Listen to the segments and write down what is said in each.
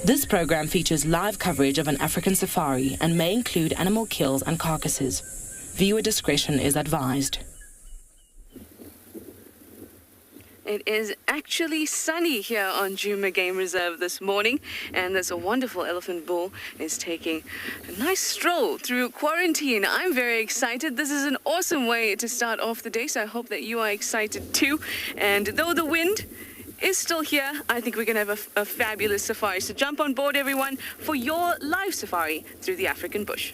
This program features live coverage of an African safari and may include animal kills and carcasses. Viewer discretion is advised. It is actually sunny here on Djuma Game Reserve this morning, and there's a wonderful elephant bull is taking a nice stroll through quarantine. I'm very excited. This is an awesome way to start off the day, so I hope that you are excited too. And though the wind is still here, I think we're going to have a fabulous safari. So jump on board, everyone, for your live safari through the African bush.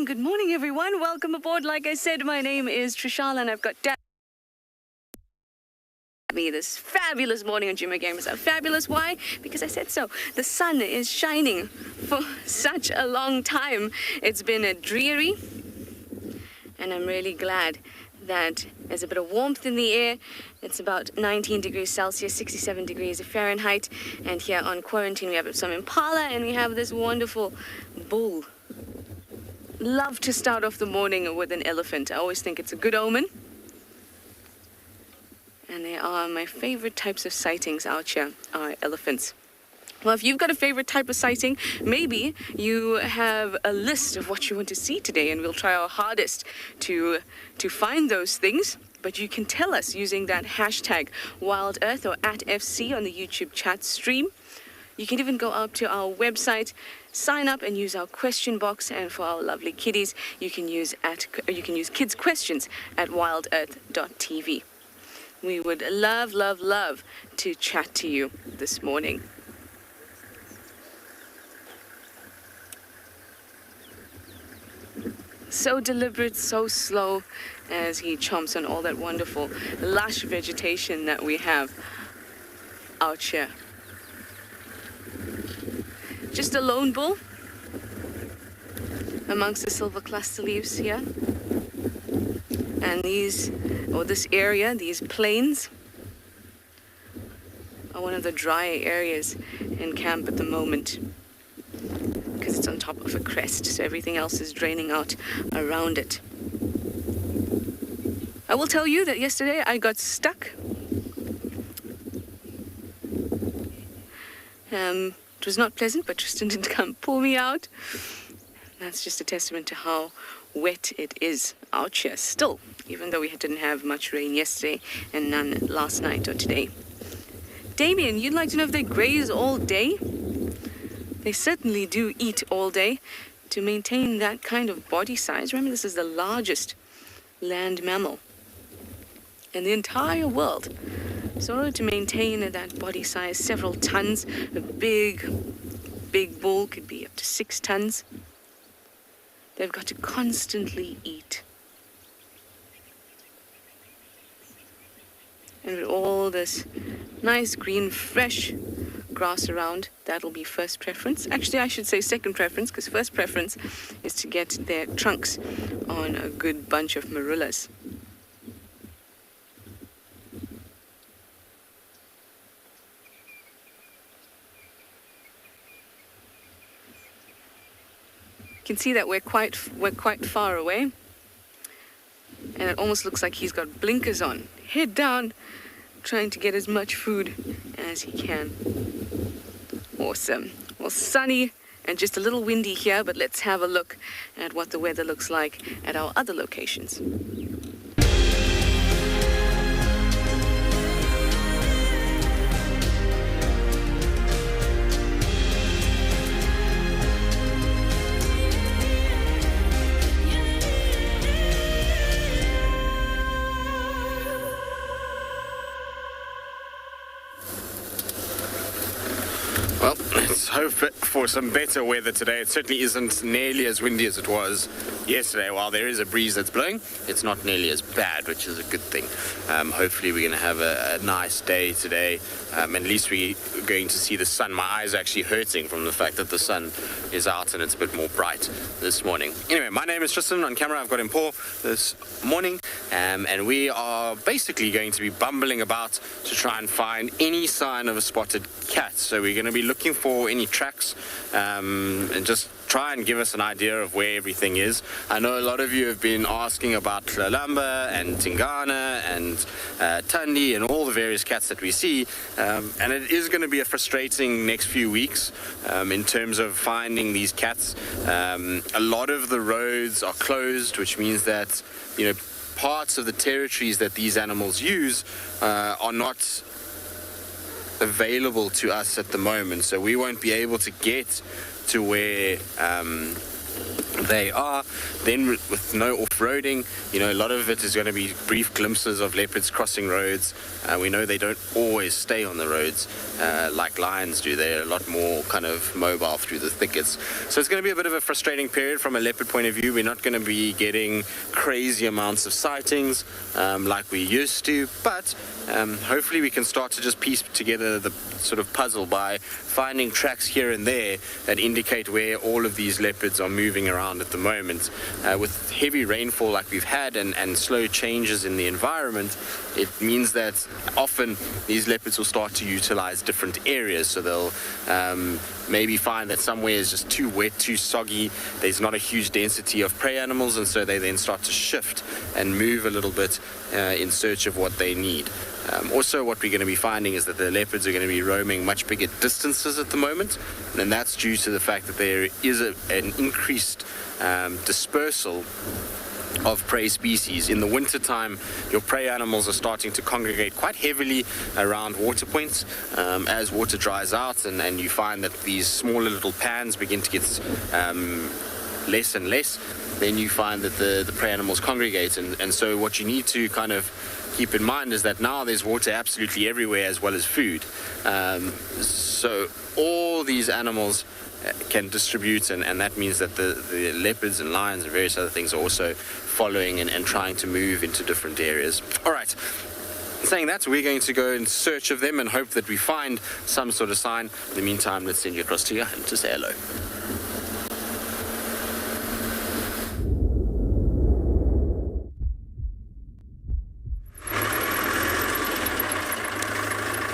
Good morning, everyone. Welcome aboard. Like I said, my name is Trishala, and I've got me this fabulous morning on Djuma Game Reserve. Fabulous, why? Because I said so. The sun is shining for such a long time. It's been a dreary, and I'm really glad that there's a bit of warmth in the air. It's about 19 degrees Celsius, 67 degrees Fahrenheit, and here on quarantine we have some impala, and we have this wonderful bull. Love to start off the morning with an elephant. I always think it's a good omen. And they are my favorite types of sightings out here, are elephants. Well, if you've got a favorite type of sighting, maybe you have a list of what you want to see today, and we'll try our hardest to find those things. But you can tell us using that hashtag WildEarth or @FC on the YouTube chat stream. You can even go up to our website, sign up and use our question box, and for our lovely kiddies, you can use kids questions at wildearth.tv. We would love to chat to you this morning. So deliberate, so slow as he chomps on all that wonderful lush vegetation that we have out here. Just a lone bull amongst the silver cluster leaves here. And this area, these plains, are one of the drier areas in camp at the moment, because it's on top of a crest, so everything else is draining out around it. I will tell you that yesterday I got stuck. It was not pleasant, but Tristan didn't come pull me out. That's just a testament to how wet it is out here still, even though we didn't have much rain yesterday and none last night or today. Damien, you'd like to know if they graze all day? They certainly do eat all day to maintain that kind of body size. Remember, this is the largest land mammal in the entire world. So in order to maintain that body size, several tons, a big bull could be up to 6 tons. They've got to constantly eat. And with all this nice green, fresh grass around, that'll be first preference. Actually, I should say second preference, because first preference is to get their trunks on a good bunch of marulas. You can see that we're quite far away, and it almost looks like he's got blinkers on, head down, trying to get as much food as he can. Awesome. Well, sunny and just a little windy here, but let's have a look at what the weather looks like at our other locations. Well, let's hope for some better weather today. It certainly isn't nearly as windy as it was yesterday. While there is a breeze that's blowing, it's not nearly as bad, which is a good thing. Hopefully we're going to have a nice day today. At least we're going to see the sun. My eyes are actually hurting from the fact that the sun is out and it's a bit more bright this morning. Anyway, my name is Tristan. On camera I've got Paul this morning, and we are basically going to be bumbling about to try and find any sign of a spotted cat. So we're going to be looking for any tracks and just try and give us an idea of where everything is. I know a lot of you have been asking about Lalamba and Tingana and Tandi and all the various cats that we see, and it is going to be a frustrating next few weeks in terms of finding these cats. A lot of the roads are closed, which means that, you know, parts of the territories that these animals use are not available to us at the moment, so we won't be able to get to where they are. Then with no off-roading, you know, a lot of it is going to be brief glimpses of leopards crossing roads. We know they don't always stay on the roads like lions do. They're a lot more kind of mobile through the thickets. So it's going to be a bit of a frustrating period from a leopard point of view. We're not going to be getting crazy amounts of sightings like we used to, but hopefully we can start to just piece together the sort of puzzle by finding tracks here and there that indicate where all of these leopards are moving around at the moment. With heavy rainfall like we've had and slow changes in the environment, it means that often these leopards will start to utilize different areas. So they'll maybe find that somewhere is just too wet, too soggy, there's not a huge density of prey animals, and so they then start to shift and move a little bit in search of what they need. Also, what we're going to be finding is that the leopards are going to be roaming much bigger distances at the moment, and that's due to the fact that there is an increased dispersal of prey species. In the wintertime, your prey animals are starting to congregate quite heavily around water points. As water dries out and you find that these smaller little pans begin to get less and less, then you find that the prey animals congregate. And so what you need to kind of keep in mind is that now there's water absolutely everywhere as well as food. So all these animals can distribute, and that means that the leopards and lions and various other things are also following and trying to move into different areas. All right. Saying that, we're going to go in search of them and hope that we find some sort of sign. In the meantime, let's send you across to you and to say hello.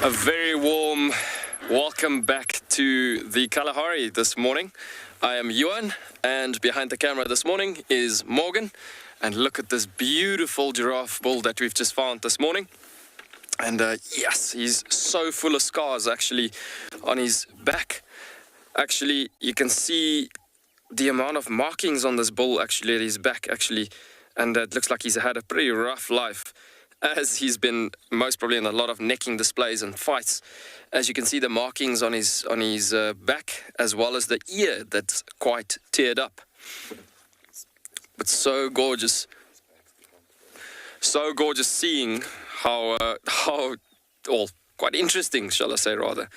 A very warm welcome back to the Kalahari this morning. I am Johan, and behind the camera this morning is Morgan. And look at this beautiful giraffe bull that we've just found this morning. And yes, he's so full of scars actually on his back. Actually, you can see the amount of markings on this bull actually at his back actually. And it looks like he's had a pretty rough life, as he's been most probably in a lot of necking displays and fights. As you can see, the markings on his back, as well as the ear that's quite teared up. But so gorgeous seeing how quite interesting, shall I say rather,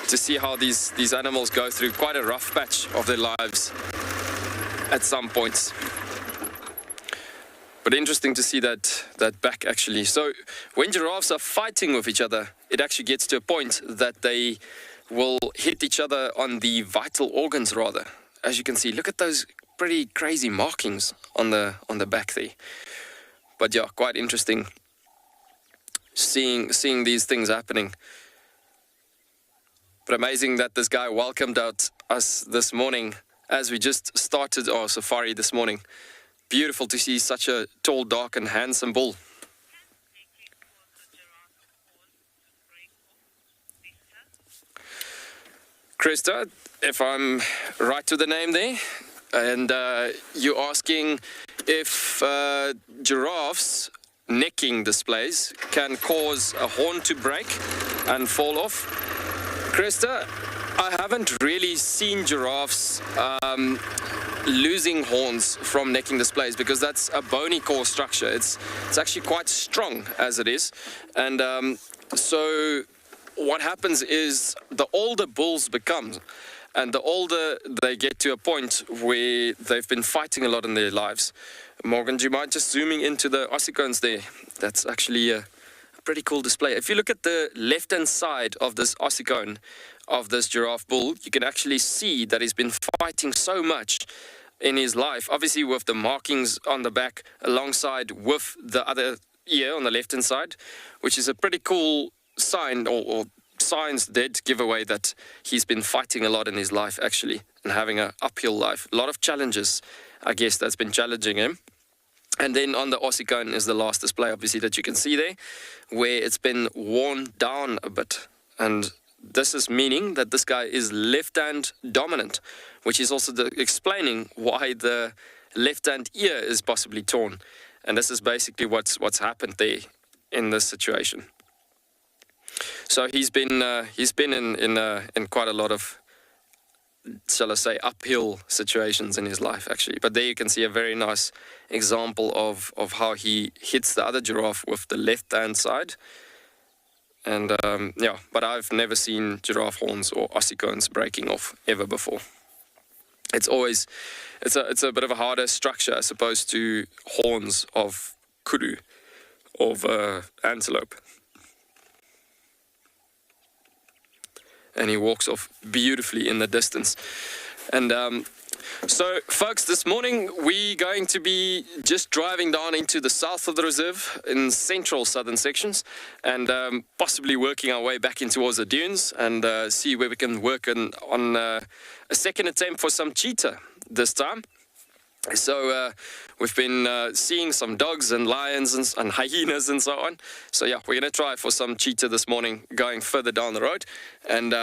to see how these animals go through quite a rough patch of their lives at some points. But interesting to see that back actually. So when giraffes are fighting with each other, it actually gets to a point that they will hit each other on the vital organs rather. As you can see, look at those pretty crazy markings on the back there. But yeah, quite interesting seeing these things happening. But amazing that this guy welcomed us this morning as we just started our safari this morning. Beautiful to see such a tall, dark and handsome bull. Krista, if I'm right with the name there, and you're asking if giraffes necking displays can cause a horn to break and fall off. Krista, I haven't really seen giraffes losing horns from necking displays, because that's a bony core structure. It's actually quite strong as it is, and so what happens is the older bulls become, And the older they get to a point where they've been fighting a lot in their lives. Morgan, do you mind just zooming into the ossicones there? That's actually a pretty cool display. If you look at the left-hand side of this ossicone of this giraffe bull, you can actually see that he's been fighting so much in his life, obviously with the markings on the back alongside with the other ear on the left-hand side, which is a pretty cool sign, or signs did give away that he's been fighting a lot in his life actually, and having an uphill life. A lot of challenges, I guess, that's been challenging him. And then on the ossicone is the last display, obviously, that you can see there, where it's been worn down a bit. And this is meaning that this guy is left-hand dominant, which is also explaining why the left-hand ear is possibly torn. And this is basically what's happened there in this situation. So he's been in quite a lot of, shall I say, uphill situations in his life, actually. But there you can see a very nice example of how he hits the other giraffe with the left-hand side. And, yeah, but I've never seen giraffe horns or ossicones breaking off ever before. It's always, it's a bit of a harder structure as opposed to horns of kudu, of antelope. And he walks off beautifully in the distance. And so, folks, this morning we're going to be just driving down into the south of the reserve in central southern sections, and possibly working our way back in towards the dunes and see where we can work on a second attempt for some cheetah this time. So we've been seeing some dogs and lions and hyenas and so on. So yeah, we're going to try for some cheetah this morning going further down the road. And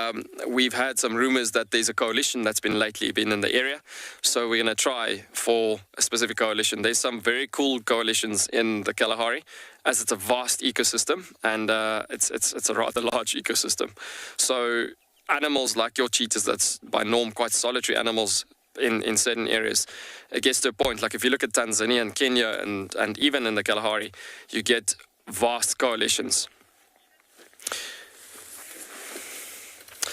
we've had some rumors that there's a coalition that's been in the area. So we're going to try for a specific coalition. There's some very cool coalitions in the Kalahari, as it's a vast ecosystem, and it's a rather large ecosystem. So animals like your cheetahs, that's by norm quite solitary animals, in certain areas, it gets to a point, like if you look at Tanzania and Kenya and even in the Kalahari, you get vast coalitions.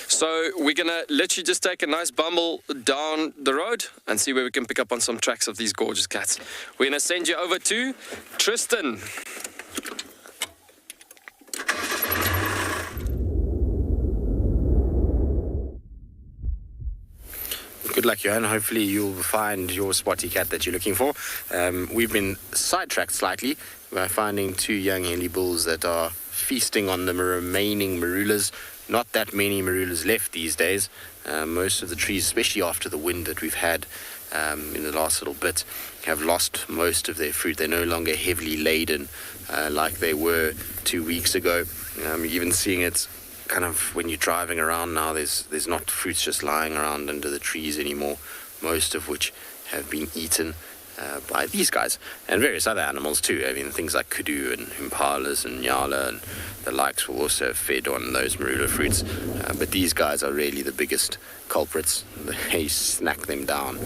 So we're going to literally just take a nice bumble down the road and see where we can pick up on some tracks of these gorgeous cats. We're going to send you over to Tristan. Good luck, Johan. Hopefully you'll find your spotty cat that you're looking for. We've been sidetracked slightly by finding two young Henley bulls that are feasting on the remaining marulas. Not that many marulas left these days. Most of the trees, especially after the wind that we've had in the last little bit, have lost most of their fruit. They're no longer heavily laden like they were 2 weeks ago. Even seeing it kind of when you're driving around now, there's not fruits just lying around under the trees anymore, most of which have been eaten by these guys and various other animals too. I mean, things like kudu and impalas and Ngala and the likes will also have fed on those marula fruits, but these guys are really the biggest culprits. They snack them down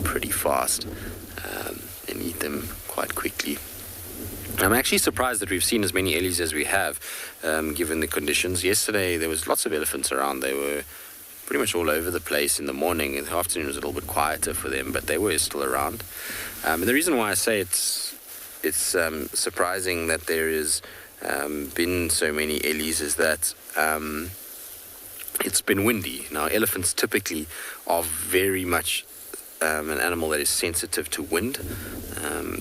pretty fast and eat them quite quickly. I'm actually surprised that we've seen as many ellies as we have, given the conditions. Yesterday there was lots of elephants around. They were pretty much all over the place in the morning. In the afternoon was a little bit quieter for them, but they were still around. And the reason why I say it's surprising that there has been so many ellies is that it's been windy. Now, elephants typically are very much an animal that is sensitive to wind.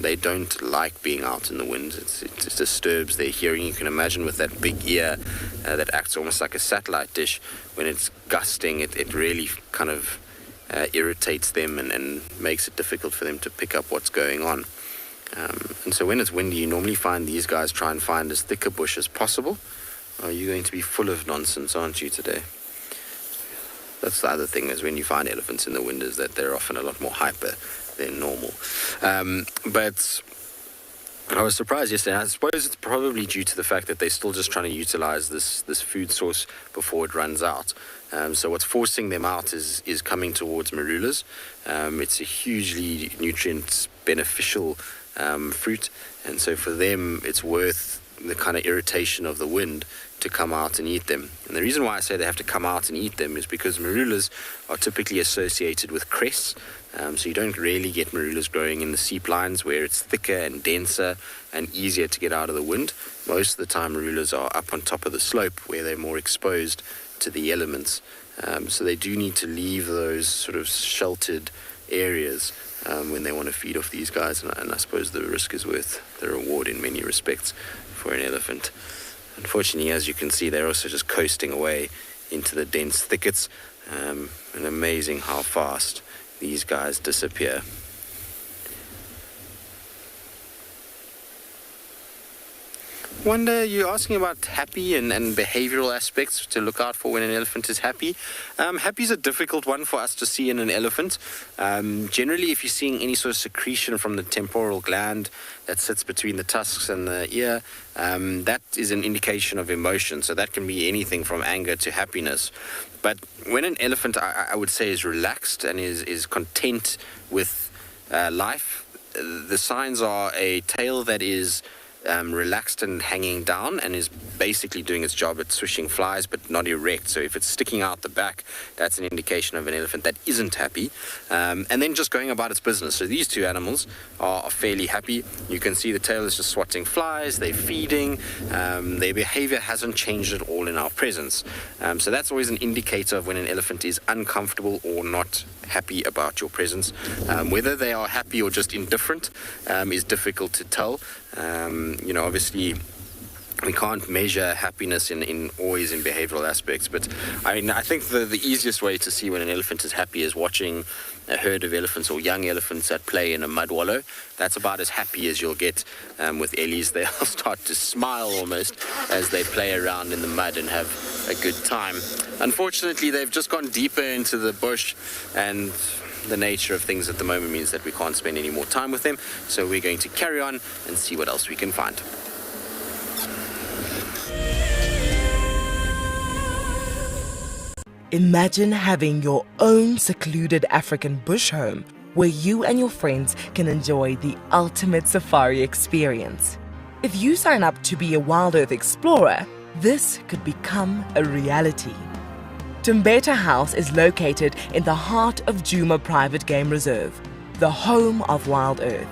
They don't like being out in the wind. It disturbs their hearing. You can imagine with that big ear that acts almost like a satellite dish, when it's gusting, it really kind of irritates them and makes it difficult for them to pick up what's going on. And so when it's windy, you normally find these guys try and find as thick a bush as possible. Are you going to be full of nonsense, aren't you, today? That's the other thing, is when you find elephants in the wind, is that they're often a lot more hyper than normal. But I was surprised yesterday. I suppose it's probably due to the fact that they're still just trying to utilize this food source before it runs out. So what's forcing them out is coming towards marulas. It's a hugely nutrient beneficial fruit, and so for them it's worth the kind of irritation of the wind to come out and eat them. And the reason why I say they have to come out and eat them is because marulas are typically associated with crests. So you don't really get marulas growing in the seep lines where it's thicker and denser and easier to get out of the wind. Most of the time marulas are up on top of the slope where they're more exposed to the elements. So they do need to leave those sort of sheltered areas when they want to feed off these guys. And I suppose the risk is worth the reward in many respects for an elephant. Unfortunately, as you can see, they're also just coasting away into the dense thickets. And amazing how fast these guys disappear. Wonder, you're asking about happy and behavioral aspects to look out for when an elephant is happy. Happy is a difficult one for us to see in an elephant. Generally, if you're seeing any sort of secretion from the temporal gland that sits between the tusks and the ear, that is an indication of emotion. So that can be anything from anger to happiness. But when an elephant, I would say, is relaxed and is content with life, the signs are a tail that is relaxed and hanging down and is basically doing its job at swishing flies but not erect. So if it's sticking out the back, that's an indication of an elephant that isn't happy. And then just going about its business. So these two animals are fairly happy. You can see the tail is just swatting flies, they're feeding, their behavior hasn't changed at all in our presence. So that's always an indicator of when an elephant is uncomfortable or not happy about your presence. Whether they are happy or just indifferent is difficult to tell. Obviously we can't measure happiness in always in behavioral aspects, but I think the easiest way to see when an elephant is happy is watching a herd of elephants or young elephants at play in a mud wallow. That's about as happy as you'll get with ellies. They'll start to smile almost as they play around in the mud and have a good time. Unfortunately, they've just gone deeper into the bush, and the nature of things at the moment means that we can't spend any more time with them. So we're going to carry on and see what else we can find. Imagine having your own secluded African bush home where you and your friends can enjoy the ultimate safari experience. If you sign up to be a WildEarth explorer, this could become a reality. Tumbeta House is located in the heart of Djuma Private Game Reserve, the home of WildEarth.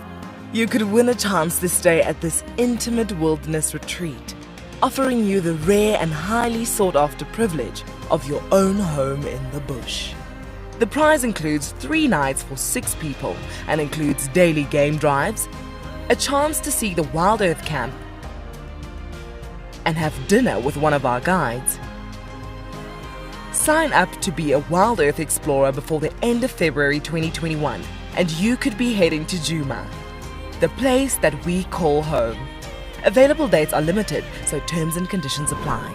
You could win a chance to stay at this intimate wilderness retreat, offering you the rare and highly sought-after privilege of your own home in the bush. The prize includes 3 nights for 6 people and includes daily game drives, a chance to see the WildEarth camp, and have dinner with one of our guides. Sign up to be a WildEarth explorer before the end of February 2021 and you could be heading to Djuma, the place that we call home. Available dates are limited, so terms and conditions apply.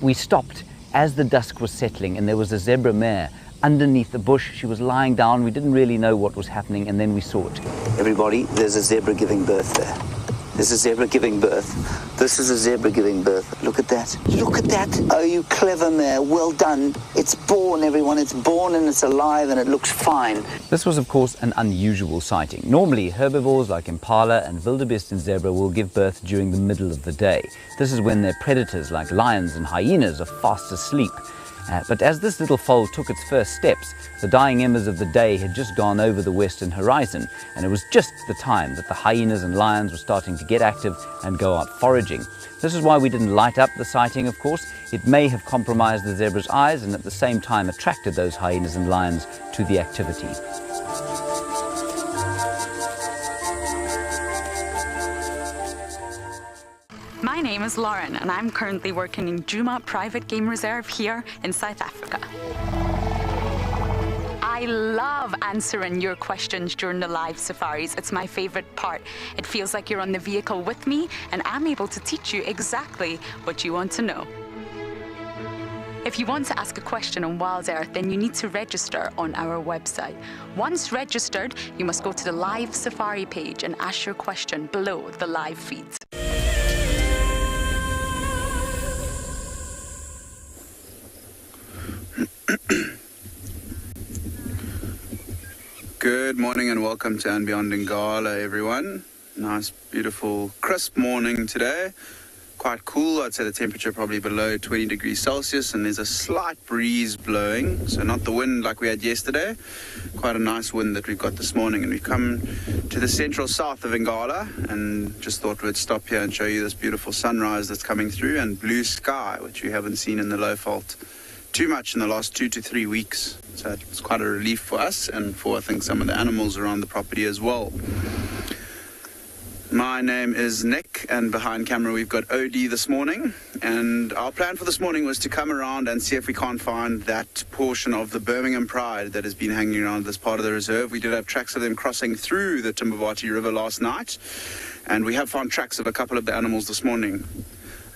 We stopped as the dusk was settling and there was a zebra mare underneath the bush. She was lying down. We didn't really know what was happening, and then we saw it. Everybody, there's a zebra giving birth there. There's a zebra giving birth. This is a zebra giving birth. Look at that. Look at that. Oh, you clever mare. Well done. It's born, everyone. It's born and it's alive and it looks fine. This was, of course, an unusual sighting. Normally, herbivores like impala and wildebeest and zebra will give birth during the middle of the day. This is when their predators like lions and hyenas are fast asleep. But as this little foal took its first steps, the dying embers of the day had just gone over the western horizon, and it was just the time that the hyenas and lions were starting to get active and go out foraging. This is why we didn't light up the sighting, of course. It may have compromised the zebra's eyes and at the same time attracted those hyenas and lions to the activity. My name is Lauren and I'm currently working in Djuma Private Game Reserve here in South Africa. I love answering your questions during the live safaris. It's my favorite part. It feels like you're on the vehicle with me and I'm able to teach you exactly what you want to know. If you want to ask a question on WildEarth, then you need to register on our website. Once registered, you must go to the live safari page and ask your question below the live feeds. Good morning and welcome to andBeyond Ingala, everyone. Nice, beautiful, crisp morning today. Quite cool. I'd say the temperature probably below 20 degrees Celsius, and there's a slight breeze blowing, so not the wind like we had yesterday. Quite a nice wind that we've got this morning, and we've come to the central south of Ingala and just thought we'd stop here and show you this beautiful sunrise that's coming through and blue sky, which we haven't seen in the low fault too much in the last 2 to 3 weeks. So it's quite a relief for us and for, I think, some of the animals around the property as well. My name is Nick, and behind camera we've got OD this morning, and our plan for this morning was to come around and see if we can't find that portion of the Birmingham Pride that has been hanging around this part of the reserve. We did have tracks of them crossing through the Timbavati River last night, and we have found tracks of a couple of the animals this morning.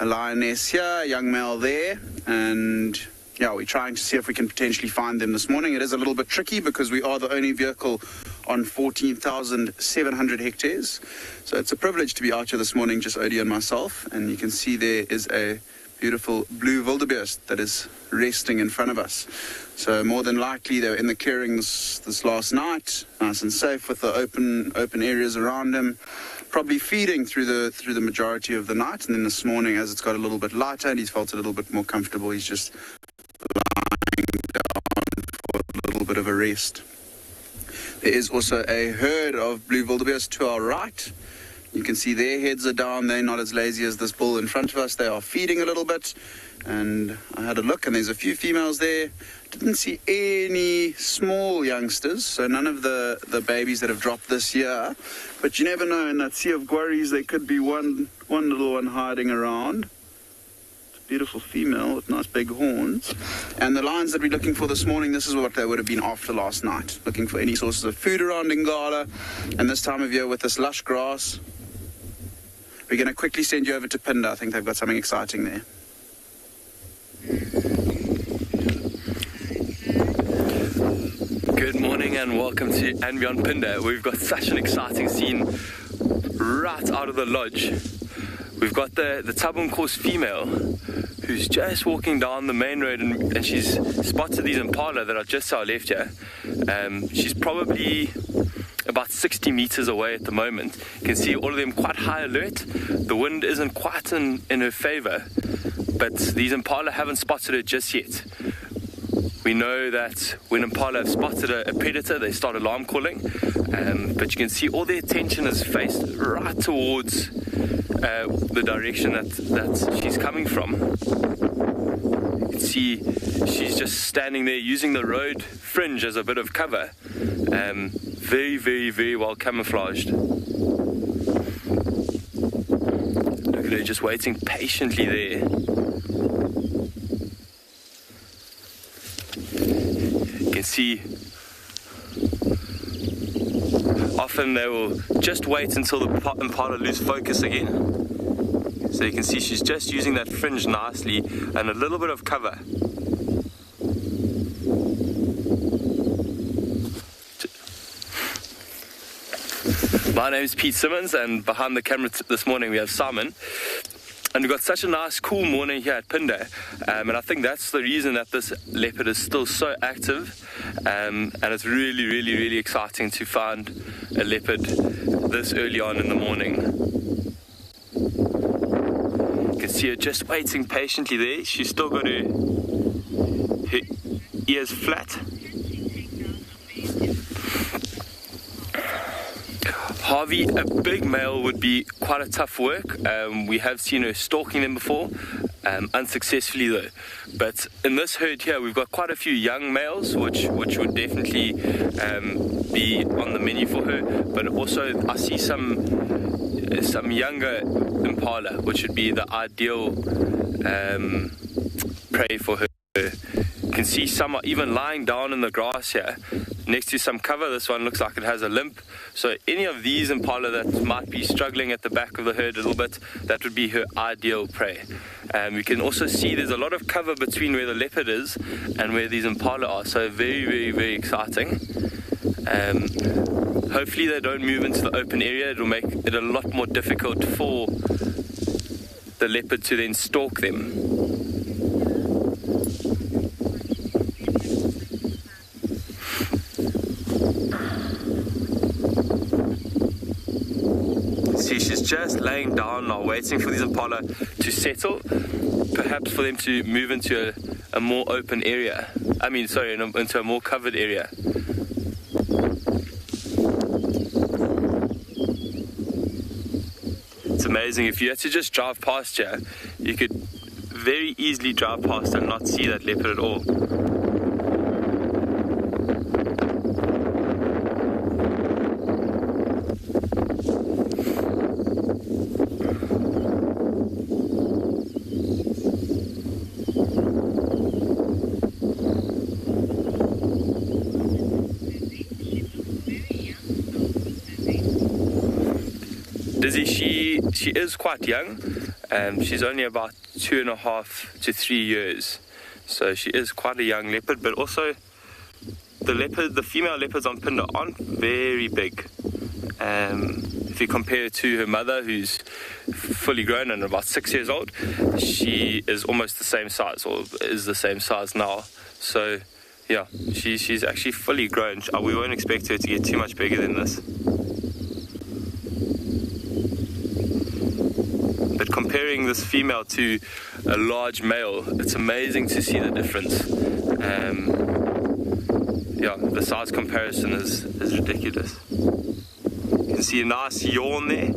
A lioness here, a young male there, and yeah, we're trying to see if we can potentially find them this morning. It is a little bit tricky because we are the only vehicle on 14,700 hectares. So it's a privilege to be out here this morning, just Odie and myself. And you can see there is a beautiful blue wildebeest that is resting in front of us. So more than likely they were in the clearings this last night, nice and safe with the open areas around him, probably feeding through the majority of the night. And then this morning, as it's got a little bit lighter and he's felt a little bit more comfortable, he's just lying down for a little bit of a rest. There is also a herd of blue wildebeest to our right. You can see their heads are down. They're not as lazy as this bull in front of us. They are feeding a little bit. And I had a look, and there's a few females there. Didn't see any small youngsters, so none of the babies that have dropped this year. But you never know, in that sea of guarries, there could be one little one hiding around. Beautiful female with nice big horns. And the lions that we're looking for this morning, this is what they would have been after last night, looking for any sources of food around Ingala. And this time of year with this lush grass, we're going to quickly send you over to Phinda. I think they've got something exciting there. Good morning and welcome to andBeyond Phinda. We've got such an exciting scene right out of the lodge. We've got the Tabun course female who's just walking down the main road, and she's spotted these impala that are just to our left here. She's probably about 60 meters away at the moment. You can see all of them quite high alert. The wind isn't quite in her favor, but these impala haven't spotted her just yet. We know that when impala have spotted a predator, they start alarm calling, but you can see all their attention is faced right towards the direction that she's coming from. You can see she's just standing there using the road fringe as a bit of cover. Very, very, very well camouflaged. Look at her just waiting patiently there. You can see often they will just wait until the impala lose focus again. So you can see she's just using that fringe nicely and a little bit of cover. My name is Pete Simmons, and behind the camera this morning we have Simon. And we've got such a nice, cool morning here at Phinda, and I think that's the reason that this leopard is still so active, and it's really, really, really exciting to find a leopard this early on in the morning. You can see her just waiting patiently there. She's still got her ears flat. Harvey, a big male would be quite a tough work. We have seen her stalking them before, unsuccessfully though. But in this herd here, we've got quite a few young males, which would definitely be on the menu for her. But also, I see some younger impala, which would be the ideal prey for her. You can see some are even lying down in the grass here next to some cover. This one looks like it has a limp, so any of these impala that might be struggling at the back of the herd a little bit, that would be her ideal prey. We can also see there's a lot of cover between where the leopard is and where these impala are, so very, very, very exciting. Hopefully they don't move into the open area. It'll make it a lot more difficult for the leopard to then stalk them. just laying down now, waiting for these impala to settle, perhaps for them to move into a more open area. Into a more covered area. It's amazing. If you had to just drive past here, you could very easily drive past and not see that leopard at all. She is quite young. She's only about 2.5 to 3 years, so she is quite a young leopard. But also, the female leopards on Phinda aren't very big. If you compare her to her mother, who's fully grown and about 6 years old, she is almost the same size, or is the same size now. So, yeah, she's actually fully grown. We won't expect her to get too much bigger than this. But comparing this female to a large male, it's amazing to see the difference. The size comparison is ridiculous. You can see a nice yawn there.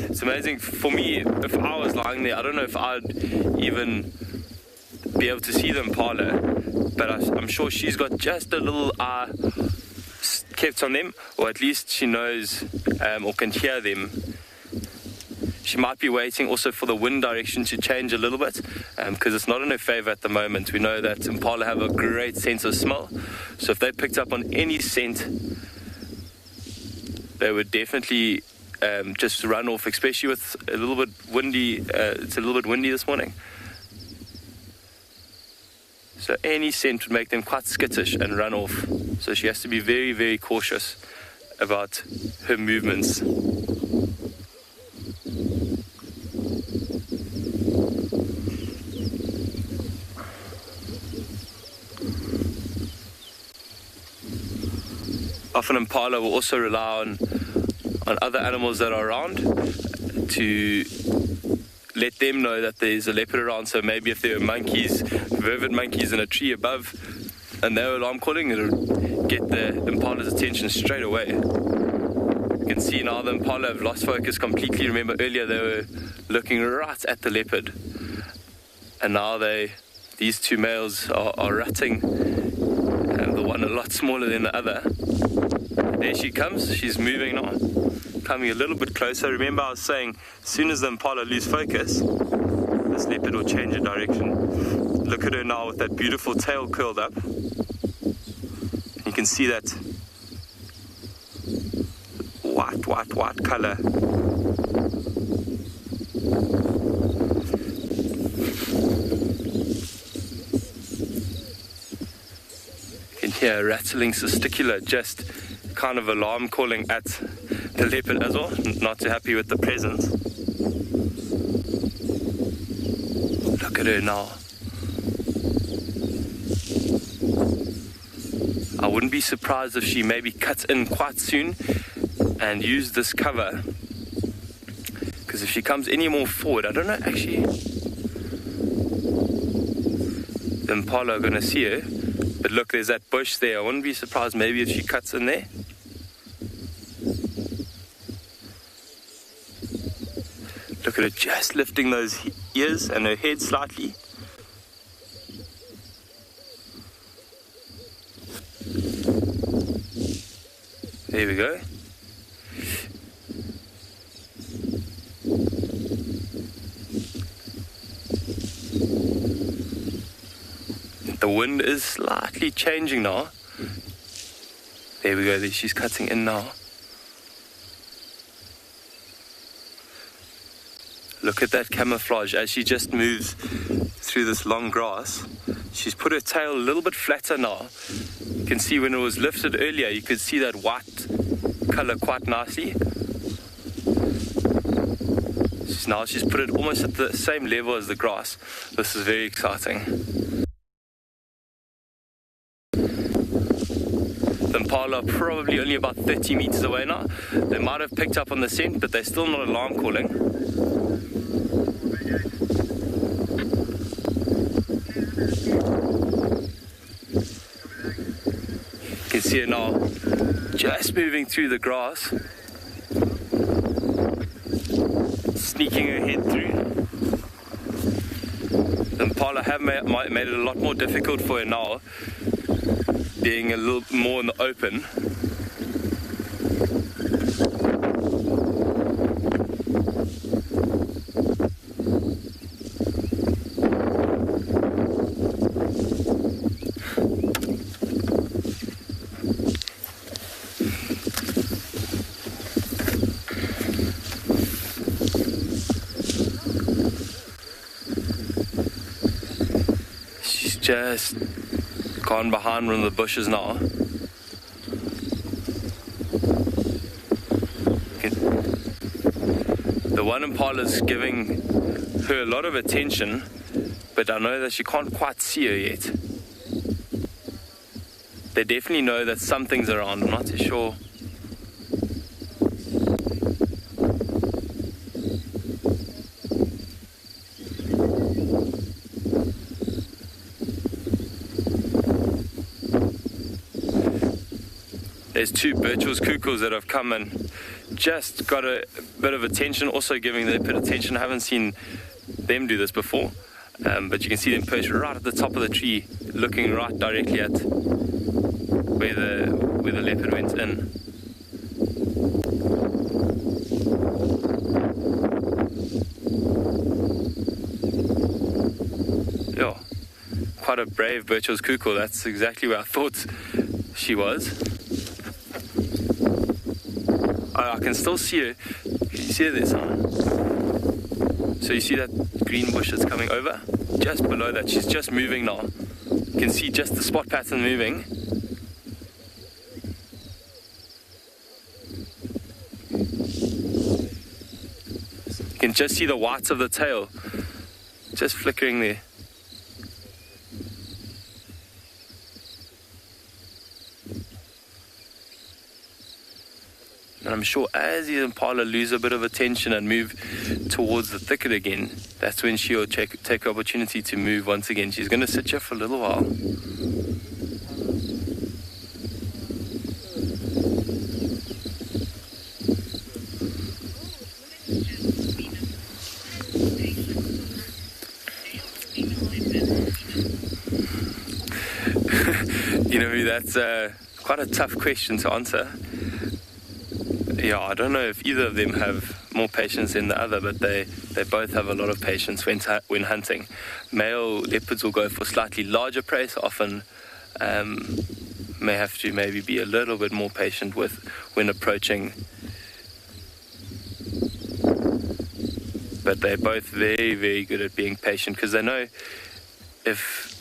It's amazing. For me, if I was lying there, I don't know if I'd even be able to see the impala, but I'm sure she's got just a little eye kept on them, or at least she knows or can hear them. She might be waiting also for the wind direction to change a little bit, because it's not in her favor at the moment. We know that impala have a great sense of smell, so if they picked up on any scent, they would definitely just run off, especially with a little bit windy. It's a little bit windy this morning. So any scent would make them quite skittish and run off. So she has to be very, very cautious about her movements. Often impala will also rely on other animals that are around to let them know that there's a leopard around. So maybe if there are monkeys, vervet monkeys in a tree above, and they're alarm calling, it'll get the impala's attention straight away. You can see now the impala have lost focus completely. Remember earlier they were looking right at the leopard, and now these two males are rutting, the one a lot smaller than the other. There she comes. She's moving now, coming a little bit closer. Remember I was saying, as soon as the impala lose focus, this leopard will change the direction. Look at her now with that beautiful tail curled up. You can see that white color. You can hear a rattling testicular, just kind of alarm calling at the leopard as well, not too happy with the presence. Look at her now. I wouldn't be surprised if she maybe cuts in quite soon and use this cover, because if she comes any more forward, I don't know, actually the impala are going to see her, but look, there's that bush there. I wouldn't be surprised maybe if she cuts in there. Look at her just lifting those ears and her head slightly. There we go. The wind is slightly changing now. There we go, she's cutting in now. Look at that camouflage as she just moves through this long grass. She's put her tail a little bit flatter now. You can see when it was lifted earlier, you could see that white color quite nicely. She's put it almost at the same level as the grass. This is very exciting. impala are probably only about 30 meters away now. They might have picked up on the scent, but they're still not alarm calling. You can see it now, just moving through the grass, sneaking her head through. The impala have made it a lot more difficult for her now, being a little more in the open. Just gone behind one of the bushes now. The one impala's giving her a lot of attention, but I know that she can't quite see her yet. They definitely know that something's around. I'm not too sure. There's two Birchall's cuckoos that have come and just got a bit of attention, also giving the leopard attention. I haven't seen them do this before, but you can see them perched right at the top of the tree, looking right directly at where the leopard went in. Yeah, quite a brave Birchall's cuckoo. That's exactly where I thought she was. I can still see her. Can you see her there, Simon? So you see that green bush that's coming over? Just below that, she's just moving now. You can see just the spot pattern moving. You can just see the whites of the tail just flickering there. And I'm sure as the impala lose a bit of attention and move towards the thicket again, that's when she'll take the opportunity to move once again. She's going to sit here for a little while. You know, that's quite a tough question to answer. Yeah, I don't know if either of them have more patience than the other, but they both have a lot of patience when hunting. Male leopards will go for slightly larger prey, so often may have to maybe be a little bit more patient when approaching. But they're both very, very good at being patient, because they know if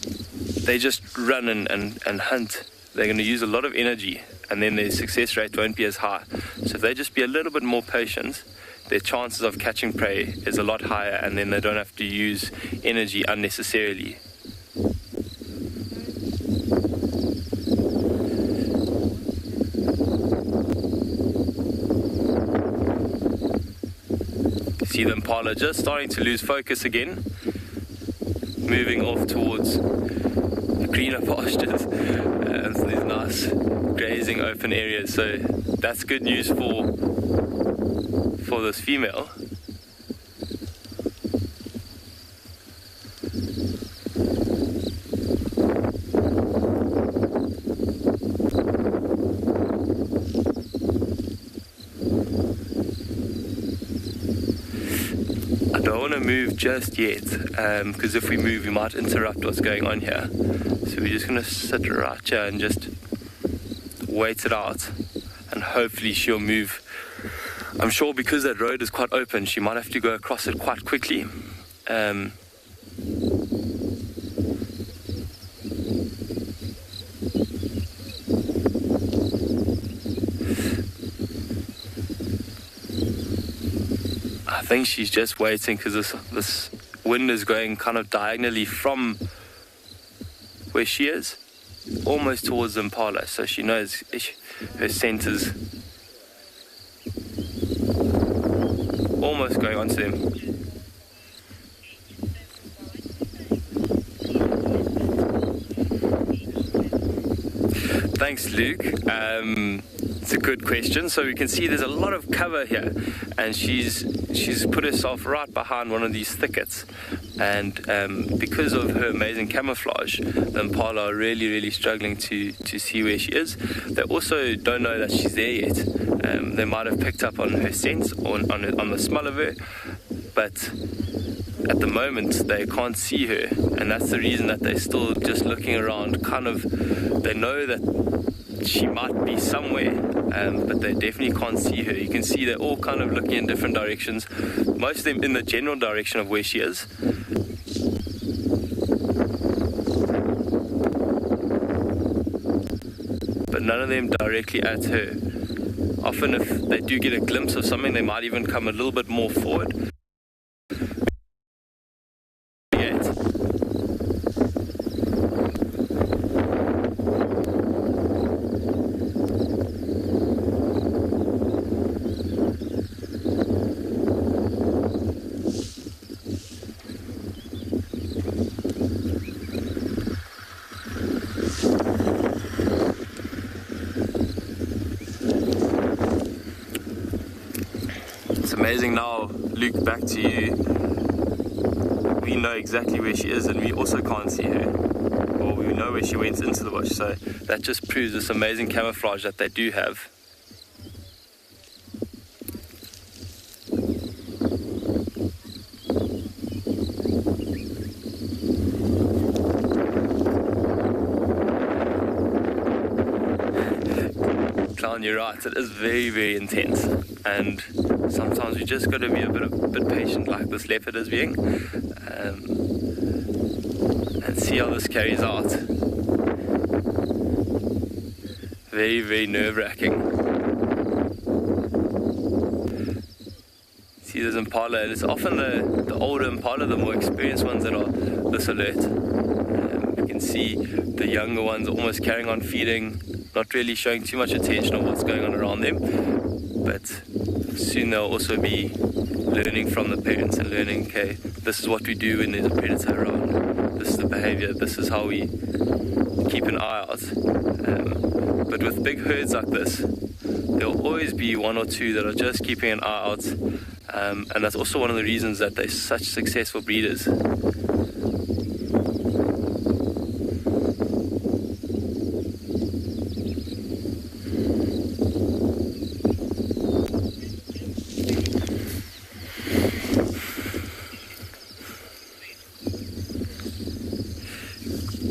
they just run and hunt, they're going to use a lot of energy, and then their success rate won't be as high. So if they just be a little bit more patient, their chances of catching prey is a lot higher, and then they don't have to use energy unnecessarily. See the impala just starting to lose focus again, moving off towards the greener pastures and so these nice grazing open areas. So that's good news for this female. I don't want to move just yet, because if we move we might interrupt what's going on here. So we're just going to sit right here and just wait it out, and hopefully she'll move. I'm sure because that road is quite open, she might have to go across it quite quickly. I think she's just waiting because this wind is going kind of diagonally from where she is. almost towards the impala, so she knows her scent is almost going onto them. Thanks, Luke. It's a good question. So we can see there's a lot of cover here, and she's put herself right behind one of these thickets. And because of her amazing camouflage, the impala are really struggling to see where she is. They also don't know that she's there yet. They might have picked up on her scent or on the smell of her, but at the moment they can't see her, and that's the reason that they're still just looking around. They know that she might be somewhere, but they definitely can't see her. You can see they're all kind of looking in different directions, most of them in the general direction of where she is. But none of them directly at her. Often if they do get a glimpse of something, they might even come a little bit more forward. Amazing. Now, Luke, back to you. We know exactly where she is, and we also can't see her, or we know where she went into the bush, so that just proves this amazing camouflage that they do have. Clown, you're right, it is very intense, and sometimes we just got to be a bit patient, like this leopard is being, and see how this carries out. Very nerve-wracking. See this impala, and it's often the older impala, the more experienced ones that are this alert. You can see the younger ones almost carrying on feeding, not really showing too much attention on what's going on around them, but soon they'll also be learning from the parents and learning, okay, this is what we do when there's a predator around, this is the behavior, this is how we keep an eye out. But with big herds like this, there'll always be one or two that are just keeping an eye out, and that's also one of the reasons that they're such successful breeders.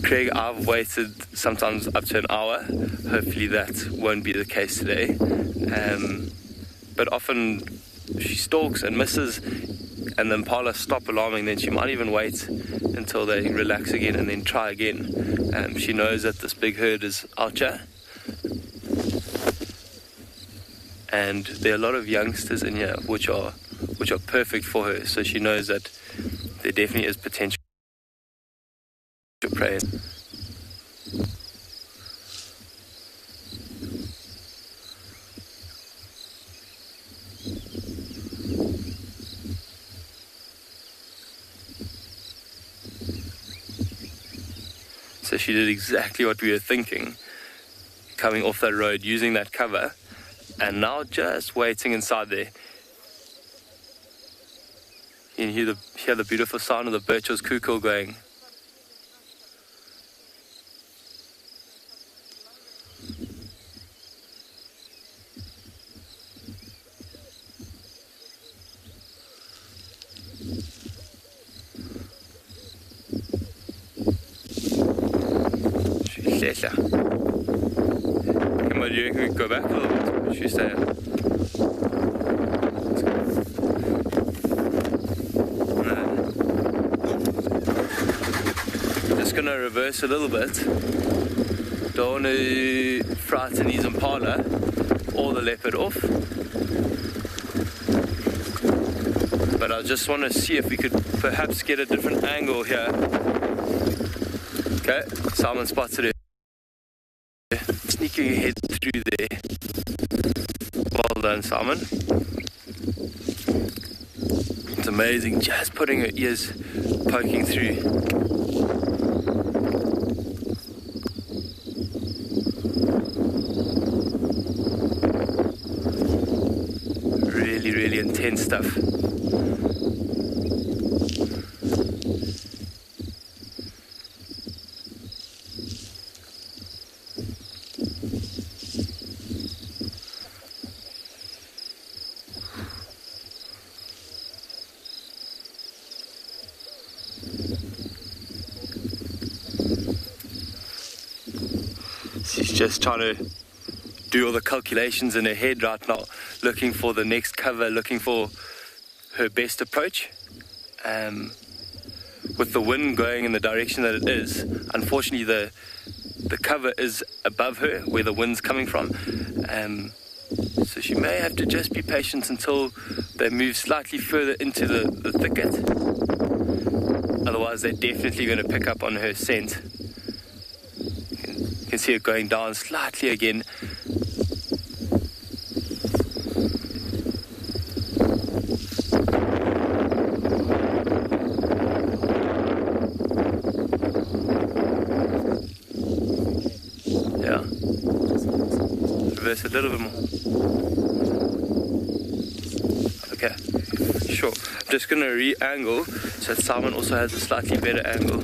Craig, I've waited sometimes up to an hour. Hopefully that won't be the case today. But often she stalks and misses, and the impala stop alarming, then she might even wait until they relax again and then try again. She knows that this big herd is out here, and there are a lot of youngsters in here which are perfect for her, so she knows that there definitely is potential prey. So she did exactly what we were thinking, coming off that road, using that cover, and now just waiting inside there. You can hear the beautiful sound of the birch's cuckoo going. Come on, do you reckon we can go back a little bit? Should we stay here? No. Just gonna reverse a little bit. Don't want to frighten these impala or the leopard off. But I just want to see if we could perhaps get a different angle here. Okay, Simon spotted it. sneaking ahead through there. Well done, Simon. It's amazing, just putting her ears poking through. Really, really intense stuff. She's just trying to do all the calculations in her head right now, looking for the next cover, looking for her best approach. With the wind going in the direction that it is, unfortunately the cover is above her where the wind's coming from. So she may have to just be patient until they move slightly further into the thicket. Otherwise they're definitely going to pick up on her scent. You can see it going down slightly again. Yeah. Reverse a little bit more. Okay, sure. I'm just going to re-angle so that Simon also has a slightly better angle.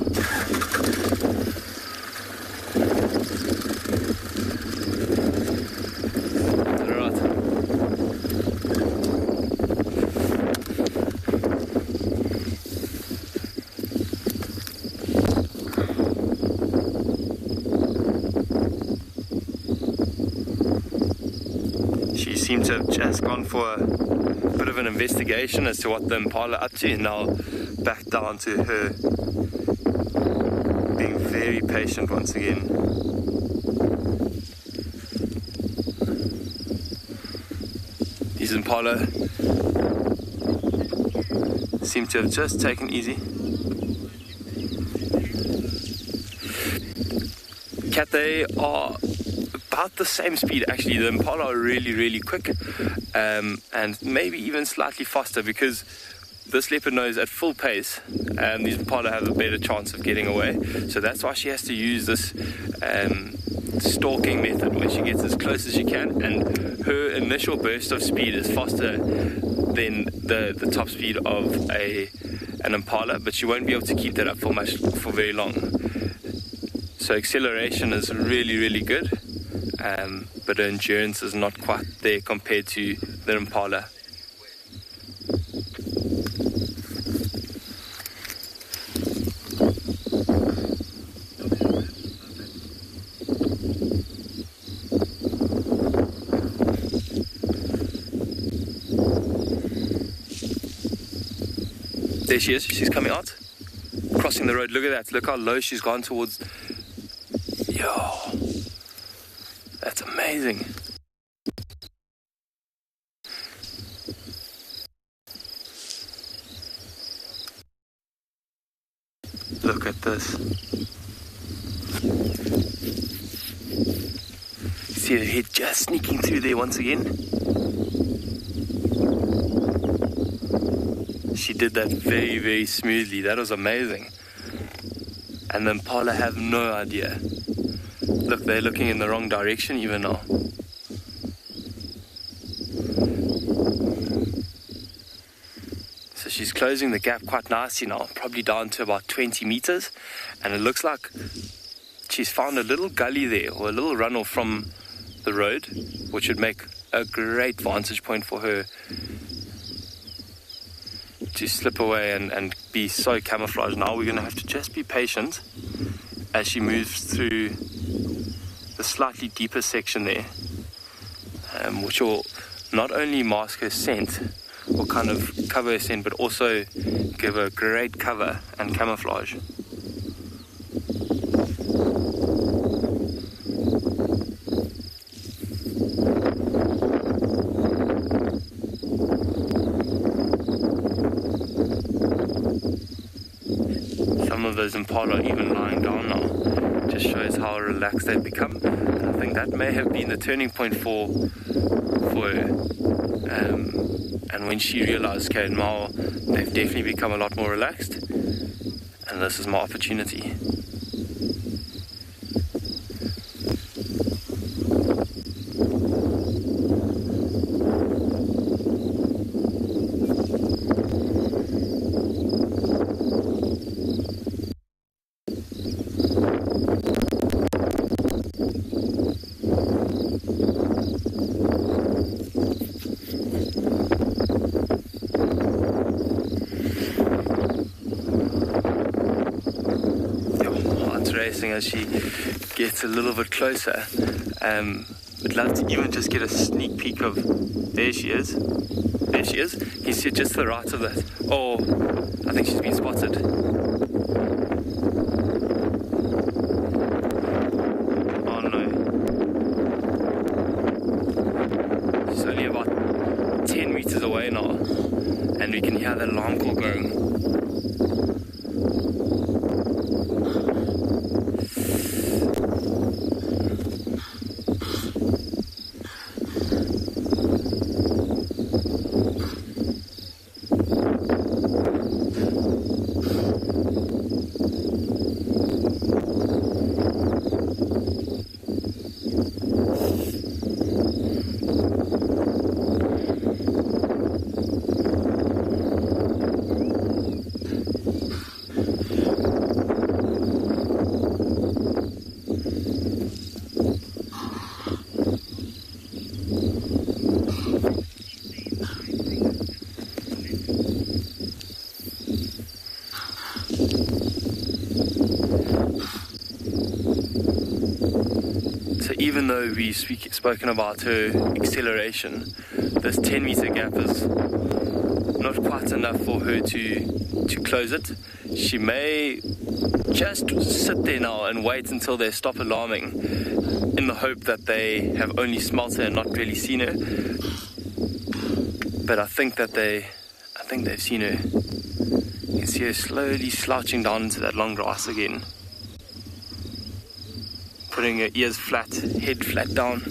Seem to have just gone for a bit of an investigation as to what the impala are up to, and now back down to her being very patient once again. These impala seem to have just taken easy. Cat, they are about the same speed actually. The impala are really, really quick, and maybe even slightly faster, because this leopard knows at full pace these impala have a better chance of getting away. So that's why she has to use this stalking method, where she gets as close as she can, and her initial burst of speed is faster than the top speed of an impala, but she won't be able to keep that up for very long. So acceleration is really, really good. But her endurance is not quite there compared to the impala. There she is, she's coming out, crossing the road. Look at that, look how low she's gone towards. Yo. That's amazing. Look at this. See her head just sneaking through there once again. She did that very, very smoothly. That was amazing. And the impala have no idea. Look, they're looking in the wrong direction even now. So she's closing the gap quite nicely now, probably down to about 20 meters. And it looks like she's found a little gully there, or a little runoff from the road, which would make a great vantage point for her to slip away and be so camouflaged. Now we're going to have to just be patient as she moves through the slightly deeper section there, which will not only mask her scent or kind of cover her scent, but also give her great cover and camouflage. Some of those impala are even lying down now. Just shows how relaxed they've become. And I think that may have been the turning point for her. And when she realized, okay, now they've definitely become a lot more relaxed, and this is my opportunity. As she gets a little bit closer, I'd love to even just get a sneak peek of, there she is, you see just to the right of that. Oh, I think she's been spotted. Oh no, she's only about 10 meters away now, and we can hear the alarm call going. Even though we've spoken about her acceleration, this 10-meter gap is not quite enough for her to close it. She may just sit there now and wait until they stop alarming, in the hope that they have only smelt her and not really seen her. But I think they've seen her. You can see her slowly slouching down into that long grass again, putting her ears flat, head flat down.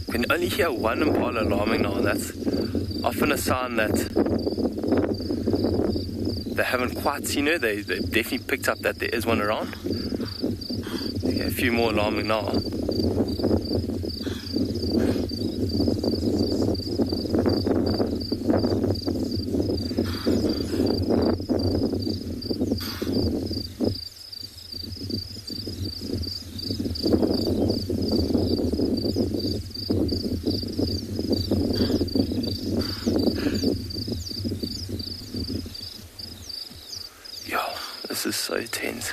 You can only hear one impala alarming now, and that's often a sign that they haven't quite seen her. They've definitely picked up that there is one around. Okay, a few more alarming now. This is so tense.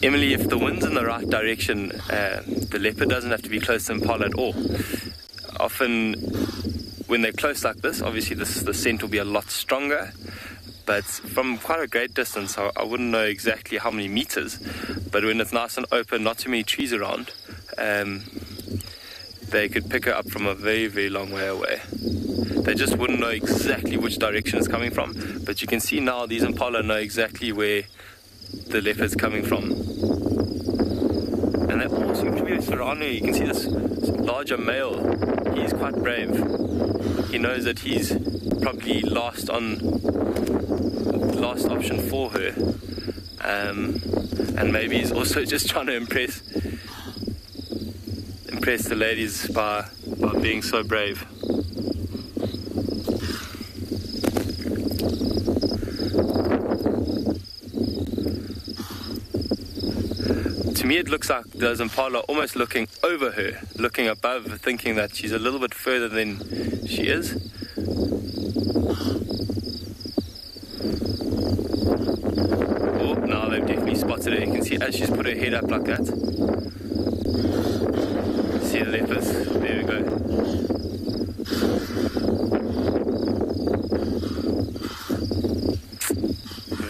Emily, if the wind's in the right direction, the leopard doesn't have to be close to impala at all. Often, when they're close like this, obviously the scent will be a lot stronger. But from quite a great distance, I wouldn't know exactly how many meters. But when it's nice and open, not too many trees around, they could pick her up from a very, very long way away. They just wouldn't know exactly which direction it's coming from. But you can see now these impala know exactly where the leopard's coming from. And they all seem to be surrounding her. You can see this larger male. He's quite brave. He knows that he's probably last option for her. And maybe he's also just trying to impress the ladies by being so brave. To me, it looks like those impala are almost looking over her, looking above, thinking that she's a little bit further than she is. Oh, now they've definitely spotted her. You can see as she's put her head up like that. See the leopards. There we go.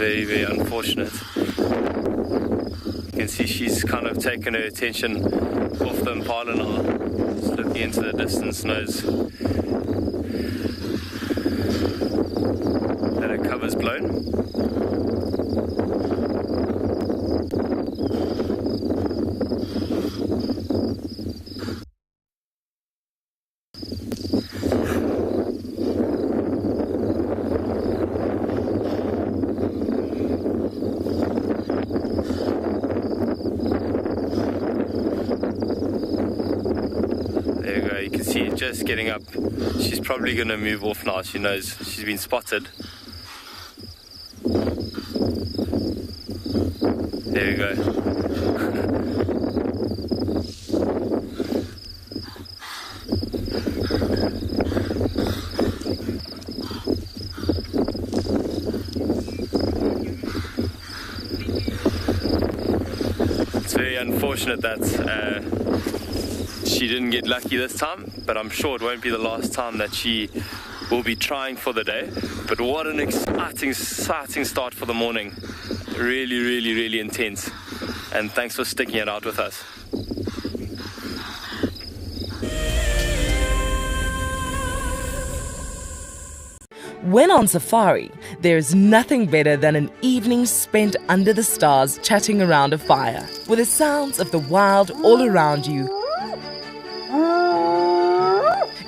very, very unfortunate. You can see she's kind of taken her attention off the impala now. Just looking into the distance, knows that her cover's blown. Just getting up. She's probably going to move off now. She knows she's been spotted. There we go. It's very unfortunate that she didn't get lucky this time, but I'm sure it won't be the last time that she will be trying for the day. But what an exciting start for the morning. Really, really, really intense. And thanks for sticking it out with us. When on safari, there's nothing better than an evening spent under the stars chatting around a fire, with the sounds of the wild all around you.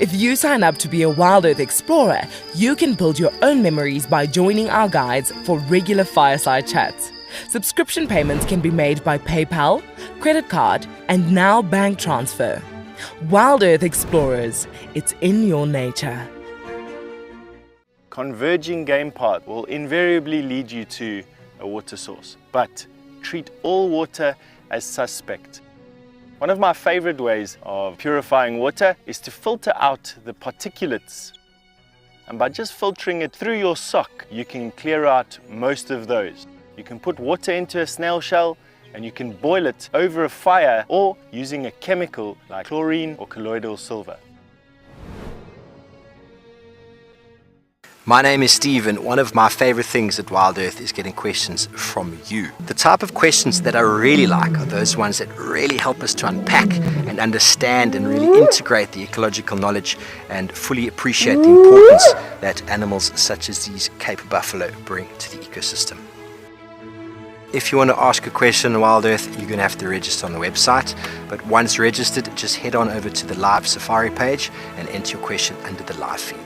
If you sign up to be a WildEarth explorer, you can build your own memories by joining our guides for regular fireside chats. Subscription payments can be made by PayPal, credit card, and now bank transfer. WildEarth Explorers, it's in your nature. Converging game path will invariably lead you to a water source, but treat all water as suspect. One of my favorite ways of purifying water is to filter out the particulates. And by just filtering it through your sock, you can clear out most of those. You can put water into a snail shell and you can boil it over a fire or using a chemical like chlorine or colloidal silver. My name is Steve, and one of my favorite things at WildEarth is getting questions from you. The type of questions that I really like are those ones that really help us to unpack and understand and really integrate the ecological knowledge and fully appreciate the importance that animals such as these Cape buffalo bring to the ecosystem. If you want to ask a question on WildEarth, you're going to have to register on the website, but once registered, just head on over to the live safari page and enter your question under the live feed.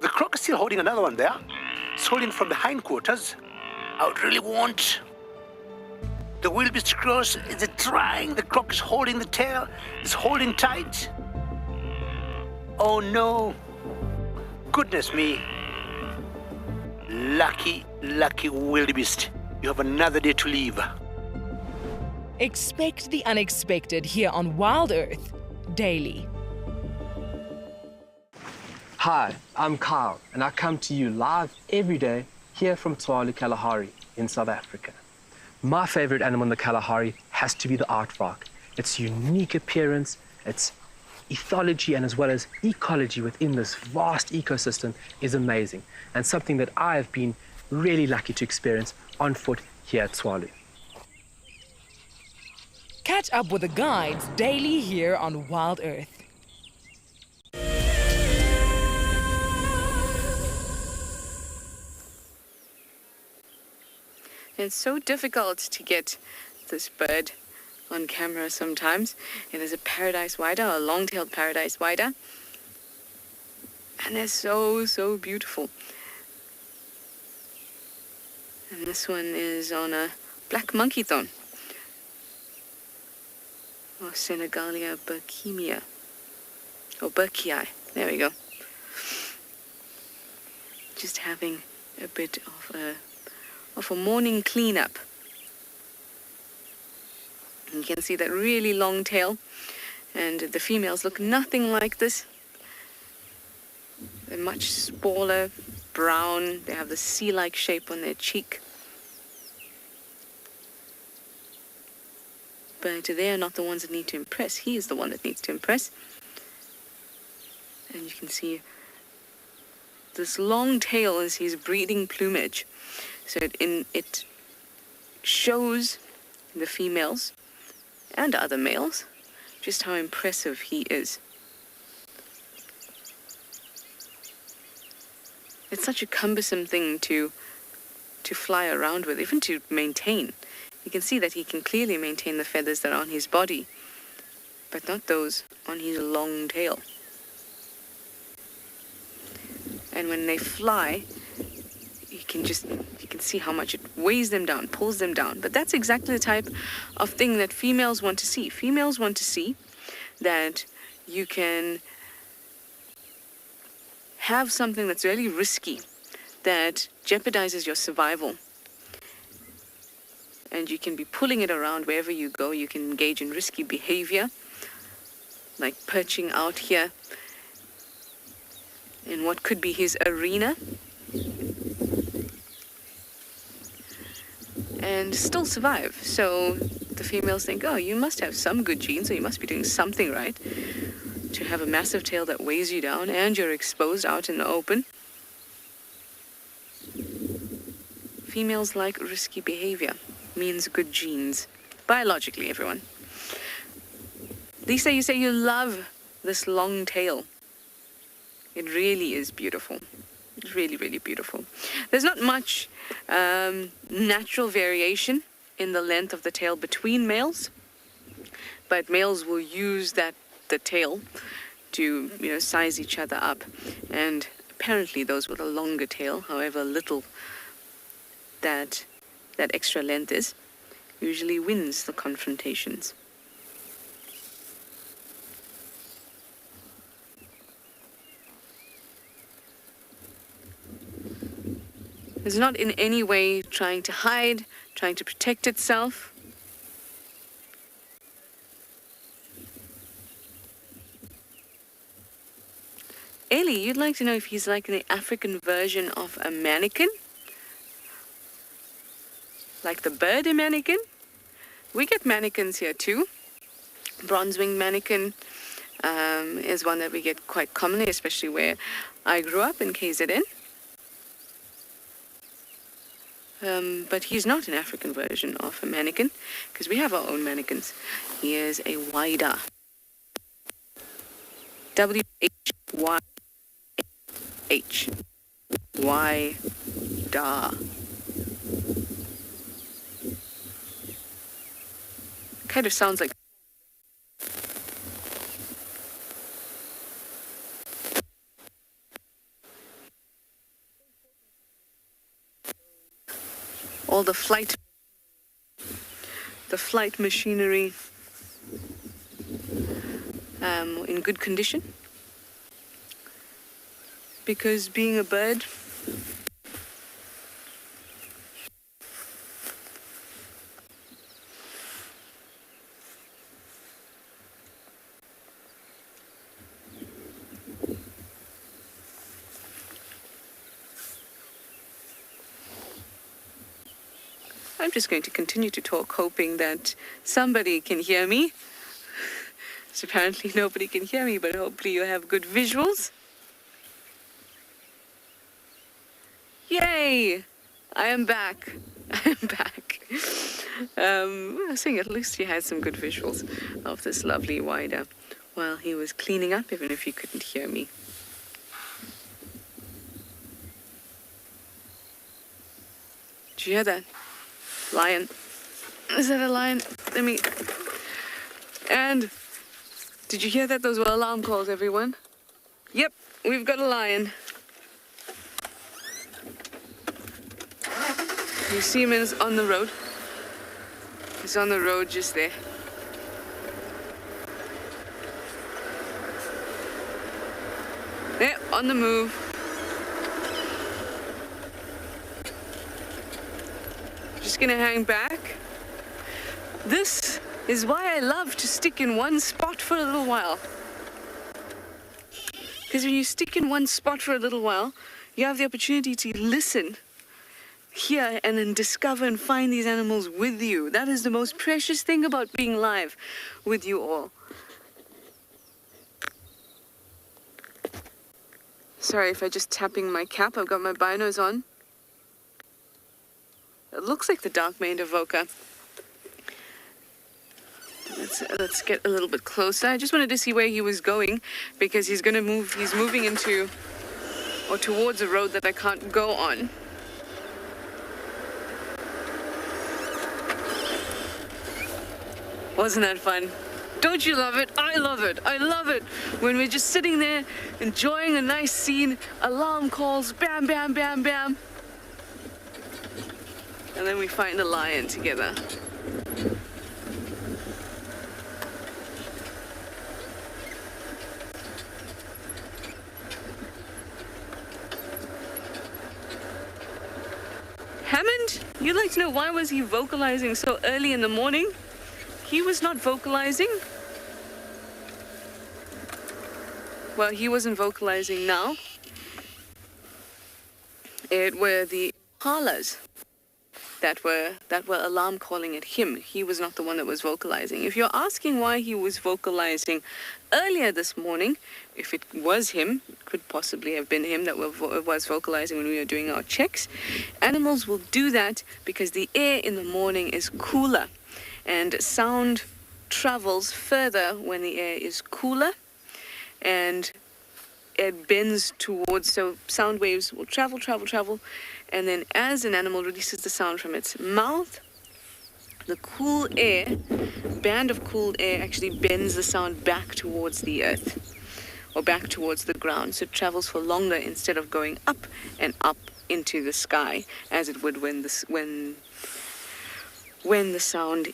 The croc is still holding another one there. It's holding from the hindquarters. I would really want the wildebeest cross. Is it trying? The croc is holding the tail. It's holding tight. Oh no. Goodness me. Lucky, lucky wildebeest. You have another day to live. Expect the unexpected here on WildEarth daily. Hi, I'm Kyle, and I come to you live every day here from Tswalu Kalahari in South Africa. My favorite animal in the Kalahari has to be the aardvark. Its unique appearance, its ethology, and as well as ecology within this vast ecosystem is amazing, and something that I have been really lucky to experience on foot here at Tswalu. Catch up with the guides daily here on WildEarth. It's so difficult to get this bird on camera sometimes. It is a paradise wider, a long-tailed paradise wider. And they're so, so beautiful. And this one is on a black monkey thorn. Or Senegalia burkemia. Or burkii. There we go. Just having a bit of a morning cleanup. You can see that really long tail, and the females look nothing like this. They're much smaller, brown. They have the sea-like shape on their cheek. But they are not the ones that need to impress. He is the one that needs to impress. And you can see this long tail is his breeding plumage. So it shows the females and other males just how impressive he is. It's such a cumbersome thing to fly around with, even to maintain. You can see that he can clearly maintain the feathers that are on his body, but not those on his long tail. And when they fly, you can see how much it weighs them down, pulls them down. But that's exactly the type of thing that females want to see. Females want to see that you can have something that's really risky, that jeopardizes your survival. And you can be pulling it around wherever you go. You can engage in risky behavior, like perching out here in what could be his arena, and still survive. So the females think, oh, you must have some good genes, or you must be doing something right to have a massive tail that weighs you down and you're exposed out in the open. Females like risky behavior. Means good genes. Biologically, everyone. Lisa, you say you love this long tail. It really is beautiful. It's really, really beautiful. There's not much natural variation in the length of the tail between males, but males will use the tail to, size each other up. And apparently those with a longer tail, however little that extra length is, usually wins the confrontations. It's not in any way trying to hide, trying to protect itself. Ellie, you'd like to know if he's like the African version of a mannequin? Like the bird a mannequin? We get mannequins here too. Bronze-winged mannequin is one that we get quite commonly, especially where I grew up in KZN. But he's not an African version of a mannequin, because we have our own mannequins. He is a wider. W-H-Y-H. Wider. Kind of sounds like all the flight machinery in good condition, because being a bird, I'm just going to continue to talk, hoping that somebody can hear me. So apparently nobody can hear me, but hopefully you have good visuals. Yay! I am back. I am back. I was saying at least you had some good visuals of this lovely wider while he was cleaning up, even if you couldn't hear me. Did you hear that? Lion. Is that a lion? And did you hear that? Those were alarm calls, everyone. Yep, we've got a lion. You see him on the road. He's on the road just there. Yeah, on the move. Just gonna hang back. This is why I love to stick in one spot for a little while. Because when you stick in one spot for a little while, you have the opportunity to listen, hear, and then discover and find these animals with you. That is the most precious thing about being live with you all. Sorry if I'm just tapping my cap. I've got my binos on. It looks like the dark-maned avoca. Let's get a little bit closer. I just wanted to see where he was going because he's going to move. He's moving into or towards a road that I can't go on. Wasn't that fun? Don't you love it? I love it. I love it. When we're just sitting there enjoying a nice scene, alarm calls, bam, bam, bam, bam. And then we find a lion together. Hammond, you'd like to know why was he vocalizing so early in the morning? He was not vocalizing. Well, he wasn't vocalizing now. It were the impalas that were alarm calling at him. He was not the one that was vocalizing. If you're asking why he was vocalizing earlier this morning, if it was him, it could possibly have been him that was vocalizing when we were doing our checks. Animals will do that because the air in the morning is cooler, and sound travels further when the air is cooler, and it bends towards, so sound waves will travel, and then as an animal releases the sound from its mouth, the cool air, band of cool air actually bends the sound back towards the earth, or back towards the ground, so it travels for longer instead of going up and up into the sky, as it would when the sound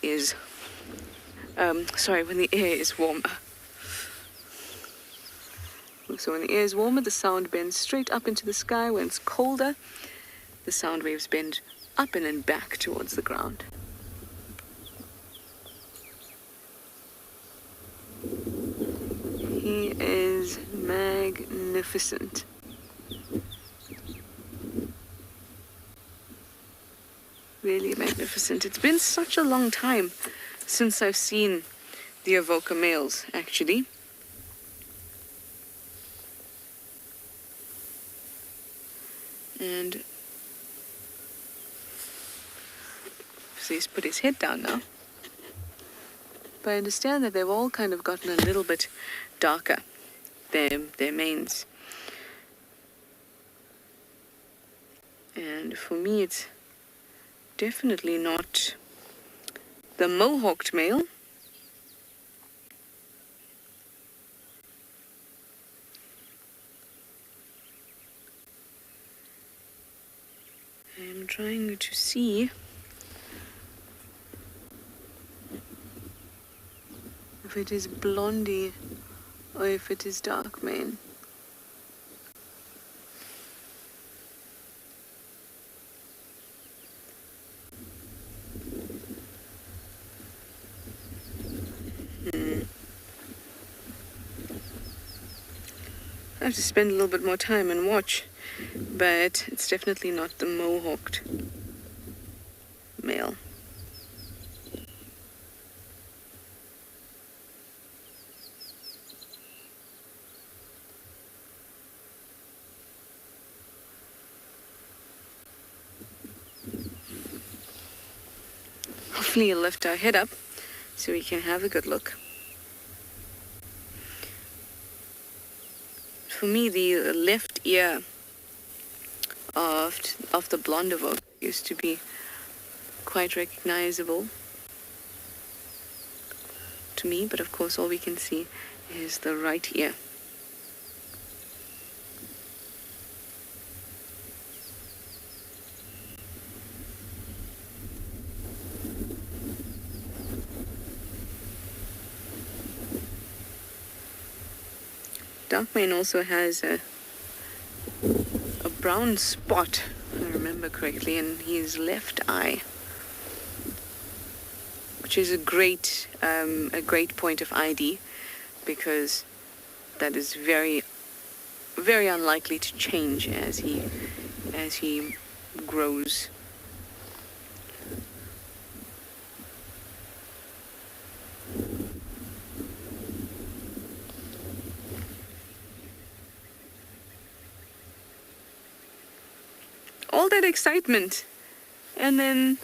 is, when the air is warmer. So when the air is warmer, the sound bends straight up into the sky. When it's colder, the sound waves bend up and then back towards the ground. He is magnificent. Really magnificent. It's been such a long time since I've seen the avoca males, actually. And so he's put his head down now. But I understand that they've all kind of gotten a little bit darker, their manes. And for me, it's definitely not the mohawked male. I'm trying to see if it is blondie or if it is dark mane. I have to spend a little bit more time and watch, but it's definitely not the mohawked male. Hopefully you'll lift our head up so we can have a good look. For me, the left ear of the blonde avoca used to be quite recognizable to me, but of course all we can see is the right ear. Dark mane also has a brown spot, if I remember correctly, in his left eye, which is a great point of ID, because that is very, very unlikely to change as he grows. all that excitement, and then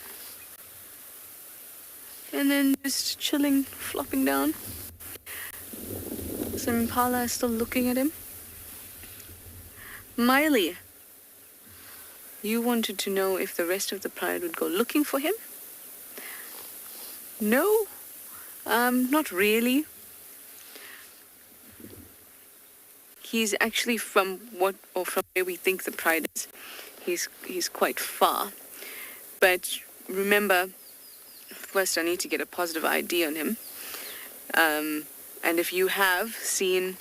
just chilling, flopping down. So impala is still looking at him. Miley, you wanted to know if the rest of the pride would go looking for him? No, not really. He's actually from where we think the pride is. He's quite far. But remember, first I need to get a positive ID on him. And if you have seen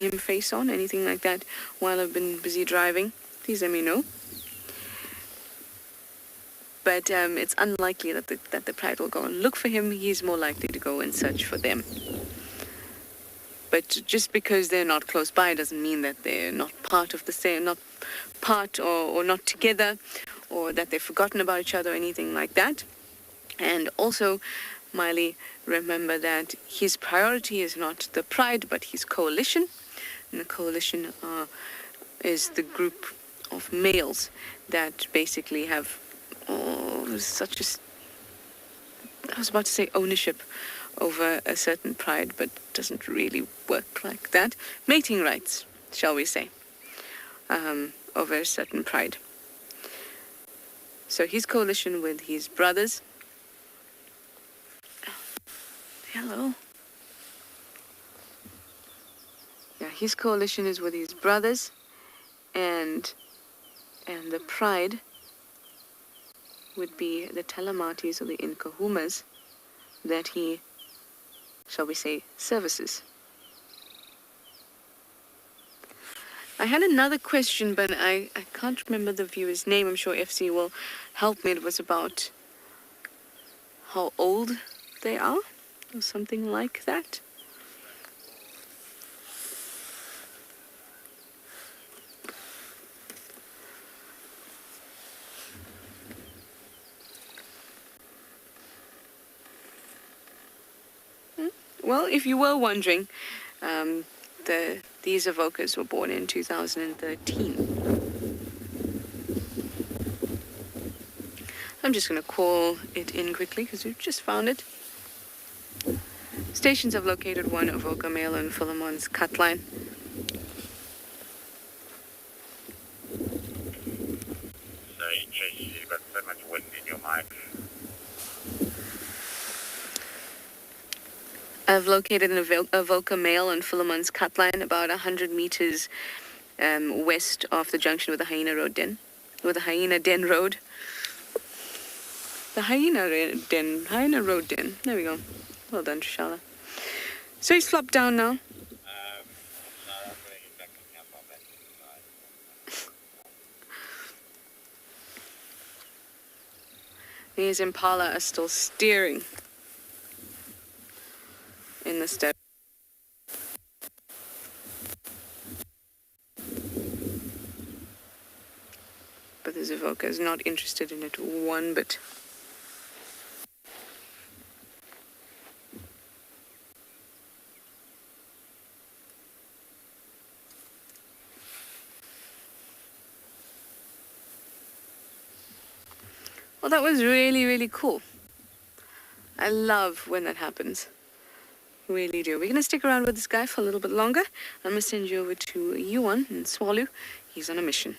him face on, anything like that, while I've been busy driving, please let me know. But it's unlikely that the pride will go and look for him. He's more likely to go and search for them. But just because they're not close by doesn't mean that they're not part of the same, not part or not together, or that they've forgotten about each other or anything like that. And also, Miley, remember that his priority is not the pride, but his coalition. And the coalition is the group of males that basically have I was about to say ownership over a certain pride, but doesn't really work like that. Mating rights, shall we say, over a certain pride. So his coalition with his brothers. Hello. Yeah, his coalition is with his brothers, and the pride would be the Telematis or the Inkahumas that he, shall we say, services. I had another question, but I can't remember the viewer's name. I'm sure FC will help me. It was about how old they are, or something like that. Well, if you were wondering, these evokers were born in 2013. I'm just going to call it in quickly because we've just found it. Stations have located one evoker male on Philemon's cut line. Sorry, Tracy, you've got so much wind in your mic. I've located an evoker male on Philemon's cut line about 100 meters west of the junction with the Hyena Road Den. With the Hyena Den Road. The Hyena Road Den. There we go. Well done, Trishala. So he's flopped down now. These impala are still steering in the step. But this evoker is not interested in it one bit. Well, that was really, really cool. I love when that happens. Really do. We're going to stick around with this guy for a little bit longer. I'm going to send you over to Yuan in Tswalu. He's on a mission.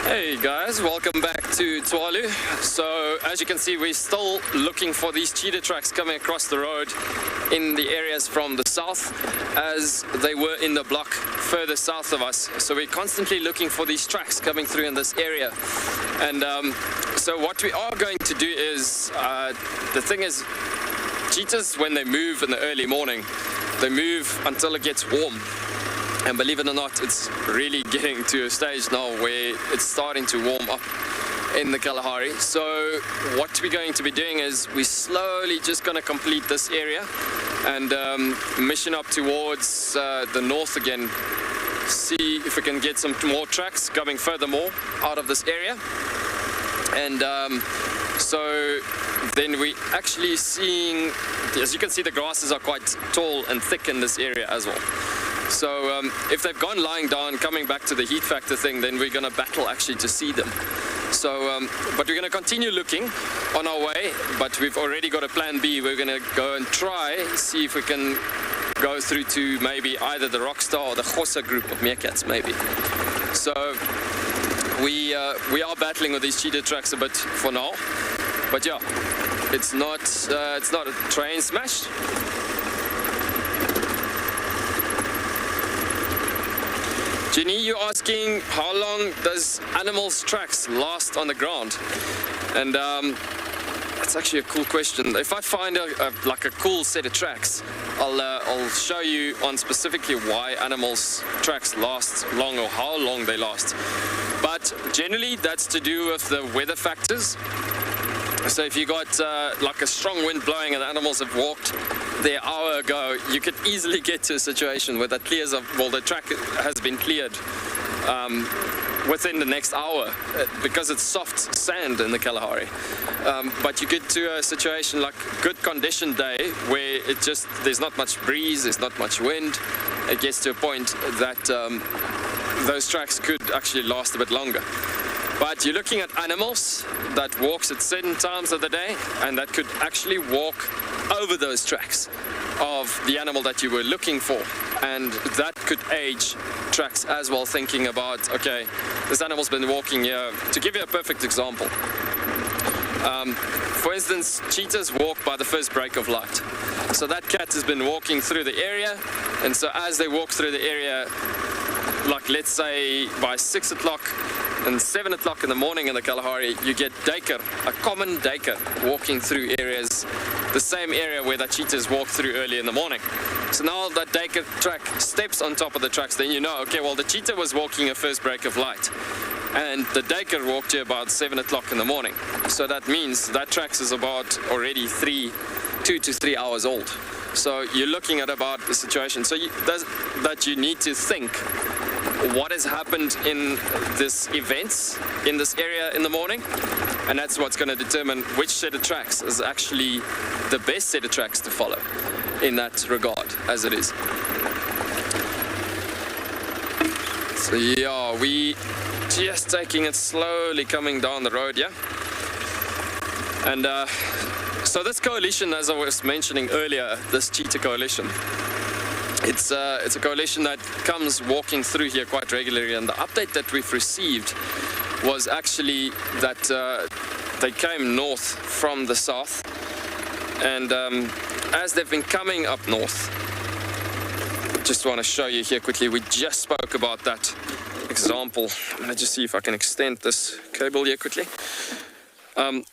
Hey guys, welcome back to Tswalu. So as you can see, we're still looking for these cheetah tracks coming across the road in the areas from the south, as they were in the block further south of us. So we're constantly looking for these tracks coming through in this area. And so what we are going to do is, the thing is, cheetahs, when they move in the early morning, they move until it gets warm. And believe it or not, it's really getting to a stage now where it's starting to warm up in the Kalahari. So what we're going to be doing is we're slowly just going to complete this area and mission up towards the north again. See if we can get some more tracks coming furthermore out of this area. And So then we actually seeing, as you can see, the grasses are quite tall and thick in this area as well. So if they've gone lying down, coming back to the heat factor thing, then we're going to battle actually to see them. So, but we're going to continue looking on our way, but we've already got a plan B. We're going to go and try, see if we can go through to maybe either the Rockstar or the Khosa group of meerkats, maybe. So we are battling with these cheetah tracks a bit for now, but yeah, it's not a train smash. Jenny, you're asking how long does animals' tracks last on the ground? And that's actually a cool question. If I find like a cool set of tracks, I'll show you on specifically why animals' tracks last long or how long they last. But generally, that's to do with the weather factors. So if you got like a strong wind blowing and animals have walked there an hour ago, you could easily get to a situation where that clears up, well, the track has been cleared within the next hour because it's soft sand in the Kalahari. But you get to a situation like good condition day where there's not much breeze, there's not much wind. It gets to a point that those tracks could actually last a bit longer. But you're looking at animals that walks at certain times of the day and that could actually walk over those tracks of the animal that you were looking for. And that could age tracks as well, thinking about, okay, this animal's been walking here. To give you a perfect example, for instance, cheetahs walk by the first break of light. So that cat has been walking through the area, and so as they walk through the area, like let's say by 6 o'clock and 7 o'clock in the morning in the Kalahari, you get duiker, a common duiker, walking through areas, the same area where the cheetahs walk through early in the morning. So now that duiker track steps on top of the tracks, then you know, okay, well, the cheetah was walking a first break of light, and the duiker walked here about 7 o'clock in the morning. So that means that tracks is about already 2 to 3 hours old. So you're looking at about the situation. So that you need to think what has happened in this events in this area in the morning, and that's what's going to determine which set of tracks is actually the best set of tracks to follow in that regard, as it is. So yeah, we just taking it slowly coming down the road, yeah. And so this coalition, as I was mentioning earlier, this Cheetah coalition, it's a coalition that comes walking through here quite regularly, and the update that we've received was actually that they came north from the south, and as they've been coming up north, just want to show you here quickly, we just spoke about that example. Let me just see if I can extend this cable here quickly.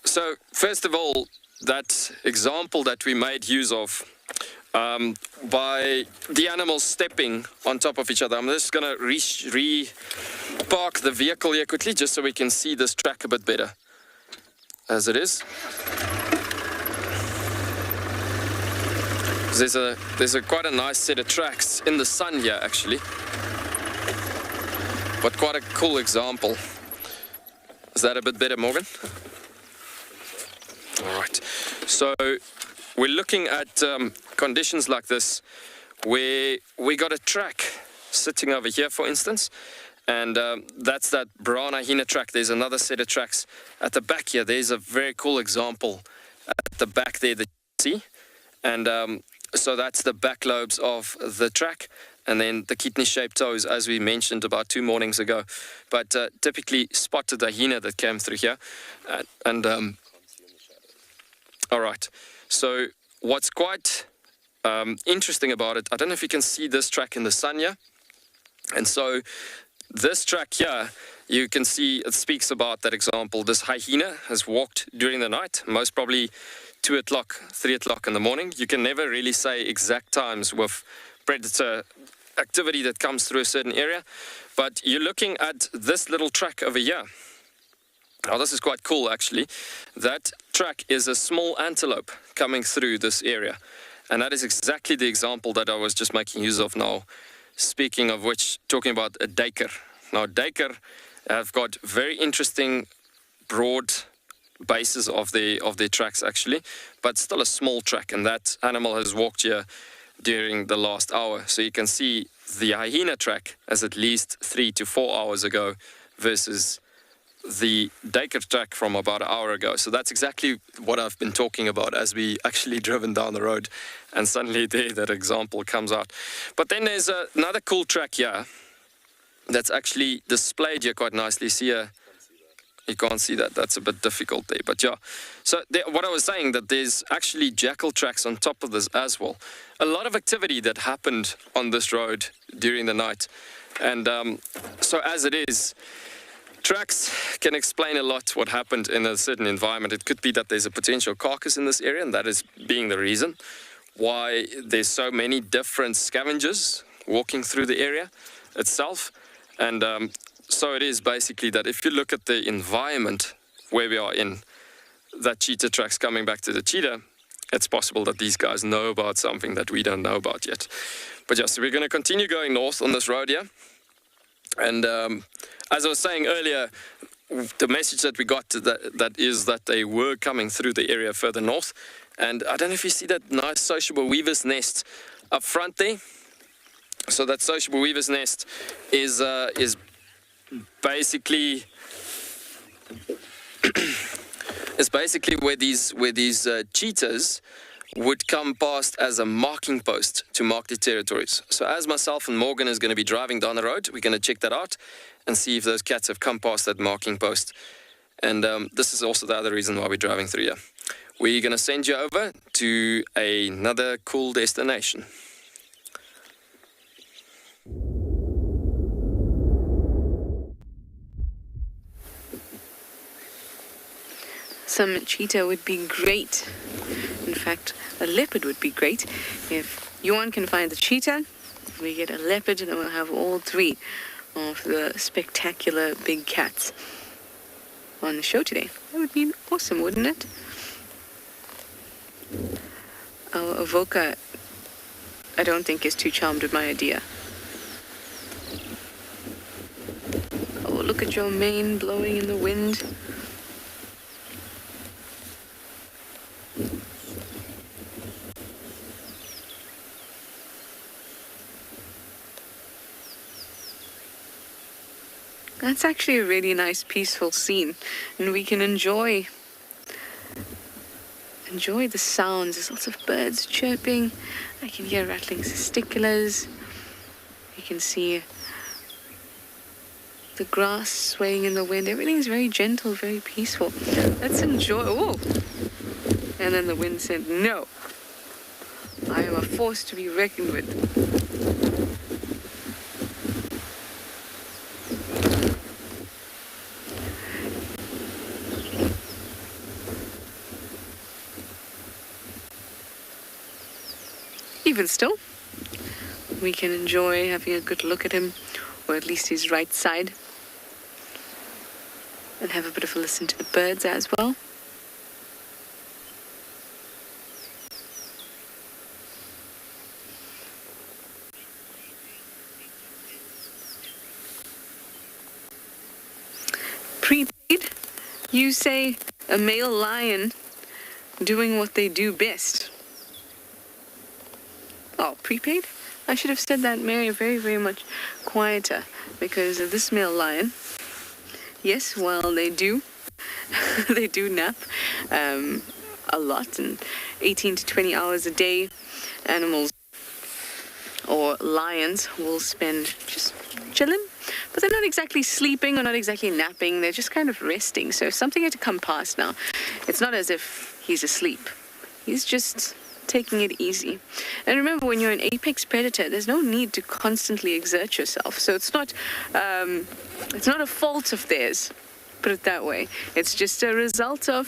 So first of all, that example that we made use of by the animals stepping on top of each other. I'm just going to re-park the vehicle here quickly just so we can see this track a bit better as it is. There's quite a nice set of tracks in the sun here actually, but quite a cool example. Is that a bit better, Morgan? All right, so we're looking at conditions like this where we got a track sitting over here, for instance, and that's that brown hyena track. There's another set of tracks at the back here. There's a very cool example at the back there that you see, and so that's the back lobes of the track, and then the kidney-shaped toes, as we mentioned about 2 mornings ago. But typically spotted hyena that came through here, all right, so what's quite interesting about it, I don't know if you can see this track in the sun here. And so this track here, you can see it speaks about that example. This hyena has walked during the night, most probably 2 o'clock, 3 o'clock in the morning. You can never really say exact times with predator activity that comes through a certain area. But you're looking at this little track over here. Now, this is quite cool, actually. That track is a small antelope coming through this area. And that is exactly the example that I was just making use of now. Speaking of which, talking about a duiker. Now, duiker have got very interesting, broad bases of their tracks actually, but still a small track, and that animal has walked here during the last hour. So you can see the hyena track as at least 3 to 4 hours ago versus the duiker track from about an hour ago. So that's exactly what I've been talking about as we actually driven down the road, and suddenly there that example comes out. But then there's another cool track here that's actually displayed here quite nicely. See here, you can't see that, that's a bit difficult there, but yeah. So what I was saying, that there's actually jackal tracks on top of this as well. A lot of activity that happened on this road during the night. And so as it is, tracks can explain a lot what happened in a certain environment. It could be that there's a potential carcass in this area, and that is being the reason why there's so many different scavengers walking through the area itself. And so it is basically that if you look at the environment where we are in, that cheetah track's coming back to the cheetah, it's possible that these guys know about something that we don't know about yet. But yeah, so we're going to continue going north on this road here. And as I was saying earlier, the message that we got that is that they were coming through the area further north. And I don't know if you see that nice sociable weaver's nest up front there. So that sociable weaver's nest is basically where these cheetahs would come past as a marking post to mark their territories. So as myself and Morgan is going to be driving down the road, we're going to check that out and see if those cats have come past that marking post. And this is also the other reason why we're driving through here. We're going to send you over to another cool destination. Some cheetah would be great. In fact, a leopard would be great. If Johan can find the cheetah, we get a leopard, and then we'll have all three of the spectacular big cats on the show today. That would be awesome, wouldn't it? Our Avoca, I don't think, is too charmed with my idea. Oh, look at your mane blowing in the wind. That's actually a really nice, peaceful scene, and we can enjoy the sounds. There's lots of birds chirping. I can hear rattling testiculars. You can see the grass swaying in the wind. Everything's very gentle, very peaceful. Let's enjoy. Oh! And then the wind said, "No, I am a force to be reckoned with." Even still, we can enjoy having a good look at him, or at least his right side, and have a bit of a listen to the birds as well. Prepaid, you say a male lion doing what they do best. Oh, prepaid? I should have said that very, very much quieter, because this male lion, yes, well, they do nap a lot, and 18 to 20 hours a day. Animals or lions will spend just chilling, but they're not exactly sleeping or not exactly napping. They're just kind of resting. So if something had to come past now, it's not as if he's asleep. He's just taking it easy. And remember, when you're an apex predator, there's no need to constantly exert yourself. So it's not a fault of theirs, put it that way. It's just a result of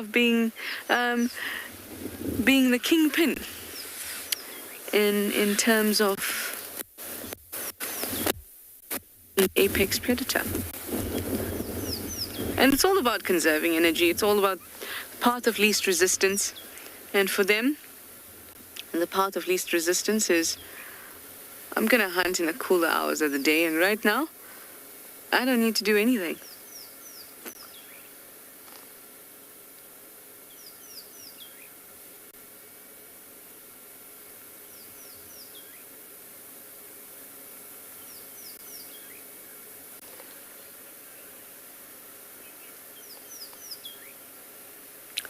being the kingpin in terms of an apex predator. And it's all about conserving energy. It's all about path of least resistance. And for them, the path of least resistance is, I'm going to hunt in the cooler hours of the day, and right now, I don't need to do anything.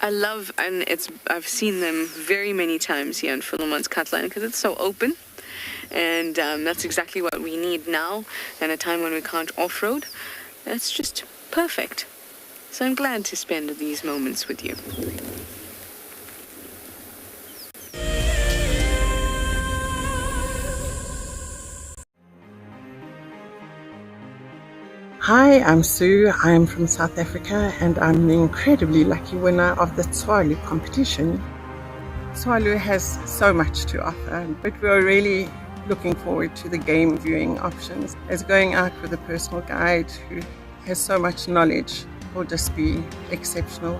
I love, and I've seen them very many times here on Philemon's Cutline because it's so open. And that's exactly what we need now, in a time when we can't off-road. That's just perfect. So I'm glad to spend these moments with you. Hi, I'm Sue. I'm from South Africa and I'm the incredibly lucky winner of the Tswalu competition. Tswalu has so much to offer, but we're really looking forward to the game viewing options, as going out with a personal guide who has so much knowledge will just be exceptional.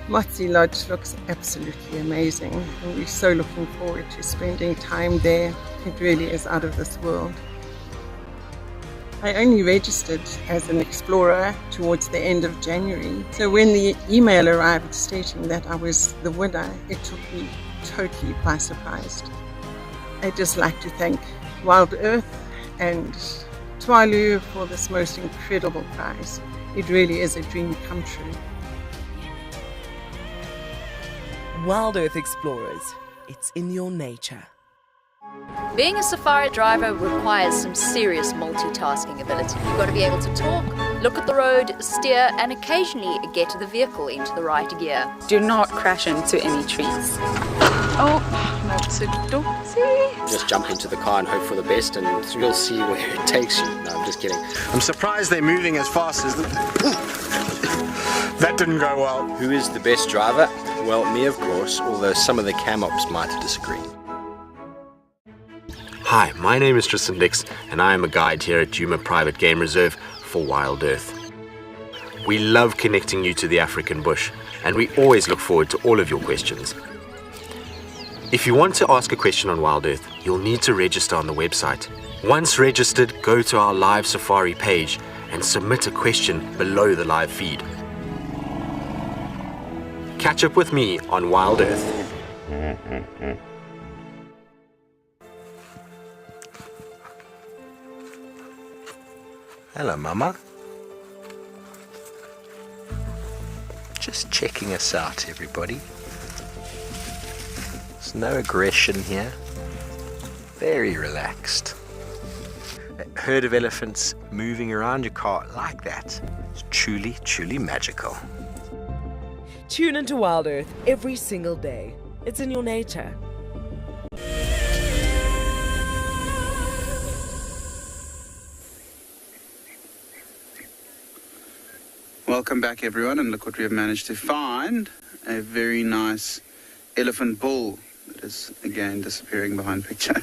Motsi Lodge looks absolutely amazing and we're so looking forward to spending time there. It really is out of this world. I only registered as an explorer towards the end of January, so when the email arrived stating that I was the winner, it took me totally by surprise. I'd just like to thank WildEarth and Tswalu for this most incredible prize. It really is a dream come true. WildEarth Explorers, it's in your nature. Being a safari driver requires some serious multitasking ability. You've got to be able to talk, look at the road, steer, and occasionally get the vehicle into the right gear. Do not crash into any trees. Oh, that's a dozy. Just jump into the car and hope for the best, and you'll see where it takes you. No, I'm just kidding. I'm surprised they're moving as fast as that didn't go well. Who is the best driver? Well, me, of course, although some of the cam ops might disagree. Hi, my name is Tristan Dix, and I am a guide here at Djuma Private Game Reserve for WildEarth. We love connecting you to the African bush, and we always look forward to all of your questions. If you want to ask a question on WildEarth, you'll need to register on the website. Once registered, go to our live safari page and submit a question below the live feed. Catch up with me on WildEarth. Hello, Mama. Just checking us out, everybody. There's no aggression here. Very relaxed. A herd of elephants moving around your car like that is truly, truly magical. Tune into WildEarth every single day. It's in your nature. Welcome back, everyone, and look what we have managed to find. A very nice elephant bull that is again disappearing behind picture.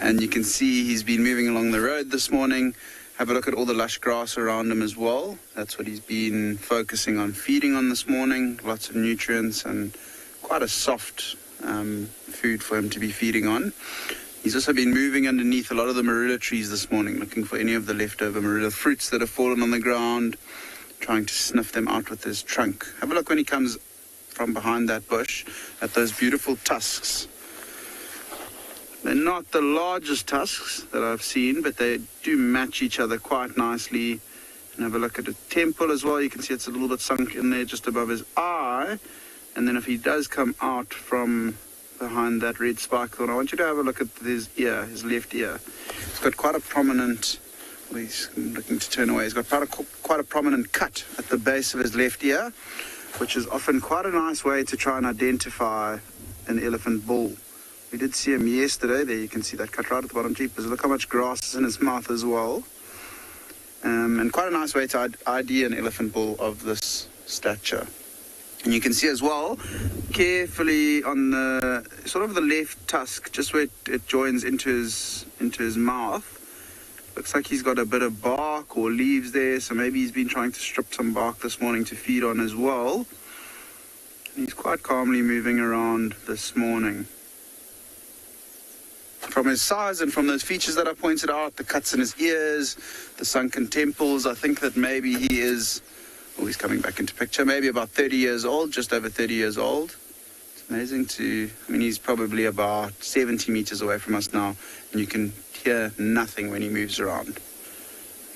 And you can see he's been moving along the road this morning. Have a look at all the lush grass around him as well. That's what he's been focusing on feeding on this morning. Lots of nutrients and quite a soft food for him to be feeding on. He's also been moving underneath a lot of the marula trees this morning, looking for any of the leftover marula fruits that have fallen on the ground, trying to sniff them out with his trunk. Have a look when he comes from behind that bush at those beautiful tusks. They're not the largest tusks that I've seen, but they do match each other quite nicely. And have a look at the temple as well. You can see it's a little bit sunk in there just above his eye. And then if he does come out from behind that red spike thorn, I want you to have a look at his ear, his left ear. It's got quite a prominent... He's looking to turn away. He's got quite a prominent cut at the base of his left ear, which is often quite a nice way to try and identify an elephant bull. We did see him yesterday. There you can see that cut right at the bottom. Jeepers, look how much grass is in his mouth as well. And quite a nice way to ID an elephant bull of this stature. And you can see as well, carefully on the sort of the left tusk, just where it joins into his mouth. Looks like he's got a bit of bark or leaves there, so maybe he's been trying to strip some bark this morning to feed on as well. And he's quite calmly moving around this morning. From his size and from those features that I pointed out, the cuts in his ears, the sunken temples, I think that maybe he is, oh, he's coming back into picture, maybe about 30 years old, just over 30 years old. It's amazing he's probably about 70 meters away from us now, and you can hear nothing when he moves around.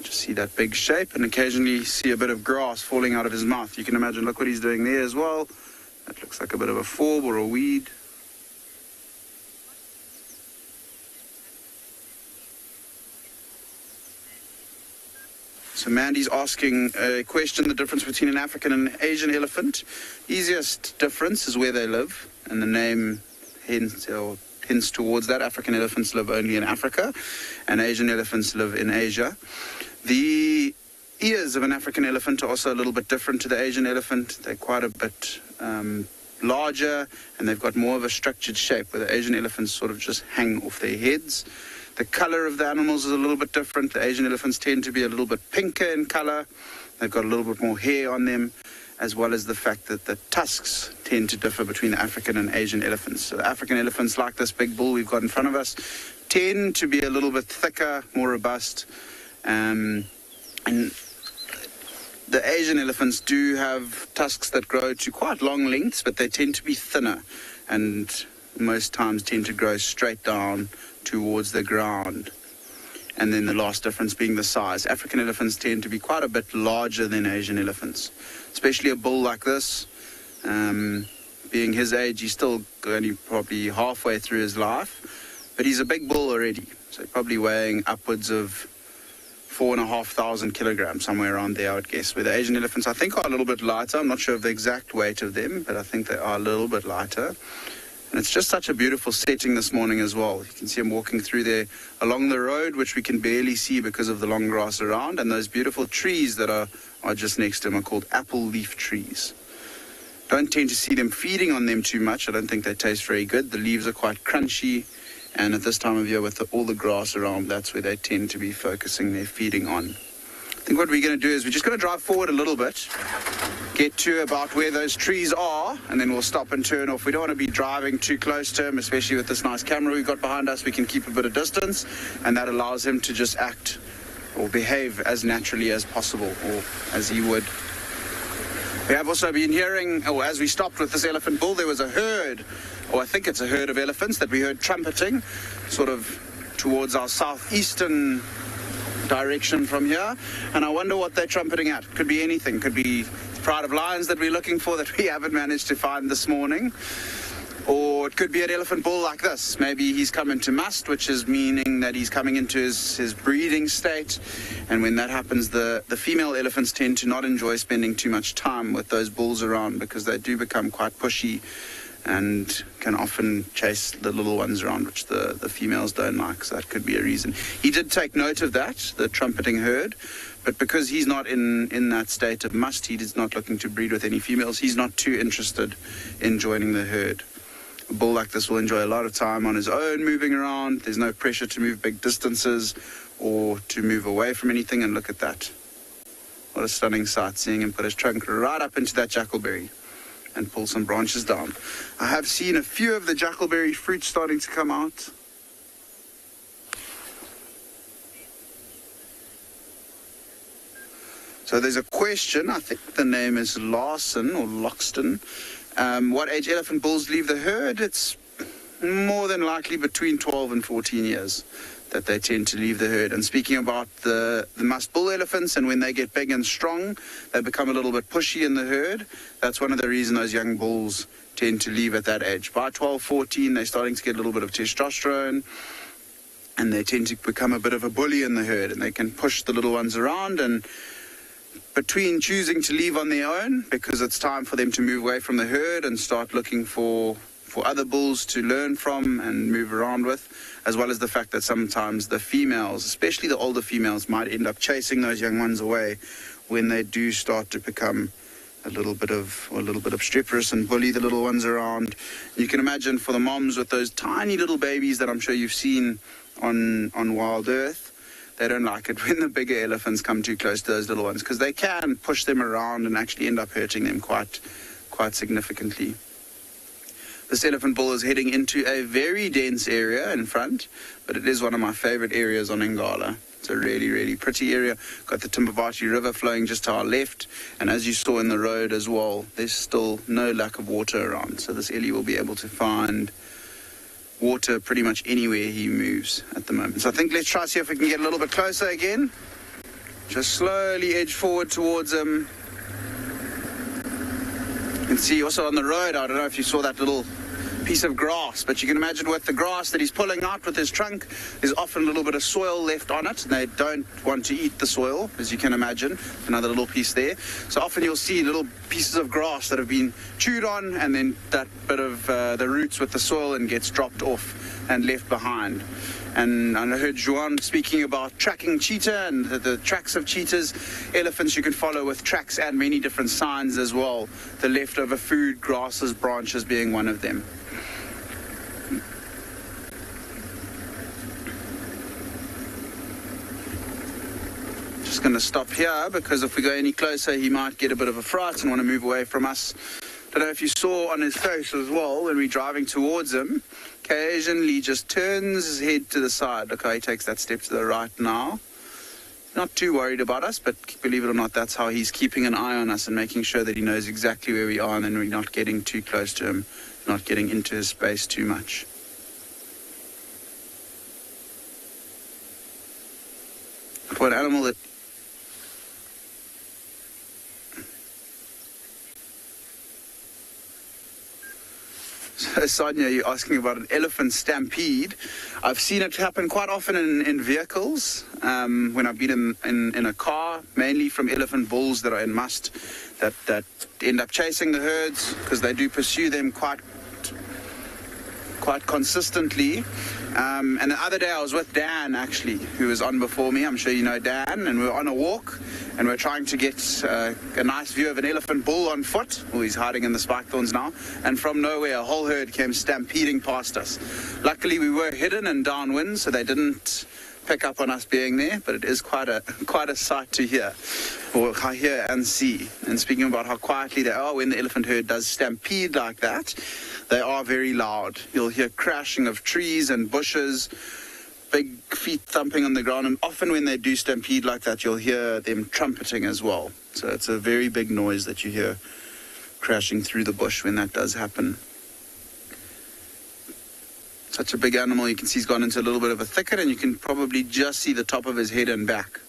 Just see that big shape, and occasionally see a bit of grass falling out of his mouth. You can imagine, look what he's doing there as well. That looks like a bit of a forb or a weed. So Mandy's asking a question, the difference between an African and an Asian elephant. Easiest difference is where they live, and the name hints towards that. African elephants live only in Africa, and Asian elephants live in Asia. The ears of an African elephant are also a little bit different to the Asian elephant. They're quite a bit larger, and they've got more of a structured shape, where the Asian elephants sort of just hang off their heads. The color of the animals is a little bit different. The Asian elephants tend to be a little bit pinker in color. They've got a little bit more hair on them, as well as the fact that the tusks tend to differ between the African and Asian elephants. So the African elephants, like this big bull we've got in front of us, tend to be a little bit thicker, more robust. And the Asian elephants do have tusks that grow to quite long lengths, but they tend to be thinner and most times tend to grow straight down towards the ground. And then the last difference being the size. African elephants tend to be quite a bit larger than Asian elephants, especially a bull like this. Being his age, he's still only probably halfway through his life, but he's a big bull already, so probably weighing upwards of 4,500 kilograms, somewhere around there, I would guess. Where the Asian elephants, I think, are a little bit lighter. I'm not sure of the exact weight of them, but I think they are a little bit lighter. And it's just such a beautiful setting this morning as well. You can see him walking through there along the road, which we can barely see because of the long grass around, and those beautiful trees that are just next to him are called apple leaf trees. Don't tend to see them feeding on them too much. I don't think they taste very good. The leaves are quite crunchy, and at this time of year with all the grass around, that's where they tend to be focusing their feeding on. I think what we're going to do is we're just going to drive forward a little bit, get to about where those trees are, and then we'll stop and turn off. We don't want to be driving too close to him, especially with this nice camera we've got behind us. We can keep a bit of distance, and that allows him to just act or behave as naturally as possible, or as he would. We have also been hearing, or as we stopped with this elephant bull, there was a herd, or I think it's a herd of elephants that we heard trumpeting, sort of towards our southeastern direction from here, and I wonder what they're trumpeting at. Could be anything. Could be the pride of lions that we're looking for that we haven't managed to find this morning, or it could be an elephant bull like this. Maybe he's come into must, which is meaning that he's coming into his breeding state, and when that happens, the female elephants tend to not enjoy spending too much time with those bulls around, because they do become quite pushy and can often chase the little ones around, which the females don't like. So that could be a reason. He did take note of that, the trumpeting herd, but because he's not in that state of must, he is not looking to breed with any females, he's not too interested in joining the herd. A bull like this will enjoy a lot of time on his own, moving around. There's no pressure to move big distances or to move away from anything, and look at that. What a stunning sight, seeing him put his trunk right up into that jackalberry and pull some branches down. I have seen a few of the jackalberry fruit starting to come out. So there's a question, I think the name is Larson or Loxton. What age elephant bulls leave the herd? It's more than likely between 12 and 14 years that they tend to leave the herd. And speaking about the musk bull elephants, and when they get big and strong, they become a little bit pushy in the herd. That's one of the reasons those young bulls tend to leave at that age. By 12, 14, they're starting to get a little bit of testosterone, and they tend to become a bit of a bully in the herd, and they can push the little ones around. And between choosing to leave on their own, because it's time for them to move away from the herd and start looking for other bulls to learn from and move around with, as well as the fact that sometimes the females, especially the older females, might end up chasing those young ones away when they do start to become a little bit obstreperous and bully the little ones around. You can imagine for the moms with those tiny little babies that I'm sure you've seen on WildEarth, they don't like it when the bigger elephants come too close to those little ones, because they can push them around and actually end up hurting them quite significantly. This elephant bull is heading into a very dense area in front, but it is one of my favorite areas on Ingala. It's a really, really pretty area. Got the Timbavati River flowing just to our left, and as you saw in the road as well, there's still no lack of water around. So this Ellie will be able to find water pretty much anywhere he moves at the moment. So I think let's try see if we can get a little bit closer again. Just slowly edge forward towards him. You can see also on the road, I don't know if you saw that little piece of grass, but you can imagine with the grass that he's pulling out with his trunk, there's often a little bit of soil left on it, and they don't want to eat the soil, as you can imagine. Another little piece there. So often you'll see little pieces of grass that have been chewed on, and then that bit of the roots with the soil and gets dropped off and left behind. And I heard Juan speaking about tracking cheetah and the tracks of cheetahs. Elephants you can follow with tracks and many different signs as well. The leftover food, grasses, branches being one of them. Just going to stop here because if we go any closer he might get a bit of a fright and want to move away from us. Don't know if you saw on his face as well when we're driving towards him, occasionally just turns his head to the side. Look how he takes that step to the right now. Not too worried about us, but believe it or not, that's how he's keeping an eye on us and making sure that he knows exactly where we are and then we're not getting too close to him, not getting into his space too much. For an animal that So Sonia, you're asking about an elephant stampede. I've seen it happen quite often in vehicles, when I've been in a car, mainly from elephant bulls that are in must, that end up chasing the herds because they do pursue them quite consistently. And the other day I was with Dan, actually, who was on before me. I'm sure you know Dan. And we were on a walk, and we're trying to get a nice view of an elephant bull on foot. Well, he's hiding in the spike thorns now. And from nowhere, a whole herd came stampeding past us. Luckily, we were hidden and downwind, so they didn't pick up on us being there. But it is quite a sight to hear, or hear and see. And speaking about how quietly they are when the elephant herd does stampede like that, they are very loud. You'll hear crashing of trees and bushes, big feet thumping on the ground, and often when they do stampede like that, you'll hear them trumpeting as well. So it's a very big noise that you hear crashing through the bush when that does happen. Such a big animal, you can see he's gone into a little bit of a thicket, and you can probably just see the top of his head and back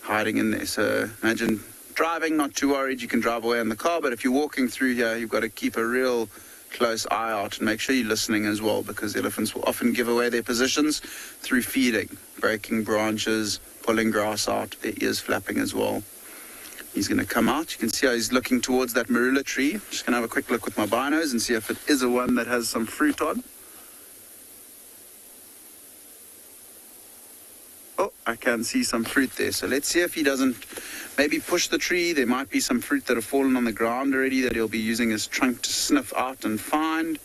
hiding in there. So imagine driving, not too worried, you can drive away in the car, but if you're walking through here, you've got to keep a real close eye out and make sure you're listening as well, because elephants will often give away their positions through feeding, breaking branches, pulling grass out, their ears flapping as well. He's going to come out. You can see how he's looking towards that marula tree. Just going to have a quick look with my binos and see if it is a one that has some fruit on. Oh, I can see some fruit there. So let's see if he doesn't maybe push the tree. There might be some fruit that have fallen on the ground already that he'll be using his trunk to sniff out and find.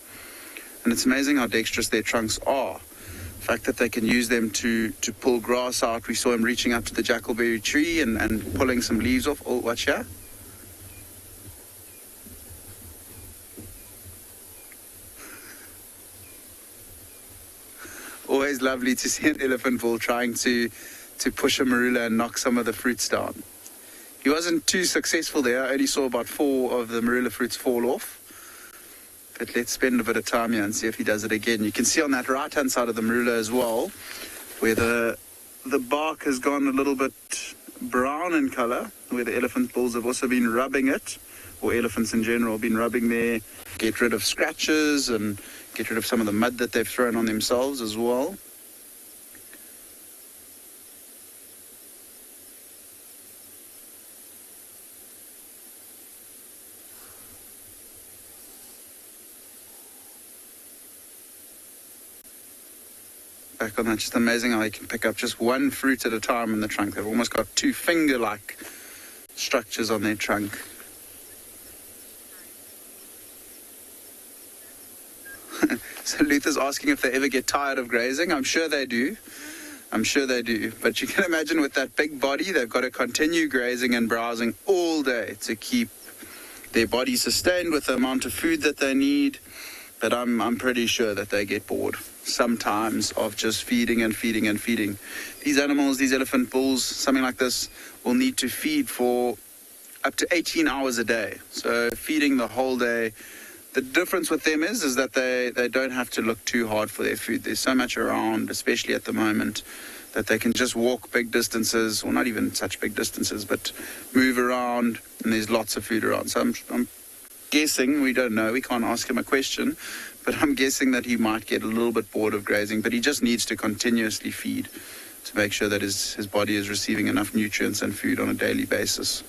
And it's amazing how dexterous their trunks are. The fact that they can use them to pull grass out. We saw him reaching up to the jackalberry tree and pulling some leaves off. Oh, watch here. Always lovely to see an elephant bull trying to push a marula and knock some of the fruits down. He wasn't too successful there. I only saw about 4 of the marula fruits fall off. But let's spend a bit of time here and see if he does it again. You can see on that right-hand side of the marula as well, where the bark has gone a little bit brown in color, where the elephant bulls have also been rubbing it, or elephants in general have been rubbing there, get rid of scratches and get rid of some of the mud that they've thrown on themselves as well. Back on that, just amazing how you can pick up just one fruit at a time in the trunk. They've almost got 2 finger-like structures on their trunk. So Luther's asking if they ever get tired of grazing. I'm sure they do. But you can imagine with that big body, they've got to continue grazing and browsing all day to keep their body sustained with the amount of food that they need. But I'm pretty sure that they get bored sometimes of just feeding and feeding and feeding. These animals, these elephant bulls, something like this, will need to feed for up to 18 hours a day. So feeding the whole day. The difference with them is that they don't have to look too hard for their food. There's so much around, especially at the moment, that they can just walk big distances, or not even such big distances, but move around, and there's lots of food around. So I'm guessing, we don't know, we can't ask him a question, but I'm guessing that he might get a little bit bored of grazing, but he just needs to continuously feed to make sure that his body is receiving enough nutrients and food on a daily basis.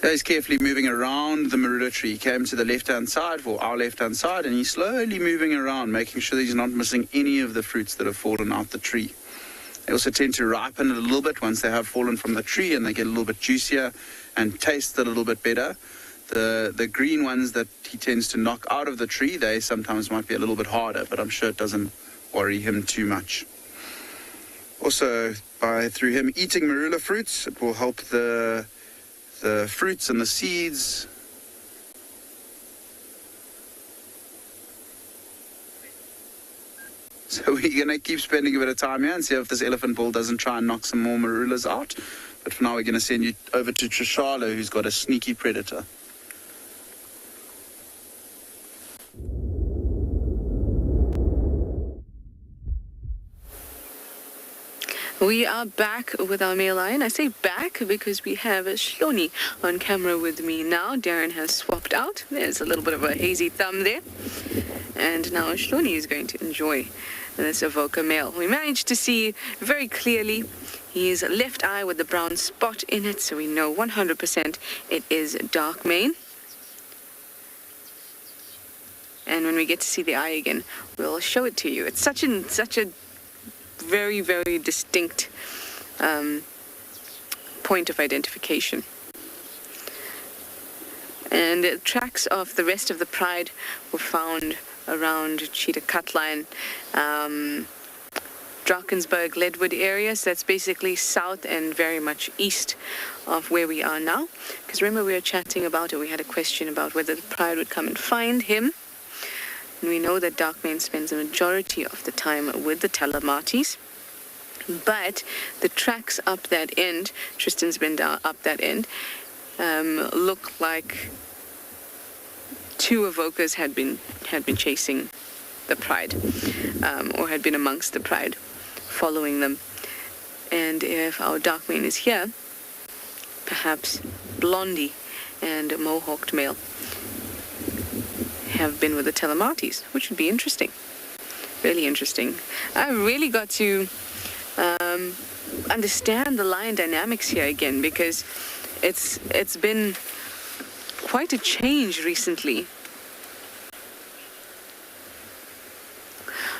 He's carefully moving around the marula tree. He came to the left-hand side, for our left-hand side, and he's slowly moving around, making sure that he's not missing any of the fruits that have fallen out the tree. They also tend to ripen a little bit once they have fallen from the tree, and they get a little bit juicier and taste a little bit better. The green ones that he tends to knock out of the tree, they sometimes might be a little bit harder, but I'm sure it doesn't worry him too much. Also, through him eating marula fruits, it will help the fruits and the seeds so we're going to keep spending a bit of time here and see if this elephant bull doesn't try and knock some more marulas out. But for now, we're going to send you over to Tswalu, who's got a sneaky predator. We are back with our male lion. I say back because we have Shloni on camera with me now. Darren has swapped out. There's a little bit of a hazy thumb there. And now Shloni is going to enjoy this Avoca male. We managed to see very clearly his left eye with the brown spot in it, so we know 100% it is dark mane. And when we get to see the eye again, we'll show it to you. It's such a very, very distinct point of identification. And the tracks of the rest of the pride were found around Cheetah Cutline, Drakensberg, Leadwood area. So that's basically south and very much east of where we are now. Because remember, we were chatting about it. We had a question about whether the pride would come and find him. And we know that Darkmane spends the majority of the time with the Telematis. But the tracks up that end, Tristan's been down up that end, look like two Avocas had been chasing the pride, or had been amongst the pride, following them. And if our Darkmane is here, perhaps Blondie and Mohawked male have been with the Telematis, which would be interesting. Really interesting. I really got to understand the lion dynamics here again, because it's been quite a change recently.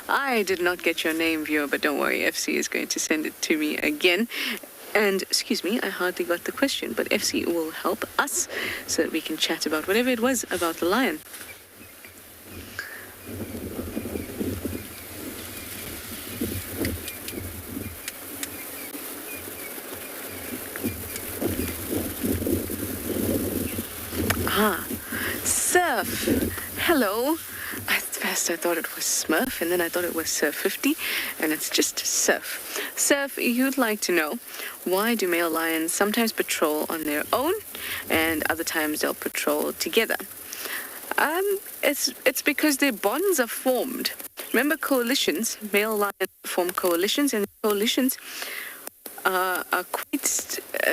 I did not get your name, viewer, but don't worry, FC is going to send it to me again. And, excuse me, I hardly got the question, but FC will help us so that we can chat about whatever it was about the lion. Surf. Hello. At first I thought it was Smurf, and then I thought it was Surf 50, and it's just Surf. Surf, you'd like to know, why do male lions sometimes patrol on their own, and other times they'll patrol together? It's because their bonds are formed. Remember coalitions? Male lions form coalitions, and coalitions are quite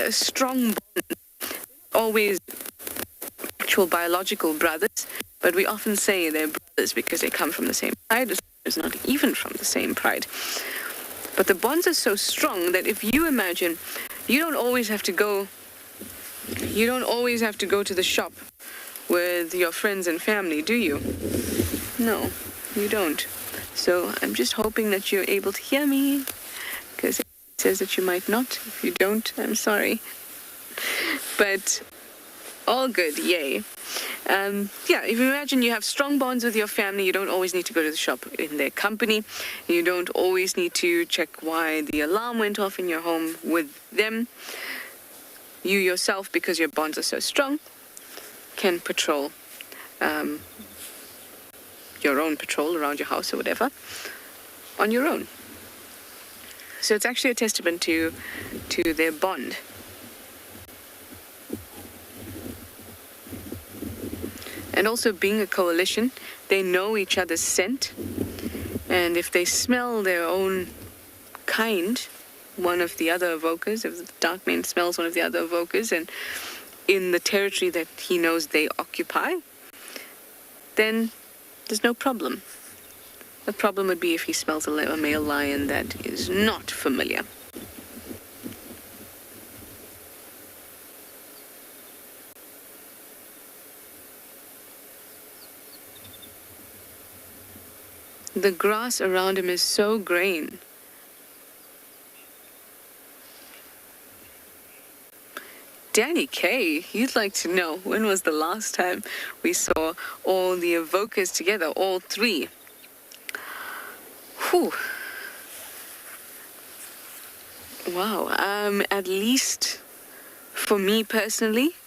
strong bonds. Always actual biological brothers, but we often say they're brothers because they come from the same pride. It's not even from the same pride. But the bonds are so strong that if you imagine, you don't always have to go to the shop with your friends and family, do you? No, you don't. So I'm just hoping that you're able to hear me, because it says that you might not. If you don't, I'm sorry. But all good, yay. Yeah, if you imagine you have strong bonds with your family, you don't always need to go to the shop in their company. You don't always need to check why the alarm went off in your home with them. You yourself, because your bonds are so strong, can patrol your own patrol around your house or whatever on your own. So it's actually a testament to their bond. And also being a coalition, they know each other's scent, And if they smell their own kind, one of the other evokers, if the dark mane smells one of the other evokers, and in the territory that he knows they occupy, then there's no problem. The problem would be if he smells a male lion that is not familiar. The grass around him is so green. Danny K, you'd like to know, when was the last time we saw all the evokers together, all three? Whew. Wow, at least for me personally,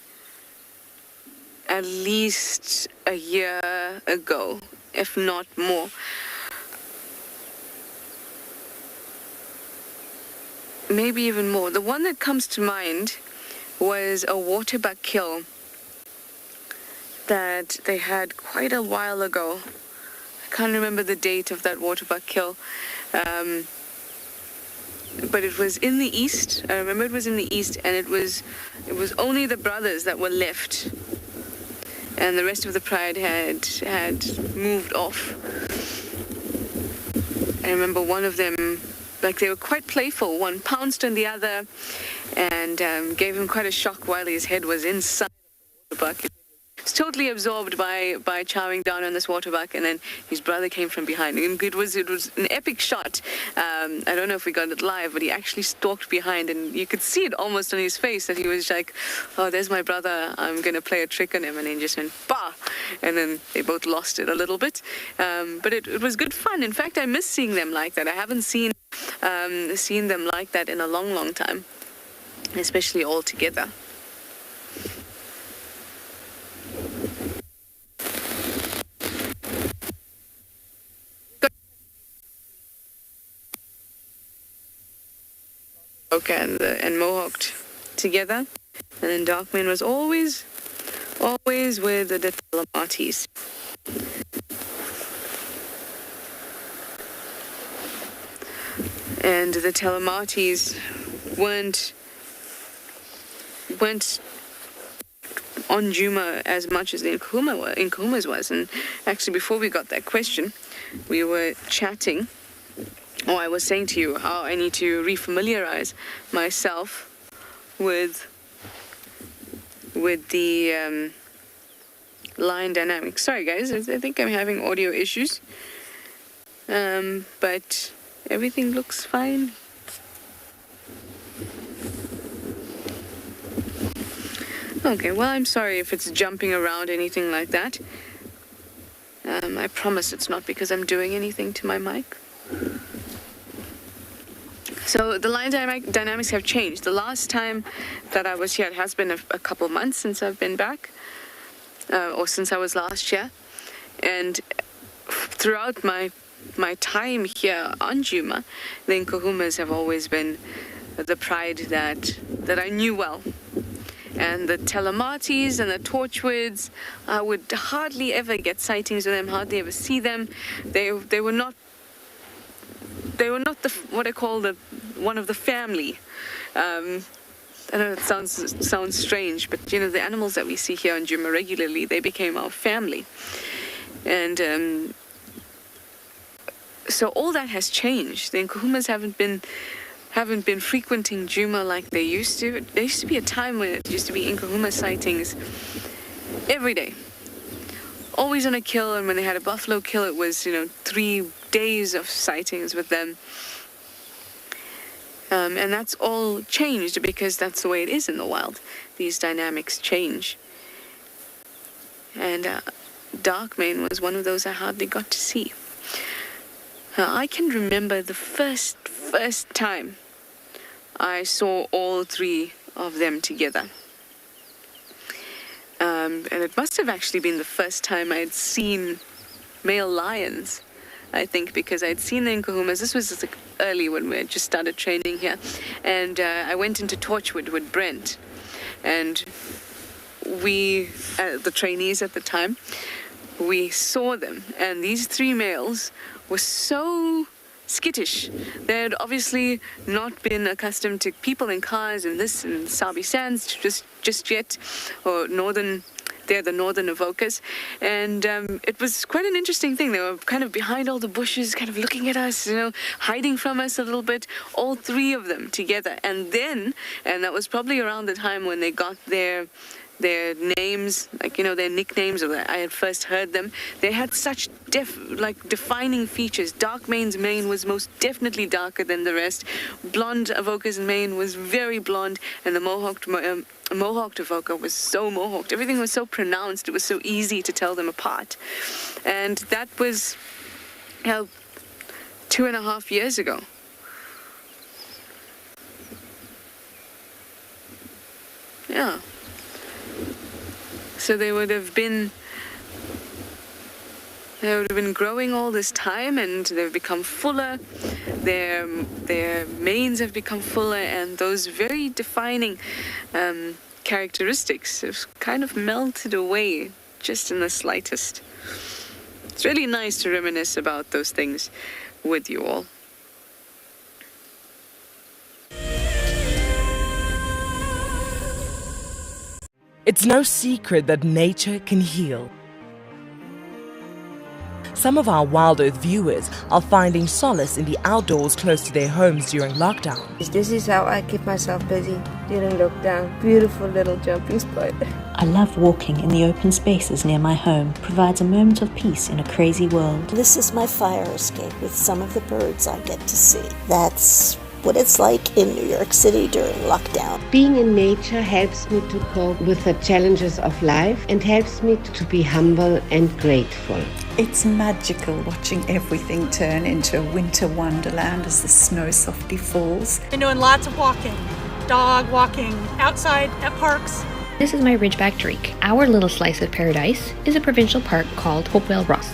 at least a year ago, if not more. Maybe even more. The one that comes to mind was a waterbuck kill that they had quite a while ago. I can't remember the date of that waterbuck kill, but it was in the east. I remember it was in the east, and it was only the brothers that were left, and the rest of the pride had moved off. I remember one of them, like, they were quite playful. One pounced on the other and gave him quite a shock while his head was inside the waterbuck. He was totally absorbed by chowing down on this waterbuck, and then his brother came from behind. And it was an epic shot. I don't know if we got it live, but he actually stalked behind, and you could see it almost on his face that he was like, oh, there's my brother, I'm going to play a trick on him. And then he just went, bah! And then they both lost it a little bit. But it was good fun. In fact, I miss seeing them like that. I haven't seen them like that in a long, long time, especially all together. Okay, and mohawked together, and then Darkman was always with the Telemates. And the Telemates weren't on Djuma as much as the Nkuhumas was. And actually, before we got that question, we were chatting. Oh, I was saying to you how I need to refamiliarize myself with the line dynamics. Sorry, guys, I think I'm having audio issues. But everything looks fine. Okay, well, I'm sorry if it's jumping around, anything like that. I promise it's not because I'm doing anything to my mic. So the line dynamics have changed. The last time that I was here, it has been a couple of months since I've been back, or since I was last year. And throughout my time here on Djuma, the Nkuhumas have always been the pride that I knew well. And the Telemates and the Torchwoods, I would hardly ever get sightings of them, hardly ever see them. They were not the what I call one of the family. I know it sounds strange, but you know, the animals that we see here on Djuma regularly, they became our family. And so all that has changed. The Nkuhumas haven't been frequenting Djuma like they used to. There used to be a time when it used to be Nkuhuma sightings every day, always on a kill. And when they had a buffalo kill, it was 3 days of sightings with them. And that's all changed because that's the way it is in the wild. These dynamics change. And Darkmane was one of those I hardly got to see. I can remember the first time I saw all 3 of them together. And it must have actually been the first time I'd seen male lions, I think, because I'd seen the Nkuhumas. This was early when we had just started training here. And I went into Torchwood with Brent. And we, the trainees at the time, we saw them, and these 3 males were so skittish. They had obviously not been accustomed to people in cars in Sabi Sands just yet, or they're the northern evokers, and it was quite an interesting thing. They were kind of behind all the bushes, kind of looking at us, hiding from us a little bit, all 3 of them together. And that was probably around the time when they got their names, their nicknames, or I had first heard them. They had such defining features. Dark Mane's mane was most definitely darker than the rest. Blonde Evoker's mane was very blonde, and the Mohawked Evoker was so mohawked. Everything was so pronounced. It was so easy to tell them apart. And that was 2.5 years ago. Yeah. So they would have been growing all this time, and they've become fuller. Their manes have become fuller, and those very defining characteristics have kind of melted away just in the slightest. It's really nice to reminisce about those things with you all. It's no secret that nature can heal. Some of our WildEarth viewers are finding solace in the outdoors close to their homes during lockdown. This is how I keep myself busy during lockdown. Beautiful little jumping spot. I love walking in the open spaces near my home. Provides a moment of peace in a crazy world. This is my fire escape with some of the birds I get to see. That's what it's like in New York City during lockdown. Being in nature helps me to cope with the challenges of life and helps me to be humble and grateful. It's magical watching everything turn into a winter wonderland as the snow softly falls. Been doing lots of walking, dog walking, outside at parks. This is my Ridgeback Drake. Our little slice of paradise is a provincial park called Hopewell Ross.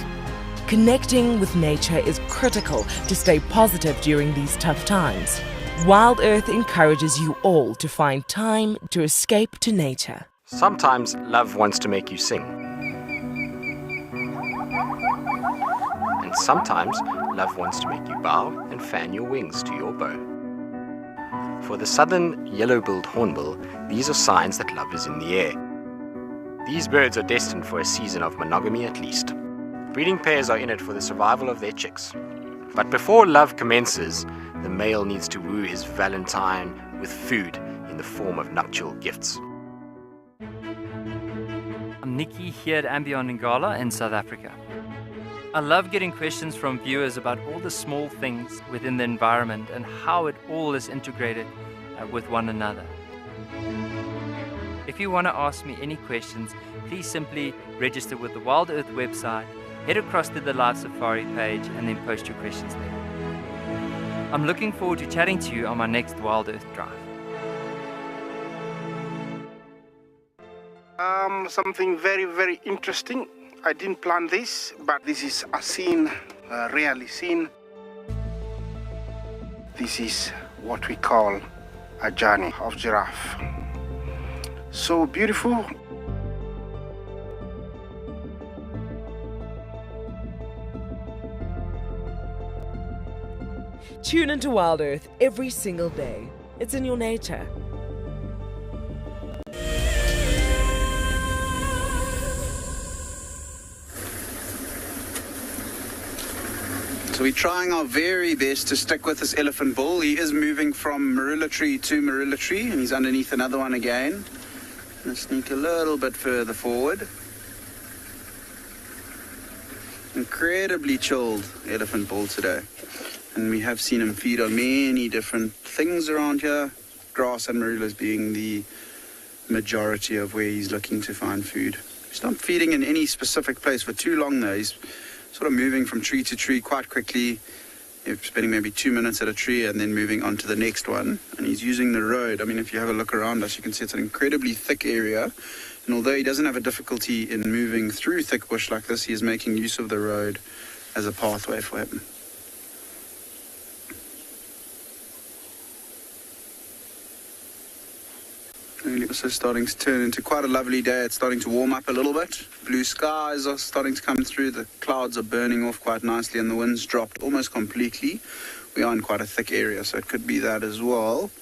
Connecting with nature is critical to stay positive during these tough times. WildEarth encourages you all to find time to escape to nature. Sometimes love wants to make you sing. And sometimes love wants to make you bow and fan your wings to your bow. For the southern yellow-billed hornbill, these are signs that love is in the air. These birds are destined for a season of monogamy at least. Breeding pairs are in it for the survival of their chicks. But before love commences, the male needs to woo his valentine with food in the form of nuptial gifts. I'm Nikki here at andBeyond Ingala in South Africa. I love getting questions from viewers about all the small things within the environment and how it all is integrated with one another. If you want to ask me any questions, please simply register with the WildEarth website, head across to the live safari page, and then post your questions there. I'm looking forward to chatting to you on my next WildEarth drive. Something very, very interesting. I didn't plan this, but this is a scene rarely seen. This is what we call a journey of giraffe. So beautiful. Tune into WildEarth every single day. It's in your nature. So we're trying our very best to stick with this elephant bull. He is moving from marula tree to marula tree, and he's underneath another one again. Let's sneak a little bit further forward. Incredibly chilled elephant bull today. And we have seen him feed on many different things around here. Grass and marulas being the majority of where he's looking to find food. He's not feeding in any specific place for too long though. He's sort of moving from tree to tree quite quickly. You're spending maybe 2 minutes at a tree and then moving on to the next one. And he's using the road. I mean, if you have a look around us, you can see it's an incredibly thick area. And although he doesn't have a difficulty in moving through thick bush like this, he is making use of the road as a pathway for him. Really also starting to turn into quite a lovely day. It's starting to warm up a little bit. Blue skies are starting to come through. The clouds are burning off quite nicely and the wind's dropped almost completely. We are in quite a thick area, so it could be that as well.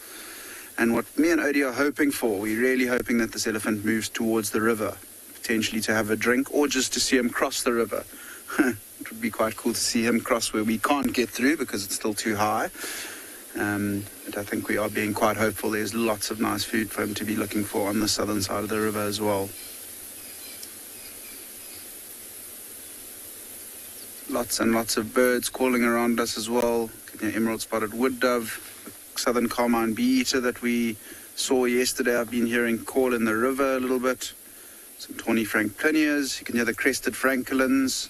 And what me and Odie are hoping for, we're really hoping that this elephant moves towards the river, potentially to have a drink or just to see him cross the river. It would be quite cool to see him cross where we can't get through because it's still too high. But I think we are being quite hopeful. There's lots of nice food for him to be looking for on the southern side of the river as well. Lots and lots of birds calling around us as well. Emerald spotted wood dove, southern carmine bee-eater that we saw yesterday. I've been hearing call in the river a little bit. Some tawny franklinias. You can hear the crested francolins.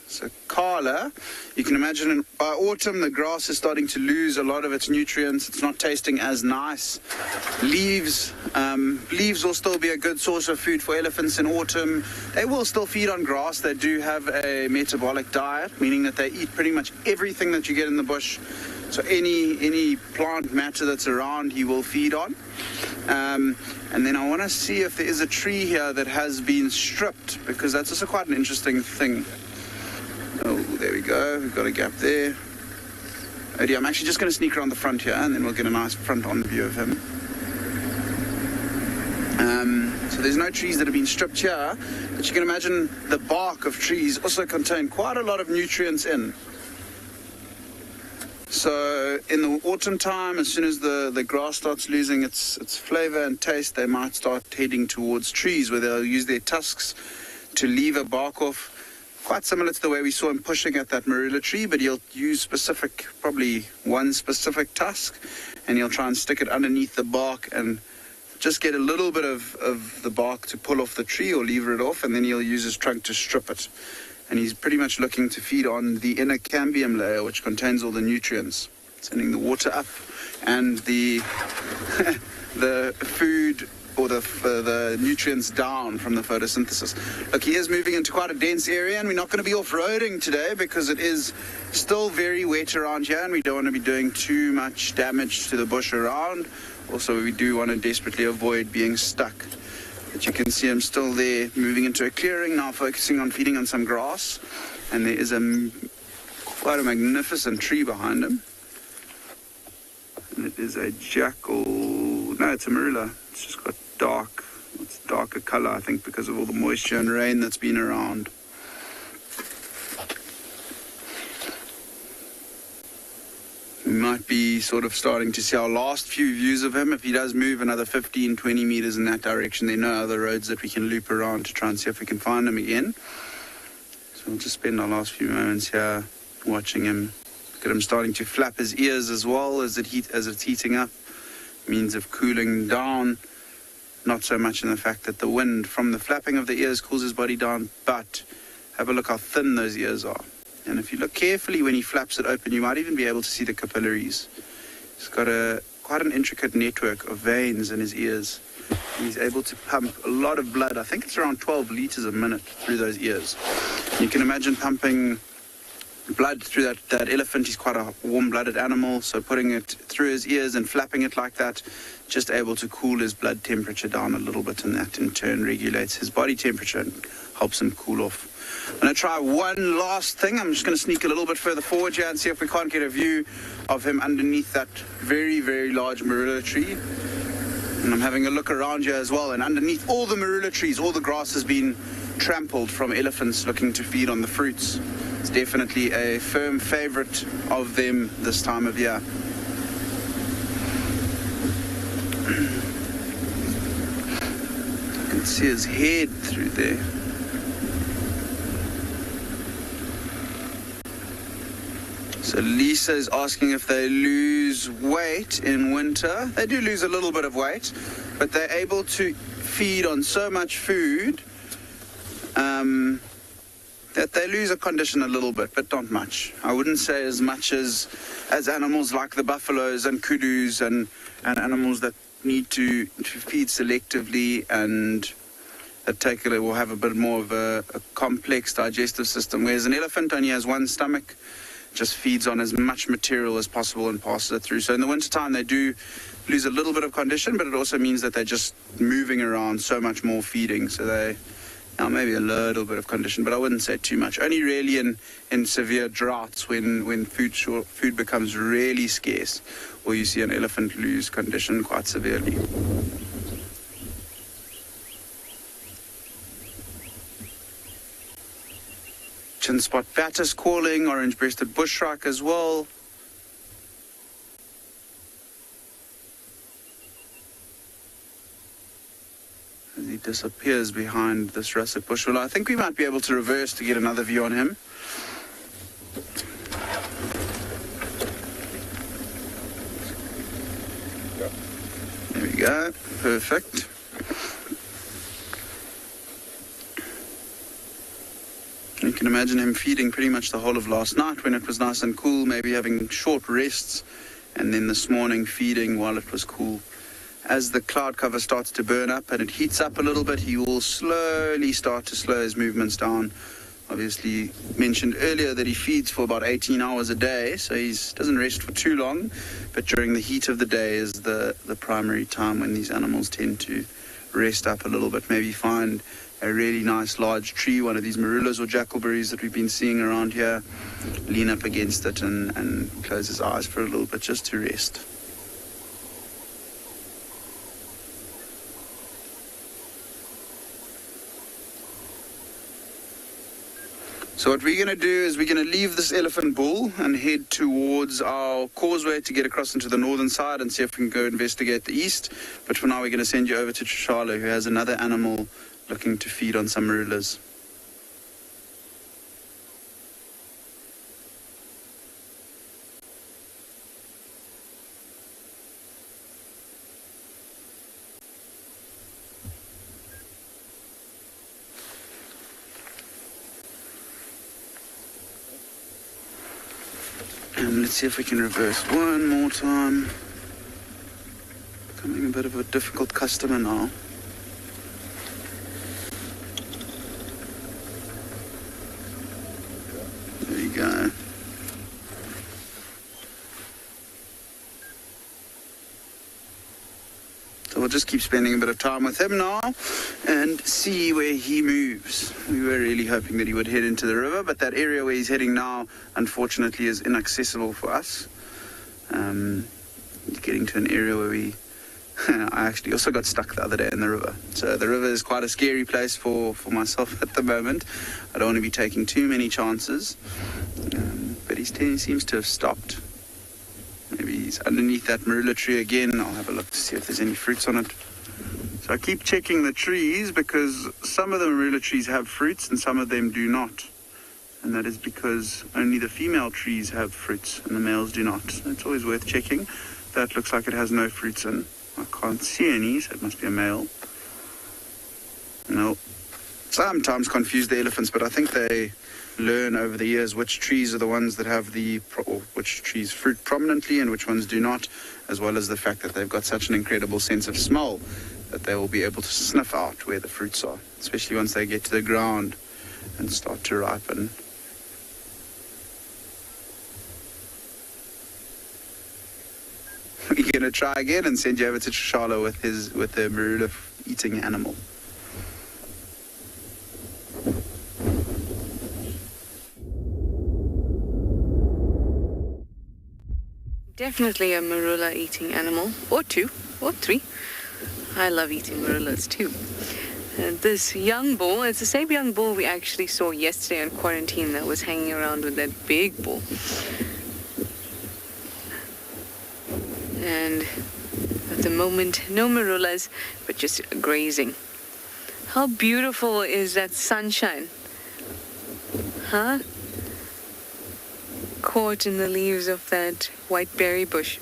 So Kala, you can imagine by autumn the grass is starting to lose a lot of its nutrients. It's not tasting as nice. Leaves will still be a good source of food for elephants in autumn. They will still feed on grass. They do have a metabolic diet, meaning that they eat pretty much everything that you get in the bush. So any plant matter that's around, he will feed on. And then I want to see if there is a tree here that has been stripped, because that's also quite an interesting thing. Oh, there we go. We've got a gap there. Odie, I'm actually just going to sneak around the front here, and then we'll get a nice front-on view of him. So there's no trees that have been stripped here, but you can imagine the bark of trees also contain quite a lot of nutrients in. So in the autumn time, as soon as the grass starts losing its flavor and taste, they might start heading towards trees where they'll use their tusks to leave a bark off. Quite similar to the way we saw him pushing at that marula tree, but he'll use probably one specific tusk, and he'll try and stick it underneath the bark and just get a little bit of the bark to pull off the tree or lever it off, and then he'll use his trunk to strip it. And he's pretty much looking to feed on the inner cambium layer, which contains all the nutrients, sending the water up and the the food or the nutrients down from the photosynthesis. Look, he is moving into quite a dense area, and we're not going to be off-roading today because it is still very wet around here, and we don't want to be doing too much damage to the bush around. Also, we do want to desperately avoid being stuck. But you can see him still there, moving into a clearing, now focusing on feeding on some grass. And there is quite a magnificent tree behind him. And it is a jackal. No, it's a marula. It's just got darker color, I think, because of all the moisture and rain that's been around. We might be sort of starting to see our last few views of him. If he does move another 15, 20 meters in that direction, there are no other roads that we can loop around to try and see if we can find him again. So we'll just spend our last few moments here watching him. Look at him starting to flap his ears as well as it's heating up. Means of cooling down. Not so much in the fact that the wind from the flapping of the ears cools his body down, but have a look how thin those ears are. And if you look carefully when he flaps it open, you might even be able to see the capillaries. He's got quite an intricate network of veins in his ears. And he's able to pump a lot of blood. I think it's around 12 liters a minute through those ears. You can imagine pumping blood through that elephant. He's quite a warm-blooded animal, so putting it through his ears and flapping it like that, just able to cool his blood temperature down a little bit, and that in turn regulates his body temperature and helps him cool off. I'm going to try one last thing. I'm just going to sneak a little bit further forward here and see if we can't get a view of him underneath that very, very large marula tree. And I'm having a look around here as well, and underneath all the marula trees, all the grass has been trampled from elephants looking to feed on the fruits. It's definitely a firm favorite of them this time of year. You can see his head through there. So Lisa is asking if they lose weight in winter. They do lose a little bit of weight, but they're able to feed on so much food that they lose a condition a little bit, but not much. I wouldn't say as much as animals like the buffaloes and kudus and animals that need to feed selectively and that will have a bit more of a complex digestive system, whereas an elephant only has one stomach. just feeds on as much material as possible and passes it through. So in the wintertime, they do lose a little bit of condition, but it also means that they're just moving around so much more feeding. So they, maybe a little bit of condition, but I wouldn't say too much. Only really in severe droughts when food becomes really scarce, or you see an elephant lose condition quite severely. Chin spot batis calling, orange-breasted bushrike as well. As he disappears behind this russet bush. Well, I think we might be able to reverse to get another view on him. There we go. Perfect. You can imagine him feeding pretty much the whole of last night when it was nice and cool, maybe having short rests, and then this morning feeding while it was cool. As the cloud cover starts to burn up and it heats up a little bit, he will slowly start to slow his movements down. Obviously mentioned earlier that he feeds for about 18 hours a day, so he doesn't rest for too long, but during the heat of the day is the primary time when these animals tend to rest up a little bit. Maybe find a really nice large tree, one of these marulas or jackalberries that we've been seeing around here, lean up against it and close his eyes for a little bit just to rest. So what we're going to do is we're going to leave this elephant bull and head towards our causeway to get across into the northern side and see if we can go investigate the east. But for now, we're going to send you over to Tswalu, who has another animal looking to feed on some marulas. And let's see if we can reverse one more time. Becoming a bit of a difficult customer now. There you go. So we'll just keep spending a bit of time with him now and see where he moves. We were really hoping that he would head into the river, but that area where he's heading now, unfortunately, is inaccessible for us. He's getting to an area where I actually also got stuck the other day in the river. So the river is quite a scary place for myself at the moment. I don't want to be taking too many chances, but he seems to have stopped. Maybe he's underneath that marula tree again. I'll have a look to see if there's any fruits on it. So I keep checking the trees because some of the marula trees have fruits and some of them do not. And that is because only the female trees have fruits and the males do not. So it's always worth checking. That looks like it has no fruits in. I can't see any, so it must be a male. No. Sometimes confuse the elephants, but I think they learn over the years which trees are the ones that have which trees fruit prominently and which ones do not, as well as the fact that they've got such an incredible sense of smell that they will be able to sniff out where the fruits are, especially once they get to the ground and start to ripen. We're going to try again and send you over to Tswalu with the marula eating animal. Definitely a marula eating animal, or two, or three. I love eating marulas too. This young bull, it's the same young bull we actually saw yesterday in quarantine that was hanging around with that big bull. And at the moment, no marulas, but just grazing. How beautiful is that sunshine? Huh? Caught in the leaves of that white berry bush.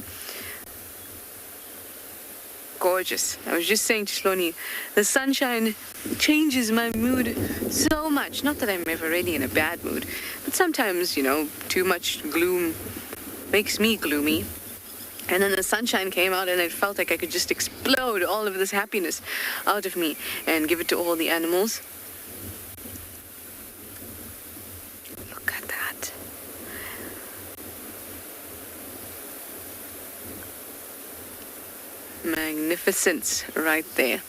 Gorgeous. I was just saying to Shloni, the sunshine changes my mood so much. Not that I'm ever really in a bad mood, but sometimes, too much gloom makes me gloomy. And then the sunshine came out and it felt like I could just explode all of this happiness out of me and give it to all the animals. Look at that. magnificence right there.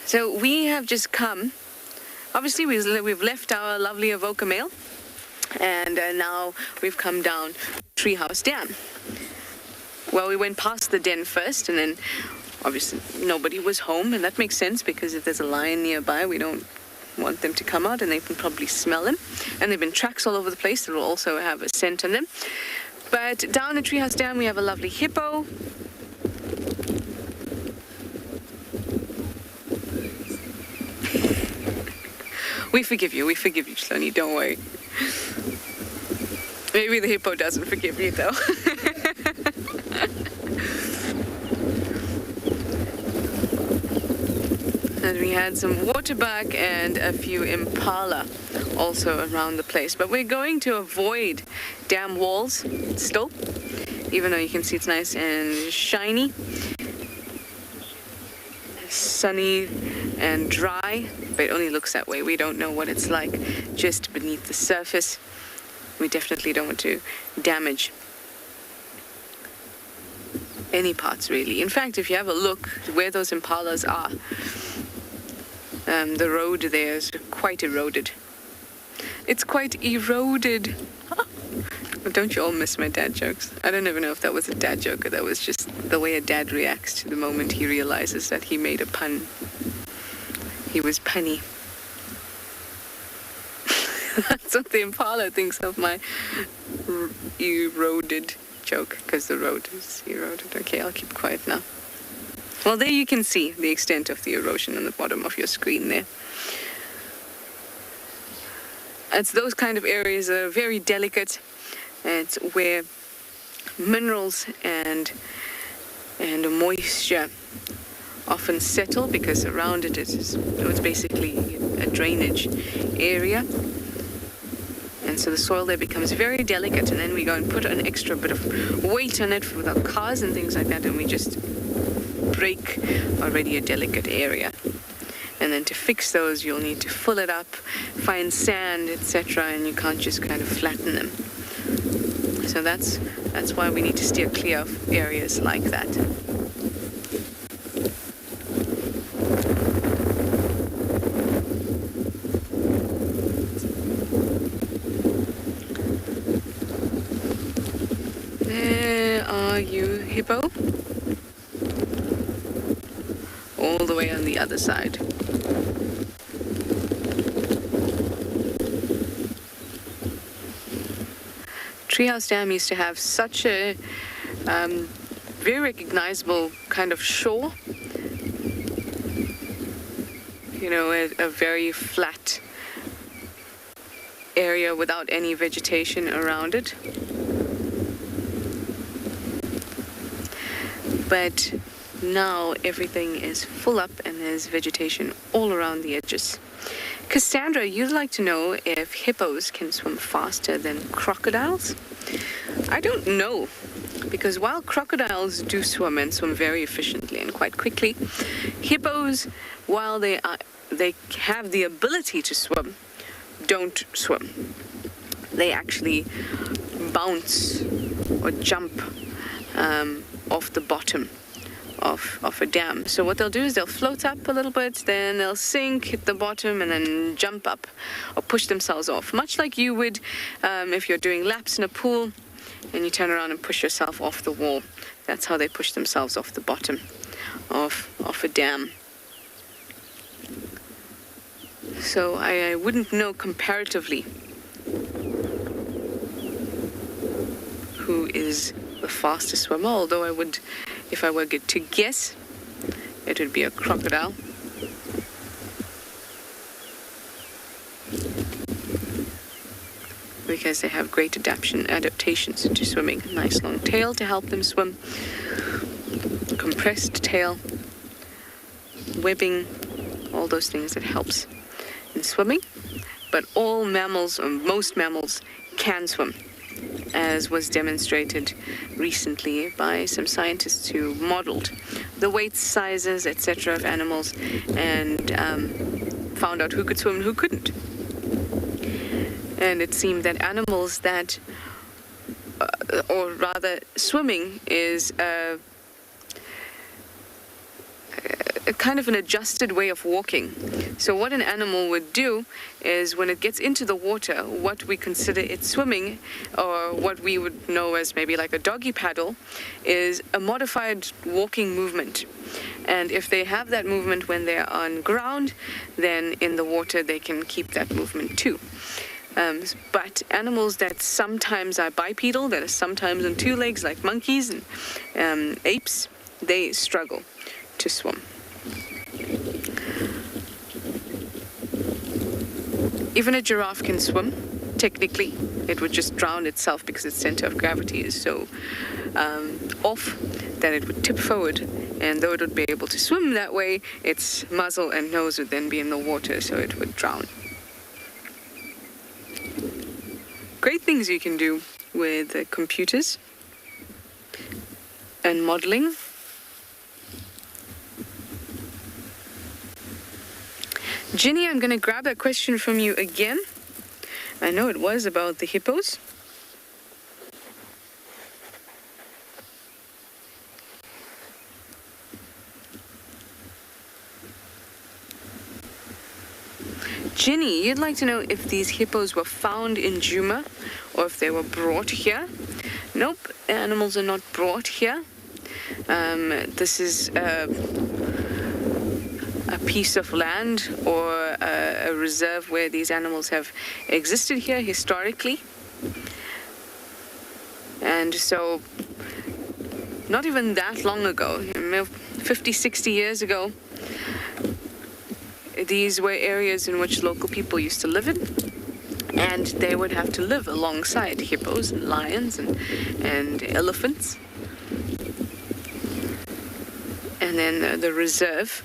So we have just come, obviously we've left our lovely Avoca Male, and now we've come down Treehouse Dam. Well, we went past the den first, and then obviously nobody was home, and that makes sense because if there's a lion nearby, we don't want them to come out, and they can probably smell them. And there have been tracks all over the place that will also have a scent on them. But down at Treehouse Dam, we have a lovely hippo. We forgive you, Shloni, don't worry. Maybe the hippo doesn't forgive you, though. And we had some waterbuck and a few impala also around the place. But we're going to avoid dam walls still, even though you can see it's nice and shiny, sunny and dry, but it only looks that way. We don't know what it's like just beneath the surface. We definitely don't want to damage any parts, really. In fact, if you have a look where those impalas are, the road there is quite eroded. It's quite eroded. But don't you all miss my dad jokes? I don't even know if that was a dad joke or that was just the way a dad reacts to the moment he realizes that he made a pun. He was punny. That's what the impala thinks of my eroded joke, because the road is eroded. Okay, I'll keep quiet now. Well, there you can see the extent of the erosion on the bottom of your screen there. It's those kind of areas that are very delicate. It's where minerals and moisture often settle, because around it it's basically a drainage area. And so the soil there becomes very delicate, and then we go and put an extra bit of weight on it with our cars and things like that, and we just break already a delicate area. And then to fix those, you'll need to fill it up, find sand, etc., and you can't just kind of flatten them. So that's why we need to steer clear of areas like that. There are you, hippo. All the way on the other side. Treehouse Dam used to have such a very recognizable kind of shore. You know, a very flat area without any vegetation around it. But now everything is full up and there's vegetation all around the edges. Cassandra, you'd like to know if hippos can swim faster than crocodiles? I don't know, because while crocodiles do swim and swim very efficiently and quite quickly, hippos, while they have the ability to swim, don't swim. They actually bounce or jump off the bottom of a dam. So what they'll do is they'll float up a little bit, then they'll sink, hit the bottom, and then jump up or push themselves off. Much like you would if you're doing laps in a pool and you turn around and push yourself off the wall. That's how they push themselves off the bottom of a dam. So I wouldn't know comparatively who is the fastest swimmer, although I would, if I were to guess, it would be a crocodile. Because they have great adaptations to swimming. A nice long tail to help them swim. Compressed tail. Webbing. All those things that helps in swimming. But all mammals, or most mammals, can swim, as was demonstrated recently by some scientists who modeled the weight sizes, etc. of animals and found out who could swim and who couldn't. And it seemed that animals that, or rather swimming is a kind of an adjusted way of walking. So what an animal would do is when it gets into the water, what we consider it swimming, or what we would know as maybe like a doggy paddle, is a modified walking movement. And if they have that movement when they're on ground, then in the water they can keep that movement too. But animals that sometimes are bipedal, that are sometimes on two legs like monkeys and apes, they struggle to swim. Even a giraffe can swim, technically. It would just drown itself because its center of gravity is so off that it would tip forward. And though it would be able to swim that way, its muzzle and nose would then be in the water, so it would drown. Great things you can do with computers and modeling. Ginny, I'm going to grab that question from you again. I know it was about the hippos. Ginny, you'd like to know if these hippos were found in Djuma or if they were brought here. Nope, animals are not brought here. This is a piece of land or a reserve where these animals have existed here historically. And so, not even that long ago, 50, 60 years ago, these were areas in which local people used to live in, and they would have to live alongside hippos and lions and elephants. And then the reserve,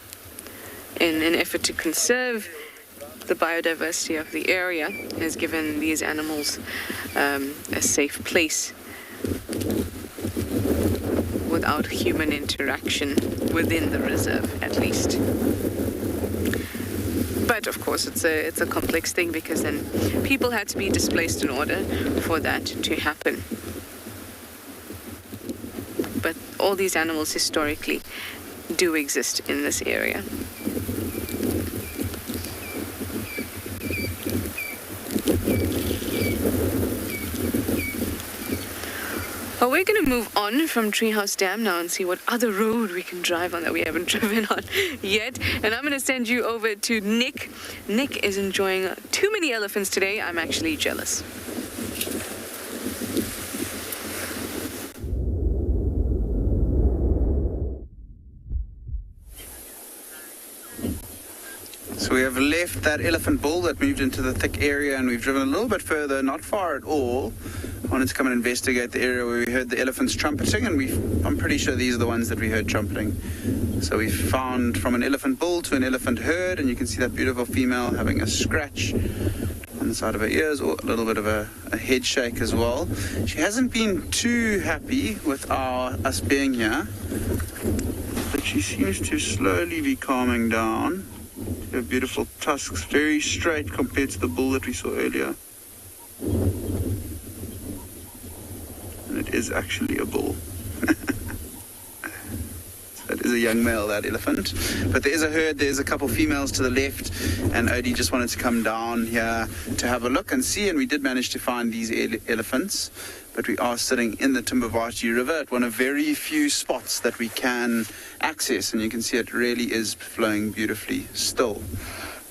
in an effort to conserve the biodiversity of the area, has given these animals a safe place without human interaction within the reserve, at least. But of course, it's a complex thing because then people had to be displaced in order for that to happen. But all these animals historically do exist in this area. Well, we're going to move on from Treehouse Dam now and see what other road we can drive on that we haven't driven on yet. And I'm going to send you over to Nick. Nick is enjoying too many elephants today. I'm actually jealous. So we have left that elephant bull that moved into the thick area, and we've driven a little bit further, not far at all. I wanted to come and investigate the area where we heard the elephants trumpeting, and I'm pretty sure these are the ones that we heard trumpeting. So we found from an elephant bull to an elephant herd, and you can see that beautiful female having a scratch on the side of her ears, or a little bit of a head shake as well. She hasn't been too happy with us being here, but she seems to slowly be calming down. Her beautiful tusks, very straight compared to the bull that we saw earlier. And it is actually a bull. So it is a young male, that elephant. But there is a herd, there's a couple females to the left, and Odie just wanted to come down here to have a look and see, and we did manage to find these elephants. But we are sitting in the Timbavati River at one of very few spots that we can access, and you can see it really is flowing beautifully still.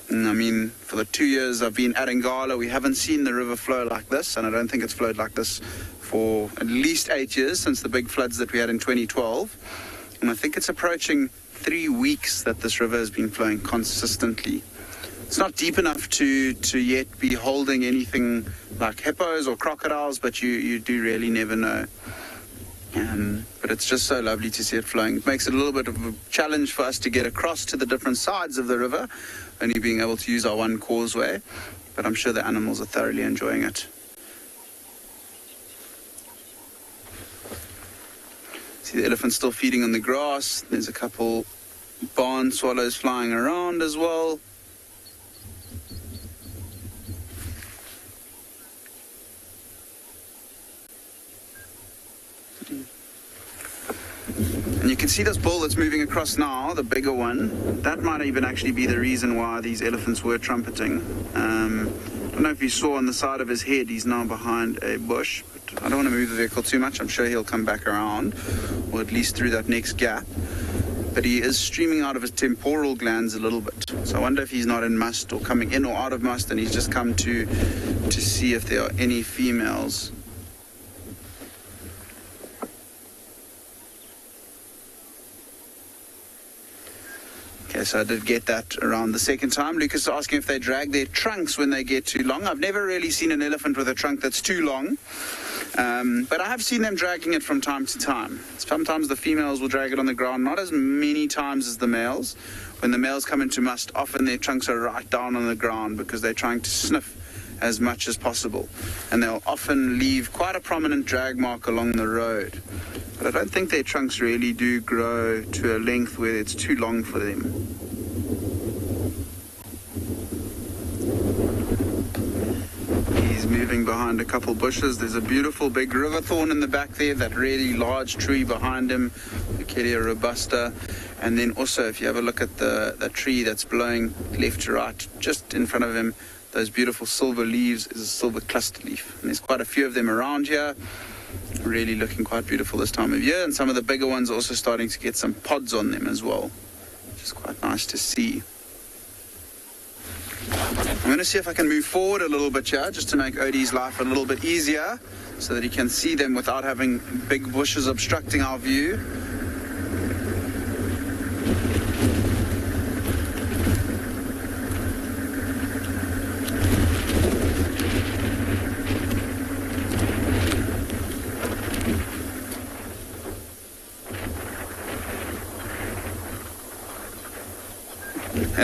And I mean, for the 2 years I've been at Ingala, we haven't seen the river flow like this, and I don't think it's flowed like this for at least 8 years since the big floods that we had in 2012. And I think it's approaching 3 weeks that this river has been flowing consistently. It's not deep enough to yet be holding anything like hippos or crocodiles, but you do really never know. But it's just so lovely to see it flowing. It makes it a little bit of a challenge for us to get across to the different sides of the river, only being able to use our one causeway, but I'm sure the animals are thoroughly enjoying it. See the elephants still feeding on the grass. There's a couple barn swallows flying around as well. And you can see this bull that's moving across now, the bigger one. That might even actually be the reason why these elephants were trumpeting. I don't know if you saw on the side of his head, he's now behind a bush. But I don't want to move the vehicle too much. I'm sure he'll come back around, or at least through that next gap. But he is streaming out of his temporal glands a little bit. So I wonder if he's not in must or coming in or out of must, and he's just come to see if there are any females. Okay, so I did get that around the second time. Lucas is asking if they drag their trunks when they get too long. I've never really seen an elephant with a trunk that's too long. But I have seen them dragging it from time to time. Sometimes the females will drag it on the ground, not as many times as the males. When the males come into must, often their trunks are right down on the ground because they're trying to sniff as much as possible. And they'll often leave quite a prominent drag mark along the road. But I don't think their trunks really do grow to a length where it's too long for them. He's moving behind a couple bushes. There's a beautiful big river thorn in the back there, that really large tree behind him, the Kedia robusta. And then also, if you have a look at the tree that's blowing left to right, just in front of him, those beautiful silver leaves is a silver cluster leaf. And there's quite a few of them around here. Really looking quite beautiful this time of year. And some of the bigger ones are also starting to get some pods on them as well, which is quite nice to see. I'm going to see if I can move forward a little bit here, just to make Odie's life a little bit easier, so that he can see them without having big bushes obstructing our view.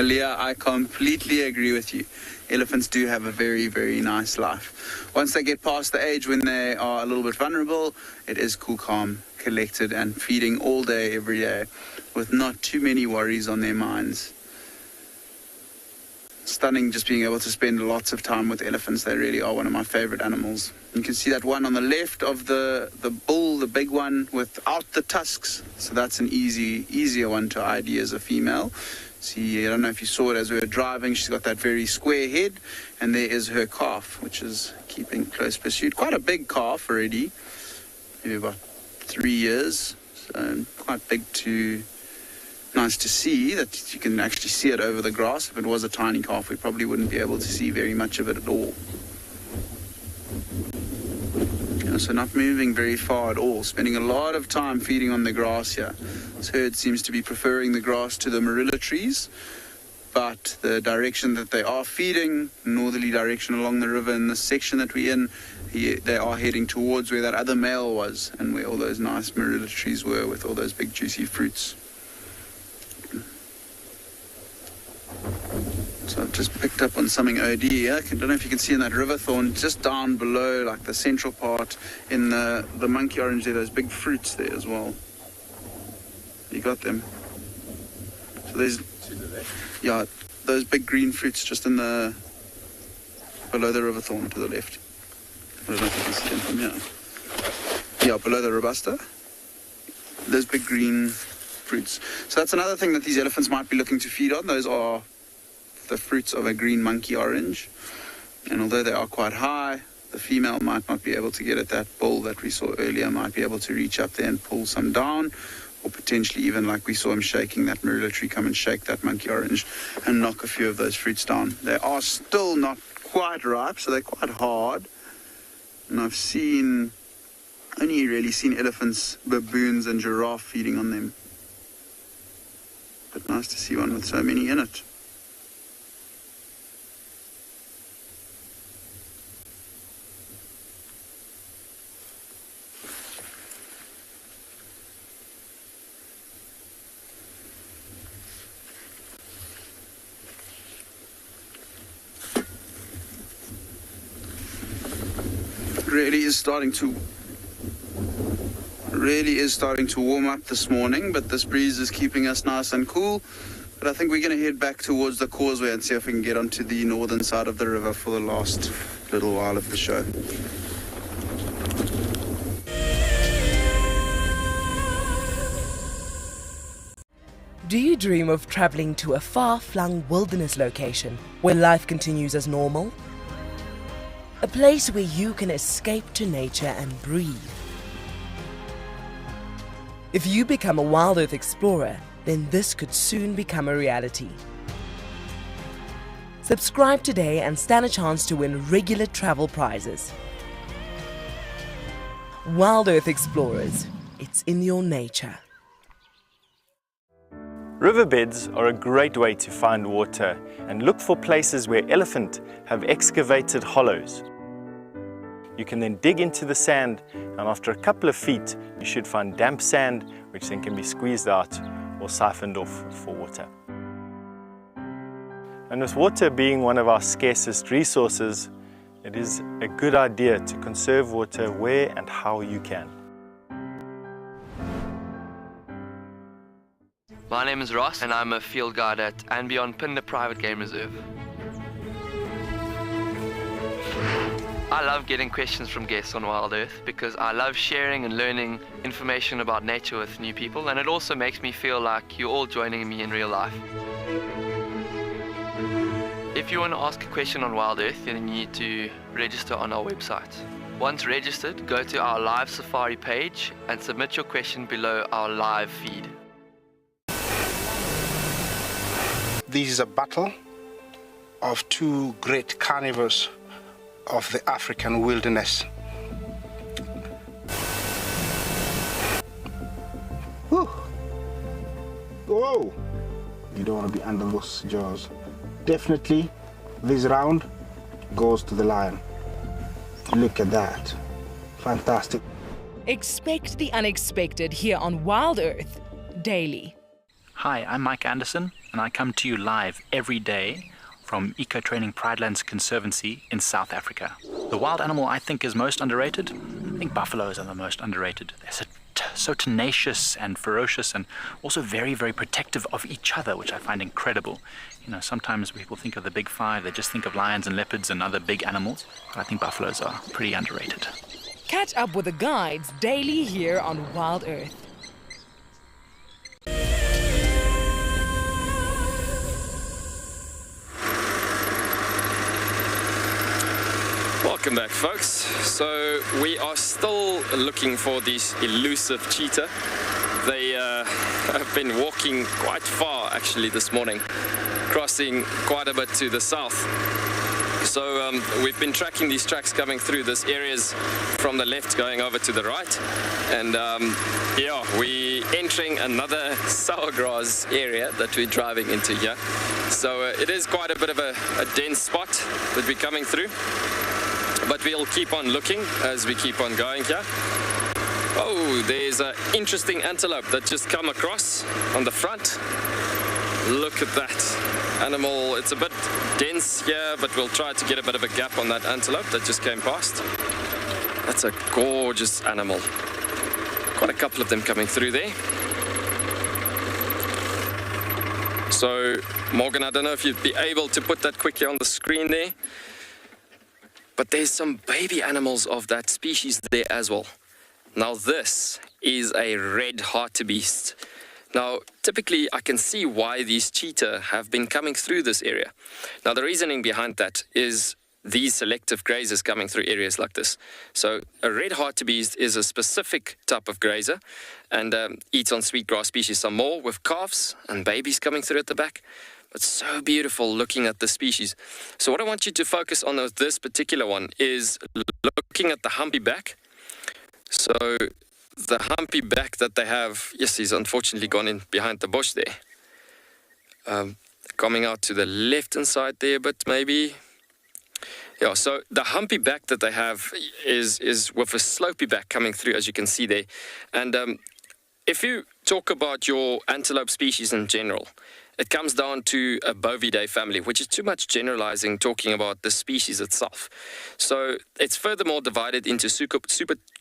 Leah, I completely agree with you. Elephants do have a very, very nice life. Once they get past the age when they are a little bit vulnerable, it is cool, calm, collected, and feeding all day, every day, with not too many worries on their minds. Stunning just being able to spend lots of time with elephants. They really are one of my favorite animals. You can see that one on the left of the bull, the big one without the tusks. So that's an easier one to ID as a female. See, I don't know if you saw it as we were driving. She's got that very square head, and there is her calf, which is keeping close pursuit. Quite a big calf already, maybe about 3 years. So quite big nice to see that you can actually see it over the grass. If it was a tiny calf, we probably wouldn't be able to see very much of it at all. So not moving very far at all, spending a lot of time feeding on the grass here. This herd seems to be preferring the grass to the marula trees, but the direction that they are feeding, northerly direction along the river in this section that we're in, they are heading towards where that other male was and where all those nice marula trees were with all those big juicy fruits. So I've just picked up on something OD here. I don't know if you can see in that river thorn, just down below, like the central part, in the monkey orange there, those big fruits there as well. You got them. So there's, yeah, those big green fruits just in below the river thorn to the left. I don't know if you can see them from here. Yeah, below the robusta. Those big green fruits. So that's another thing that these elephants might be looking to feed on. Those are the fruits of a green monkey orange, and although they are quite high, the female might not be able to get at that bull that we saw earlier, might be able to reach up there and pull some down, or potentially even like we saw him shaking that marula tree, come and shake that monkey orange and knock a few of those fruits down. They are still not quite ripe, so they're quite hard, and I've only really seen elephants, baboons and giraffe feeding on them, but nice to see one with so many in it. Really is starting to warm up this morning, but this breeze is keeping us nice and cool. But I think we're going to head back towards the causeway and see if we can get onto the northern side of the river for the last little while of the show. Do you dream of traveling to a far-flung wilderness location where life continues as normal? A place where you can escape to nature and breathe. If you become a WildEarth explorer, then this could soon become a reality. Subscribe today and stand a chance to win regular travel prizes. WildEarth Explorers, it's in your nature. Riverbeds are a great way to find water and look for places where elephant have excavated hollows. You can then dig into the sand, and after a couple of feet you should find damp sand, which then can be squeezed out or siphoned off for water. And with water being one of our scarcest resources, it is a good idea to conserve water where and how you can. My name is Ross and I'm a field guide at andBeyond Phinda Private Game Reserve. I love getting questions from guests on WildEarth because I love sharing and learning information about nature with new people, and it also makes me feel like you're all joining me in real life. If you want to ask a question on WildEarth, then you need to register on our website. Once registered, go to our live safari page and submit your question below our live feed. This is a battle of two great carnivores of the African wilderness. Whew. Whoa! You don't want to be under those jaws. Definitely, this round goes to the lion. Look at that. Fantastic. Expect the unexpected here on WildEarth daily. Hi, I'm Mike Anderson, and I come to you live every day from Eco Training Pridelands Conservancy in South Africa. The wild animal I think is most underrated. I think buffaloes are the most underrated. They're so tenacious and ferocious, and also very, very protective of each other, which I find incredible. You know, sometimes people think of the big five, they just think of lions and leopards and other big animals, but I think buffaloes are pretty underrated. Catch up with the guides daily here on WildEarth. Welcome back, folks. So we are still looking for these elusive cheetah. They have been walking quite far actually this morning, crossing quite a bit to the south. So we've been tracking these tracks coming through. This area's from the left going over to the right, and yeah, we're entering another sourgrass area that we're driving into here. So it is quite a bit of a dense spot that we're coming through, but we'll keep on looking as we keep on going here. Oh, there's an interesting antelope that just come across on the front. Look at that animal. It's a bit dense here, but we'll try to get a bit of a gap on that antelope that just came past. That's a gorgeous animal. Quite a couple of them coming through there. So, Morgan, I don't know if you'd be able to put that quickly on the screen there, but there's some baby animals of that species there as well. Now this is a red hartebeest. Now typically I can see why these cheetah have been coming through this area. Now the reasoning behind that is these selective grazers coming through areas like this. So a red hartebeest is a specific type of grazer and eats on sweetgrass species some more, with calves and babies coming through at the back. It's so beautiful looking at the species. So what I want you to focus on with this particular one is looking at the humpy back. So the humpy back that they have, yes, he's unfortunately gone in behind the bush there. Coming out to the left-hand side there, but maybe... Yeah, so the humpy back that they have is with a slopey back coming through, as you can see there. And if you talk about your antelope species in general, it comes down to a Bovidae family, which is too much generalizing talking about the species itself. So it's furthermore divided into super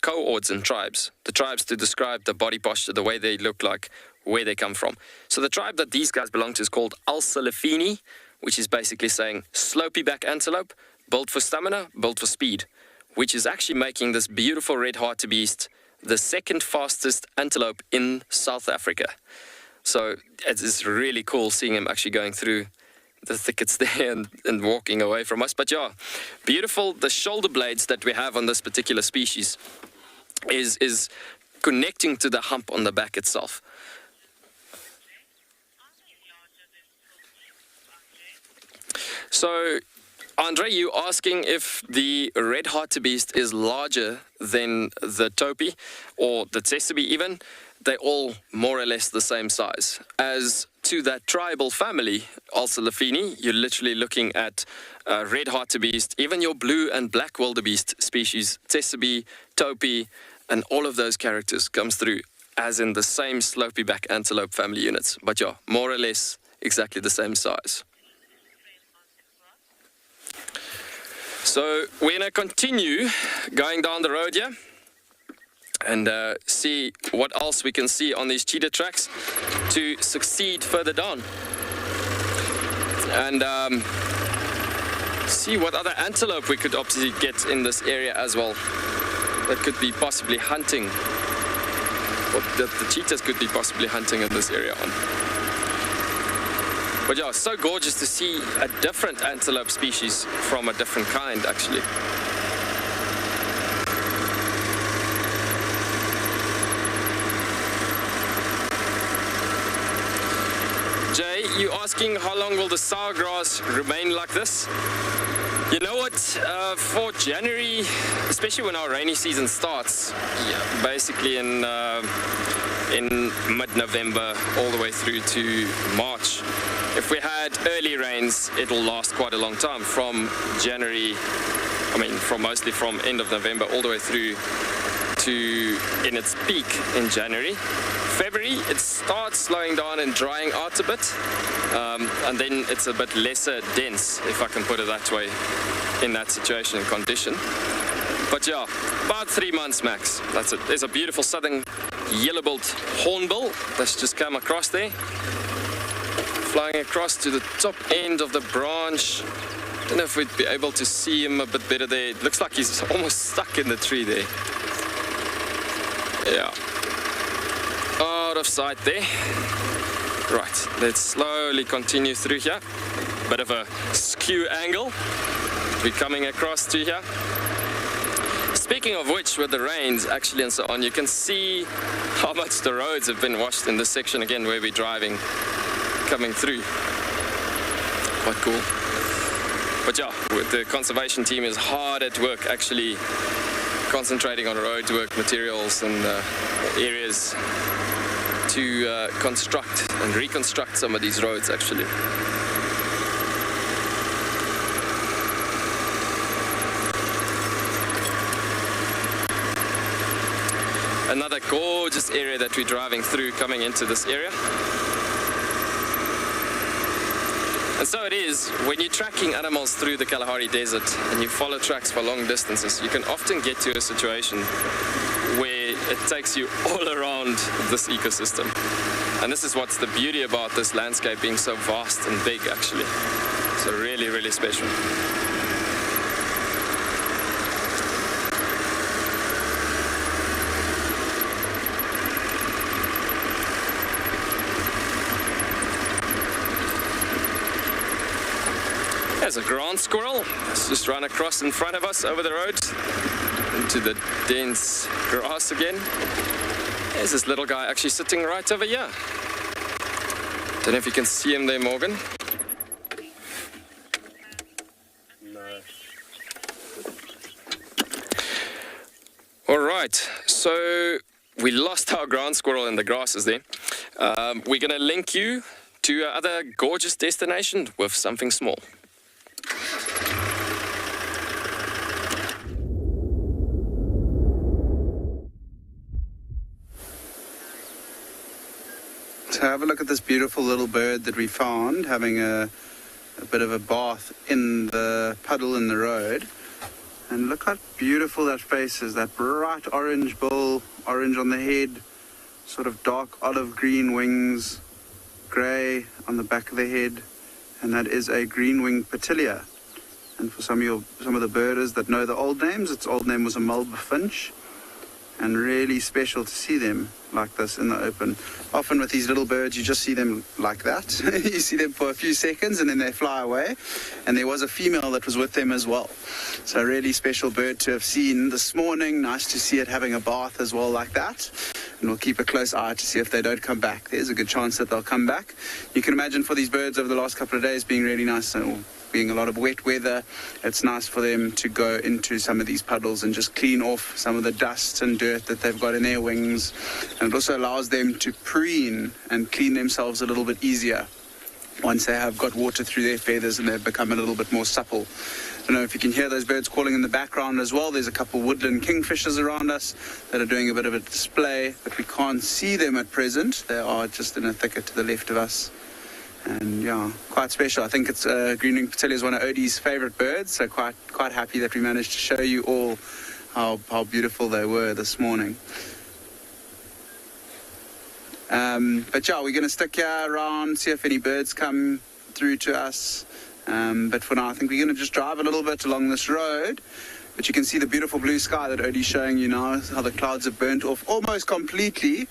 cohorts and tribes. The tribes to describe the body posture, the way they look like, where they come from. So the tribe that these guys belong to is called Alsalafini, which is basically saying slopey back antelope, built for stamina, built for speed, which is actually making this beautiful red hartebeest the second fastest antelope in South Africa. So it's really cool seeing him actually going through the thickets there and walking away from us. But yeah, beautiful. The shoulder blades that we have on this particular species is connecting to the hump on the back itself. So, Andre, you asking if the red hartebeest is larger than the topi or the Tswalu even? They're all more or less the same size. As to that tribal family, Alcelaphini, you're literally looking at red hartebeest, even your blue and black wildebeest species, Tswalu, topi, and all of those characters comes through as in the same slopey back antelope family units. But yeah, more or less exactly the same size. So we're going to continue going down the road here and see what else we can see on these cheetah tracks to succeed further down. And see what other antelope we could obviously get in this area as well. That could be possibly hunting, or that the cheetahs could be possibly hunting in this area on. But yeah, so gorgeous to see a different antelope species from a different kind, actually. Jay, you asking how long will the sour grass remain like this? You know what, for January, especially when our rainy season starts, basically in mid-November all the way through to March, if we had early rains, it'll last quite a long time, from January, mostly from end of November all the way through to in its peak in January. February, it starts slowing down and drying out a bit, and then it's a bit lesser dense, if I can put it that way, in that situation and condition. But yeah, about 3 months max, that's it. There's a beautiful southern yellow-billed hornbill that's just come across there, flying across to the top end of the branch. Don't know if we'd be able to see him a bit better there. It looks like he's almost stuck in the tree there. Yeah. Out of sight there. Right, let's slowly continue through here. Bit of a skew angle. We're coming across to here. Speaking of which, with the rains actually and so on, you can see how much the roads have been washed in this section again where we're driving, coming through. Quite cool. But yeah, the conservation team is hard at work actually concentrating on roadwork materials and areas to construct and reconstruct some of these roads actually. Another gorgeous area that we're driving through coming into this area. And so it is, when you're tracking animals through the Kalahari Desert and you follow tracks for long distances, you can often get to a situation where it takes you all around this ecosystem. And this is what's the beauty about this landscape being so vast and big actually. So really, really special. There's a ground squirrel. It's just run across in front of us over the road into the dense grass again. There's this little guy actually sitting right over here. Don't know if you can see him there, Morgan. No. All right, so we lost our ground squirrel in the grasses there. We're going to link you to another gorgeous destination with something small. So have a look at this beautiful little bird that we found having a bit of a bath in the puddle in the road. And look how beautiful that face is, that bright orange bill, orange on the head, sort of dark olive green wings, grey on the back of the head, and that is a green-winged petilia. And for some of the birders that know the old names, its old name was a mulber finch. and really special to see them like this in the open. Often with these little birds, you just see them like that. You see them for a few seconds and then they fly away. And there was a female that was with them as well. So a really special bird to have seen this morning. Nice to see it having a bath as well like that. And we'll keep a close eye to see if they don't come back. There's a good chance that they'll come back. You can imagine for these birds over the last couple of days being really nice, and being a lot of wet weather, it's nice for them to go into some of these puddles and just clean off some of the dust and dirt that they've got in their wings. And it also allows them to preen and clean themselves a little bit easier once they have got water through their feathers and they've become a little bit more supple. I don't know if you can hear those birds calling in the background as well. There's a couple woodland kingfishers around us that are doing a bit of a display, but we can't see them at present. They are just in a thicket to the left of us. And yeah, quite special. I think it's green-winged Patelia is one of Odie's favorite birds, so quite happy that we managed to show you all how beautiful they were this morning. But yeah, we're going to stick here around, see if any birds come through to us. But for now, I think we're going to just drive a little bit along this road. But you can see the beautiful blue sky that Odie's showing you now, how the clouds have burnt off almost completely.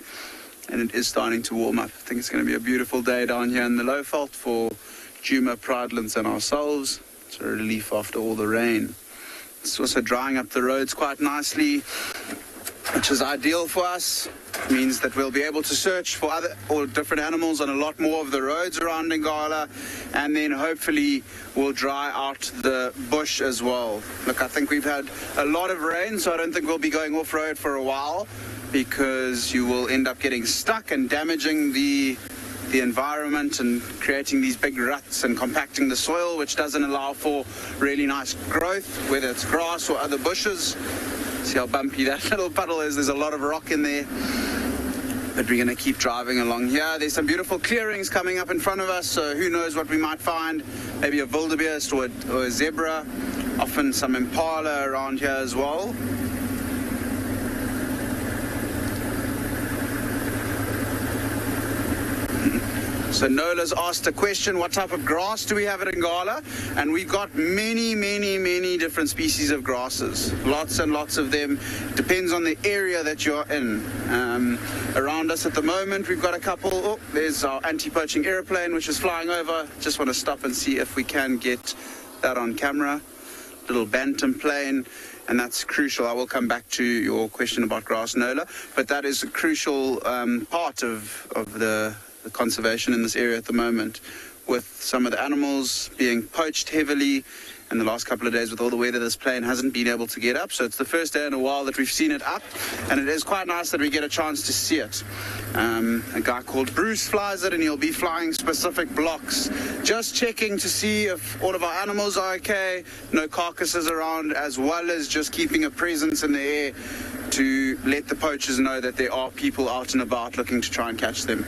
And it is starting to warm up. I think it's going to be a beautiful day down here in the Lowveld for Djuma Private and ourselves. It's a relief after all the rain. It's also drying up the roads quite nicely, which is ideal for us. It means that we'll be able to search for other or different animals on a lot more of the roads around Ingala, and then hopefully we'll dry out the bush as well. Look, I think we've had a lot of rain, so I don't think we'll be going off-road for a while, because you will end up getting stuck and damaging the environment and creating these big ruts and compacting the soil, which doesn't allow for really nice growth, whether it's grass or other bushes. See how bumpy that little puddle is. There's a lot of rock in there. But we're going to keep driving along here. There's some beautiful clearings coming up in front of us, so who knows what we might find. Maybe a wildebeest or a zebra. Often some impala around here as well. So Nola's asked a question, what type of grass do we have at Ingala? And we've got many different species of grasses. Lots and lots of them. Depends on the area that you're in. Around us at the moment, we've got a couple. Oh, there's our anti-poaching aeroplane, which is flying over. Just want to stop and see if we can get that on camera. Little bantam plane. And that's crucial. I will come back to your question about grass, Nola. But that is a crucial part of the conservation in this area at the moment, with some of the animals being poached heavily. And the last couple of days with all the weather, this plane hasn't been able to get up. So it's the first day in a while that we've seen it up, and it is quite nice that we get a chance to see it. A guy called Bruce flies it, and he'll be flying specific blocks, just checking to see if all of our animals are okay, no carcasses around, as well as just keeping a presence in the air to let the poachers know that there are people out and about looking to try and catch them.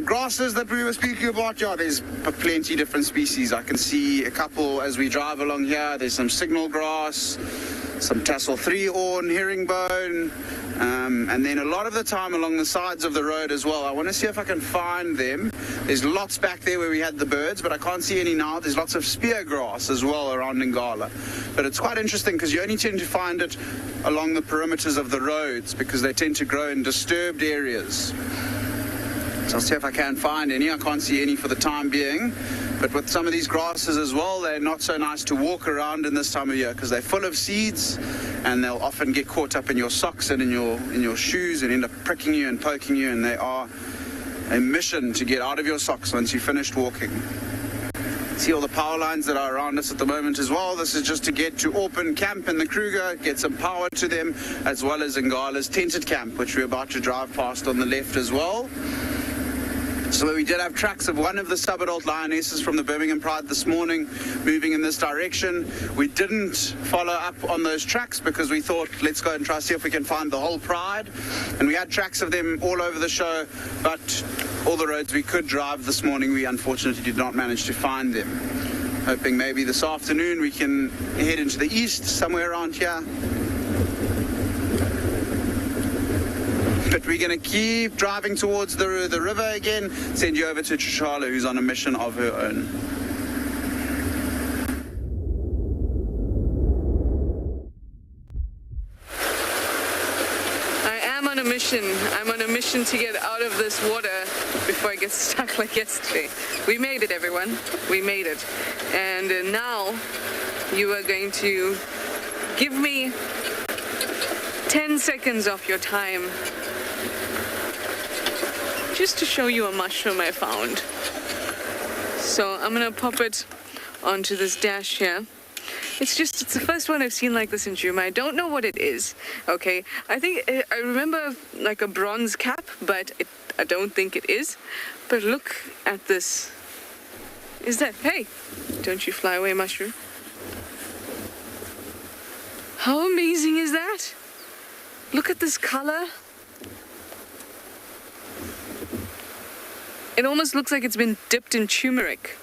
Grasses that we were speaking about, yeah, there's plenty different species. I can see a couple as we drive along here. There's some signal grass, some tassel 3-horn, herringbone, and then a lot of the time along the sides of the road as well. I want to see if I can find them. There's lots back there where we had the birds, but I can't see any now. There's lots of spear grass as well around Ingala. But it's quite interesting because you only tend to find it along the perimeters of the roads because they tend to grow in disturbed areas. So I'll see if I can find any. I can't see any for the time being. But with some of these grasses as well, they're not so nice to walk around in this time of year because they're full of seeds, and they'll often get caught up in your socks and in your shoes and end up pricking you and poking you, and they are a mission to get out of your socks once you've finished walking. See all the power lines that are around us at the moment as well. This is just to get to Open Camp in the Kruger, get some power to them, as well as Ngala's tented camp, which we're about to drive past on the left as well. So we did have tracks of one of the sub-adult lionesses from the Birmingham Pride this morning moving in this direction. We didn't follow up on those tracks because we thought, let's go and try to see if we can find the whole pride. And we had tracks of them all over the show, but all the roads we could drive this morning, we unfortunately did not manage to find them. Hoping maybe this afternoon we can head into the east, somewhere around here. But we're going to keep driving towards the river again, send you over to Tswalu, who's on a mission of her own. mission. I'm on a mission to get out of this water before I get stuck like yesterday. We made it, everyone. We made it. And now you are going to give me 10 seconds of your time just to show you a mushroom I found. So I'm gonna pop it onto this dash here. It's the first one I've seen like this in Djuma. I don't know what it is, okay? I remember like a bronze cap, but I don't think it is. But look at this. Hey, don't you fly away, mushroom. How amazing is that? Look at this color. It almost looks like it's been dipped in turmeric.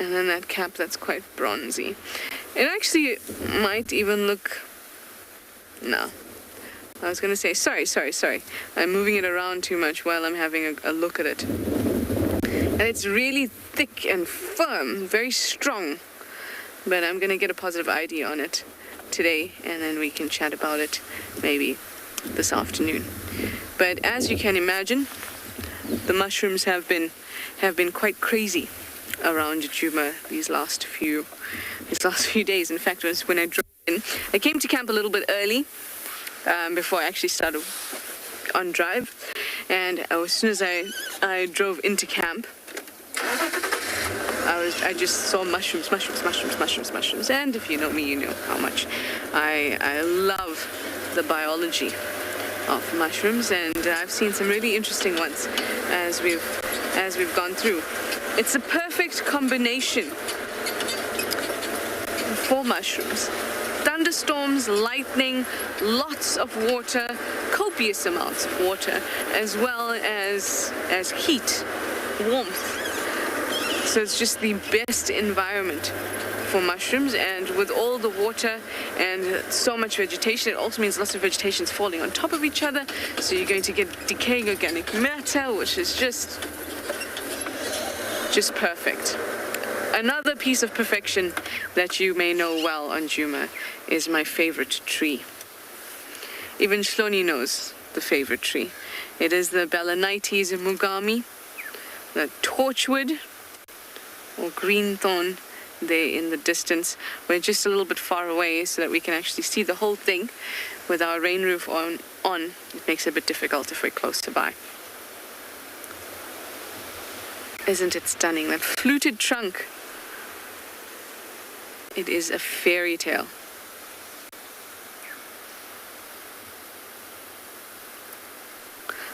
And then that cap, that's quite bronzy. It actually might even look... No. I was going to say, sorry. I'm moving it around too much while I'm having a look at it. And it's really thick and firm, very strong. But I'm going to get a positive ID on it today, and then we can chat about it maybe this afternoon. But as you can imagine, the mushrooms have been quite crazy around Djuma these last few days. In fact, when I drove in, I came to camp a little bit early before I actually started on drive, and as soon as I drove into camp, I just saw mushrooms, and if you know me, you know how much I love the biology of mushrooms, and I've seen some really interesting ones as we've gone through. It's a perfect combination for mushrooms. Thunderstorms, lightning, lots of water, copious amounts of water, as well as heat, warmth. So it's just the best environment for mushrooms, and with all the water and so much vegetation, it also means lots of vegetation is falling on top of each other, so you're going to get decaying organic matter, which is just perfect. Another piece of perfection that you may know well on Djuma is my favorite tree. Even Shloni knows the favorite tree. It is the Balanites mugami, the torchwood or green thorn there in the distance. We're just a little bit far away so that we can actually see the whole thing. With our rain roof on, it makes it a bit difficult if we're close by. Isn't it stunning? That fluted trunk. It is a fairy tale.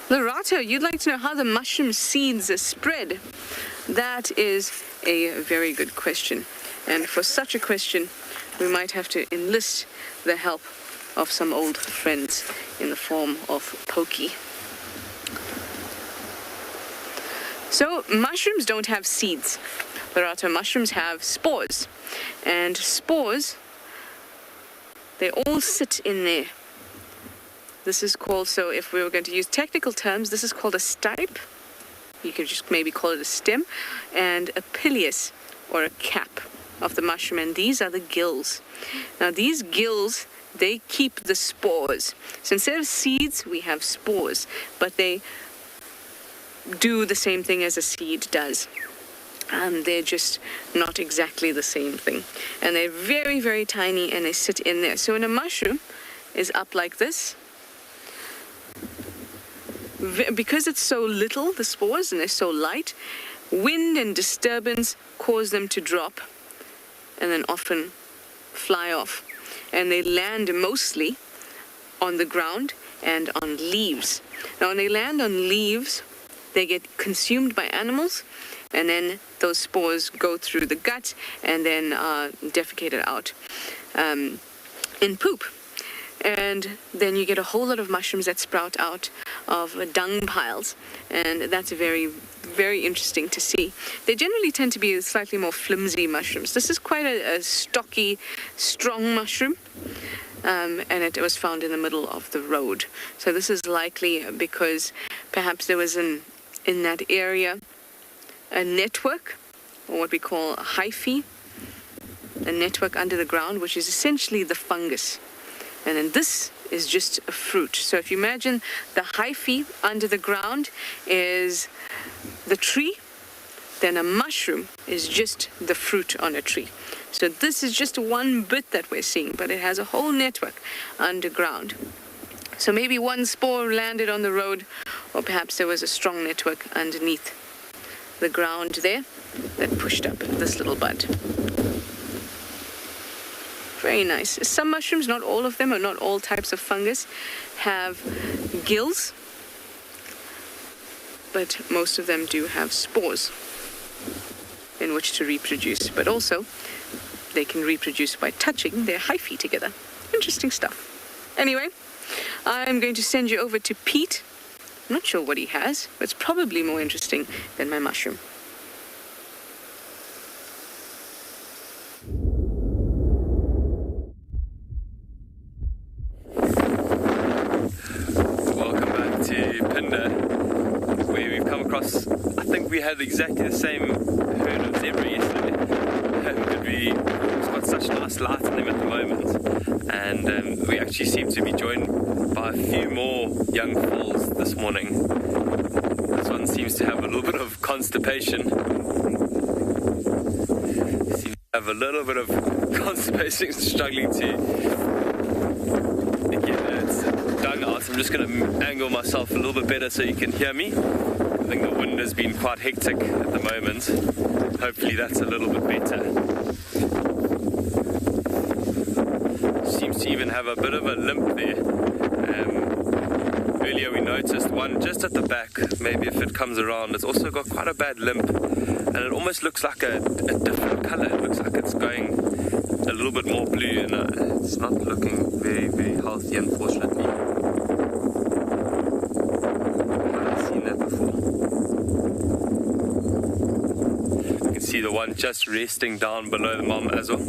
Lorato, you'd like to know how the mushroom seeds are spread? That is a very good question. And for such a question, we might have to enlist the help of some old friends in the form of Pokey. So mushrooms don't have seeds. Lorato, mushrooms have spores. And spores, they all sit in there. This is called, so if we were going to use technical terms, this is called a stipe. You could just maybe call it a stem. And a pileus, or a cap of the mushroom. And these are the gills. Now these gills, they keep the spores. So instead of seeds, we have spores. But they do the same thing as a seed does. And they're just not exactly the same thing. And they're very, very tiny, and they sit in there. So when a mushroom is up like this, because it's so little, the spores, and they're so light, wind and disturbance cause them to drop and then often fly off. And they land mostly on the ground and on leaves. Now when they land on leaves, they get consumed by animals, and then those spores go through the gut and then are defecated out in poop. And then you get a whole lot of mushrooms that sprout out of dung piles. And that's very, very interesting to see. They generally tend to be slightly more flimsy mushrooms. This is quite a stocky, strong mushroom. And it was found in the middle of the road. So this is likely because perhaps there was in that area a network, or what we call a hyphae, a network under the ground, which is essentially the fungus And then this is just a fruit. So if you imagine the hyphae under the ground is the tree, then a mushroom is just the fruit on a tree. So this is just one bit that we're seeing, but it has a whole network underground. So maybe one spore landed on the road, or perhaps there was a strong network underneath the ground there that pushed up this little bud. Very nice. Some mushrooms, not all of them, or not all types of fungus, have gills, but most of them do have spores in which to reproduce. But also, they can reproduce by touching their hyphae together. Interesting stuff. Anyway, I'm going to send you over to Pete. I'm not sure what he has, but it's probably more interesting than my mushroom. Welcome back to Phinda, where we've come across, I think we had exactly the same herd of zebra yesterday, but it's got such nice light in them at the moment, and we actually seem to be joined by a few more young foals this morning. This one seems to have a little bit of constipation. Seems to have a little bit of constipation, struggling to get its dung out. I'm just going to angle myself a little bit better so you can hear me. I think the wind has been quite hectic at the moment. Hopefully that's a little bit better. Seems to even have a bit of a limp there. Earlier we noticed one just at the back. Maybe if it comes around, it's also got quite a bad limp, and it almost looks like a different color. It looks like it's going a little bit more blue, and it's not looking very, very healthy, unfortunately. I've seen that before. You can see the one just resting down below the mom as well.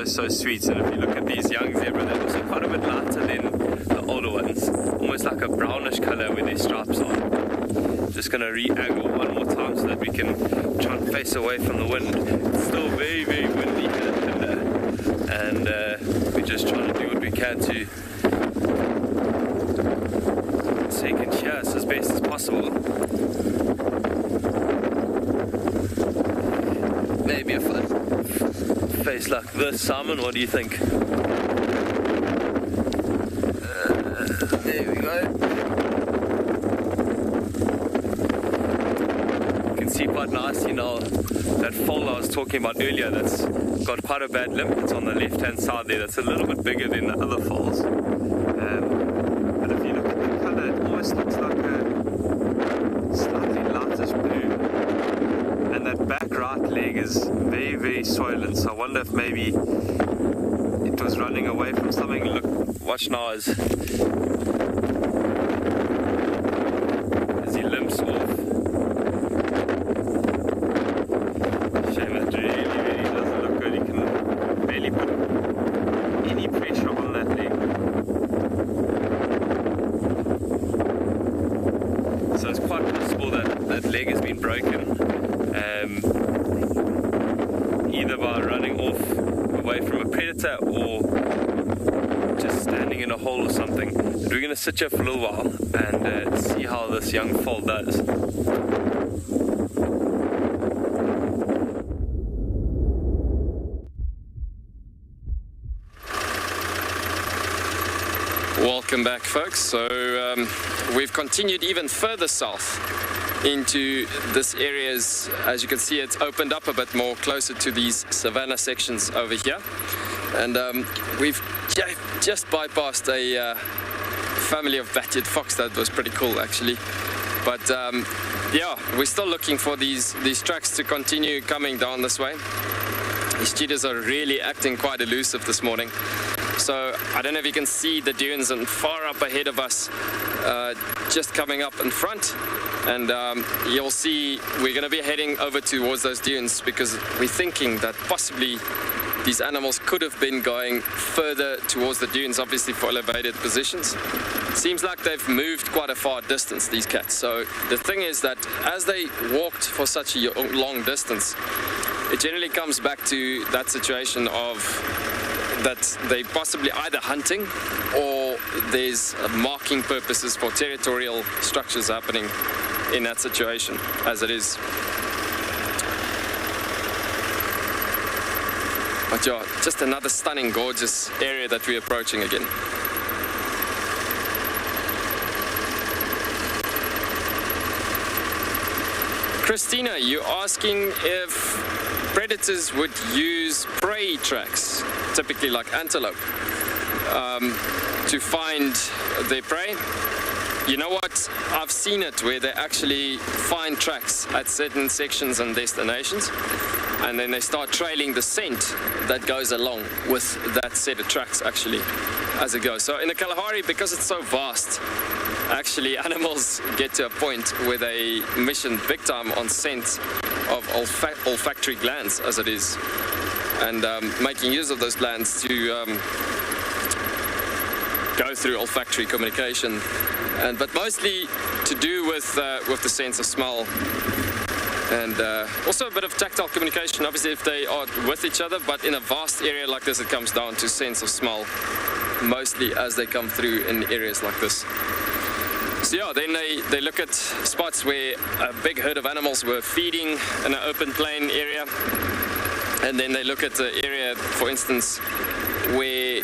So sweet. And if you look at these young zebra, they're also quite a bit lighter than the older ones, almost like a brownish color where their stripes are. Just going to re-angle one more time so that we can try and face away from the wind. It's still very, very windy here at Phinda, and we're just trying to do what we can to so you can hear us as best as possible. Maybe if I face like this, Simon, what do you think? There we go. You can see quite nicely now that foal I was talking about earlier that's got quite a bad limp. It's on the left hand side there. That's a little bit bigger than the other foals. But if you look at the colour, it almost looks like a slightly lightish blue. And that back right leg is very, very swollen, so I wonder if maybe it was running away from something. Look, watch now as he limps off. Shame, that really, really doesn't look good. You can barely put any pressure on that leg. So it's quite possible that that leg has been broken. Either by running off away from a predator or just standing in a hole or something. But we're going to sit here for a little while and see how this young foal does. Welcome back, folks. So we've continued even further south into this area. As you can see, it's opened up a bit more closer to these savanna sections over here, and we've just bypassed a family of bat-eared fox. That was pretty cool, actually. But yeah, we're still looking for these tracks to continue coming down this way. These cheetahs are really acting quite elusive this morning. So I don't know if you can see the dunes and far up ahead of us, just coming up in front. And you'll see we're going to be heading over towards those dunes because we're thinking that possibly these animals could have been going further towards the dunes, obviously for elevated positions. Seems like they've moved quite a far distance, these cats. So the thing is that as they walked for such a long distance, it generally comes back to that situation of that they possibly either hunting or there's marking purposes for territorial structures happening in that situation as it is. But yeah, just another stunning, gorgeous area that we're approaching again. Christina, you're asking if predators would use prey tracks, typically like antelope, to find their prey. You know what? I've seen it where they actually find tracks at certain sections and destinations, and then they start trailing the scent that goes along with that set of tracks actually as it goes. So in the Kalahari, because it's so vast, actually animals get to a point where they mission big time on scent of olfactory glands as it is, and making use of those glands to go through olfactory communication, but mostly to do with the sense of smell, and also a bit of tactile communication, obviously if they are with each other, but in a vast area like this it comes down to sense of smell, mostly as they come through in areas like this. So yeah, then they look at spots where a big herd of animals were feeding in an open plain area, and then they look at the area, for instance, where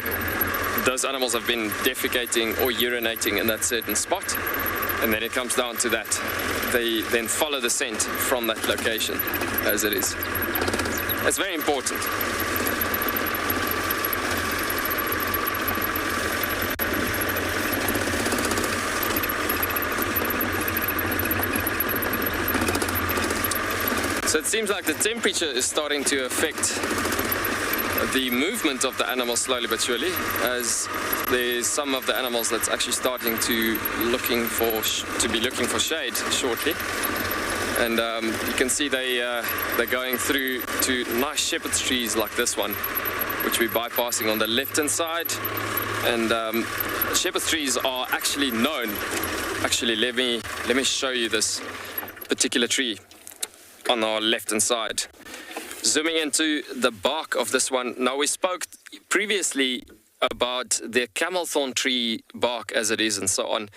those animals have been defecating or urinating in that certain spot, and then it comes down to that. They then follow the scent from that location as it is. It's very important. So it seems like the temperature is starting to affect the movement of the animals slowly but surely, as there's some of the animals that's actually starting to be looking for shade shortly, and you can see they're going through to nice shepherd's trees like this one, which we're bypassing on the left hand side. And shepherd's trees are actually known. Actually, let me show you this particular tree on our left hand side. Zooming into the bark of this one. Now, we spoke previously about the camel thorn tree bark as it is and so on.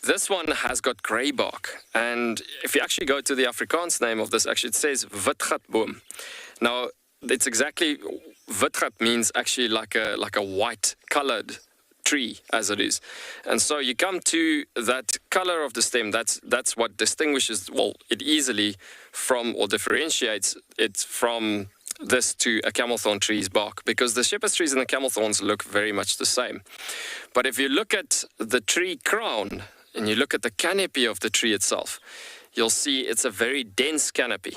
This one has got grey bark, and if you actually go to the Afrikaans name of this, actually it says witgatboom. Now, it's exactly, witgat means actually like a white coloured tree as it is, and so you come to that color of the stem. That's what distinguishes, well, it easily from, or differentiates it from this to a camel thorn tree's bark, because the shepherd's trees and the camel thorns look very much the same. But if you look at the tree crown and you look at the canopy of the tree itself, you'll see it's a very dense canopy.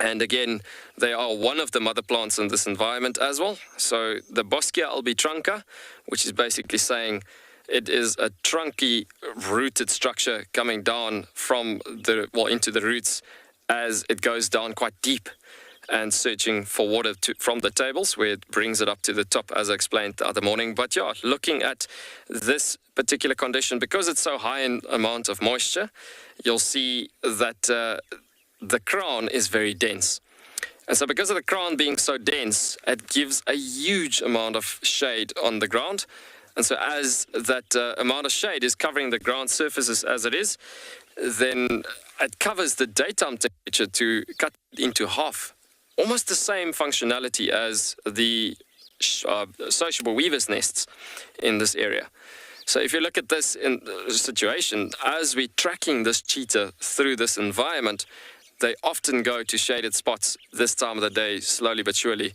And again, they are one of the mother plants in this environment as well. So the Boscia albitranca, which is basically saying it is a trunky rooted structure coming down from into the roots as it goes down quite deep and searching for water from the tables, where it brings it up to the top, as I explained the other morning. But yeah, looking at this particular condition, because it's so high in amount of moisture, you'll see that the crown is very dense. And so because of the crown being so dense, it gives a huge amount of shade on the ground. And so as that amount of shade is covering the ground surfaces as it is, then it covers the daytime temperature to cut into half. Almost the same functionality as the sociable weaver's nests in this area. So if you look at this in situation, as we're tracking this cheetah through this environment, they often go to shaded spots this time of the day, slowly but surely,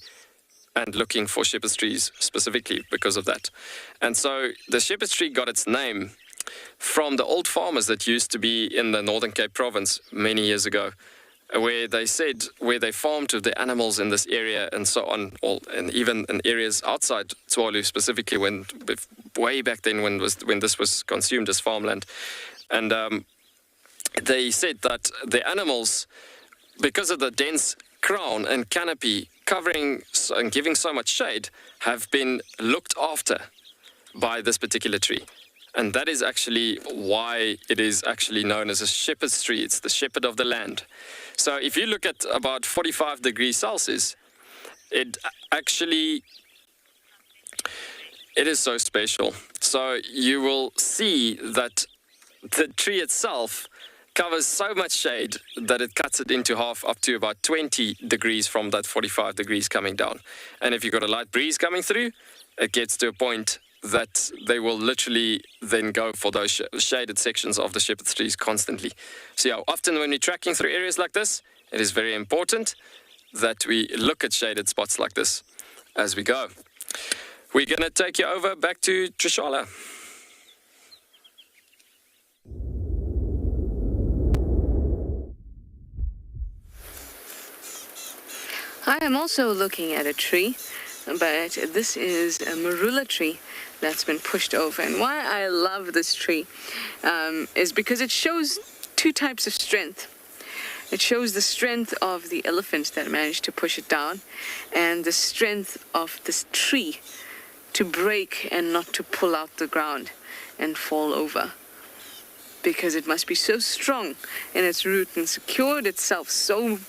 and looking for shepherd's trees specifically because of that. And so the shepherd's tree got its name from the old farmers that used to be in the Northern Cape province many years ago, where they said where they farmed with the animals in this area and so on, and even in areas outside Tswalu specifically, way back then when this was consumed as farmland. And they said that the animals, because of the dense crown and canopy covering and giving so much shade, have been looked after by this particular tree. And that is actually why it is actually known as a shepherd's tree. It's the shepherd of the land. So if you look at about 45 degrees Celsius, it is so special. So you will see that the tree itself covers so much shade that it cuts it into half, up to about 20 degrees from that 45 degrees coming down. And if you've got a light breeze coming through, it gets to a point that they will literally then go for those shaded sections of the shepherd's trees constantly. So yeah, often when we're tracking through areas like this, it is very important that we look at shaded spots like this as we go. We're going to take you over back to Trishala. I am also looking at a tree, but this is a marula tree that's been pushed over. And why I love this tree is because it shows two types of strength. It shows the strength of the elephant that managed to push it down, and the strength of this tree to break and not to pull out the ground and fall over. Because it must be so strong in its root and secured itself so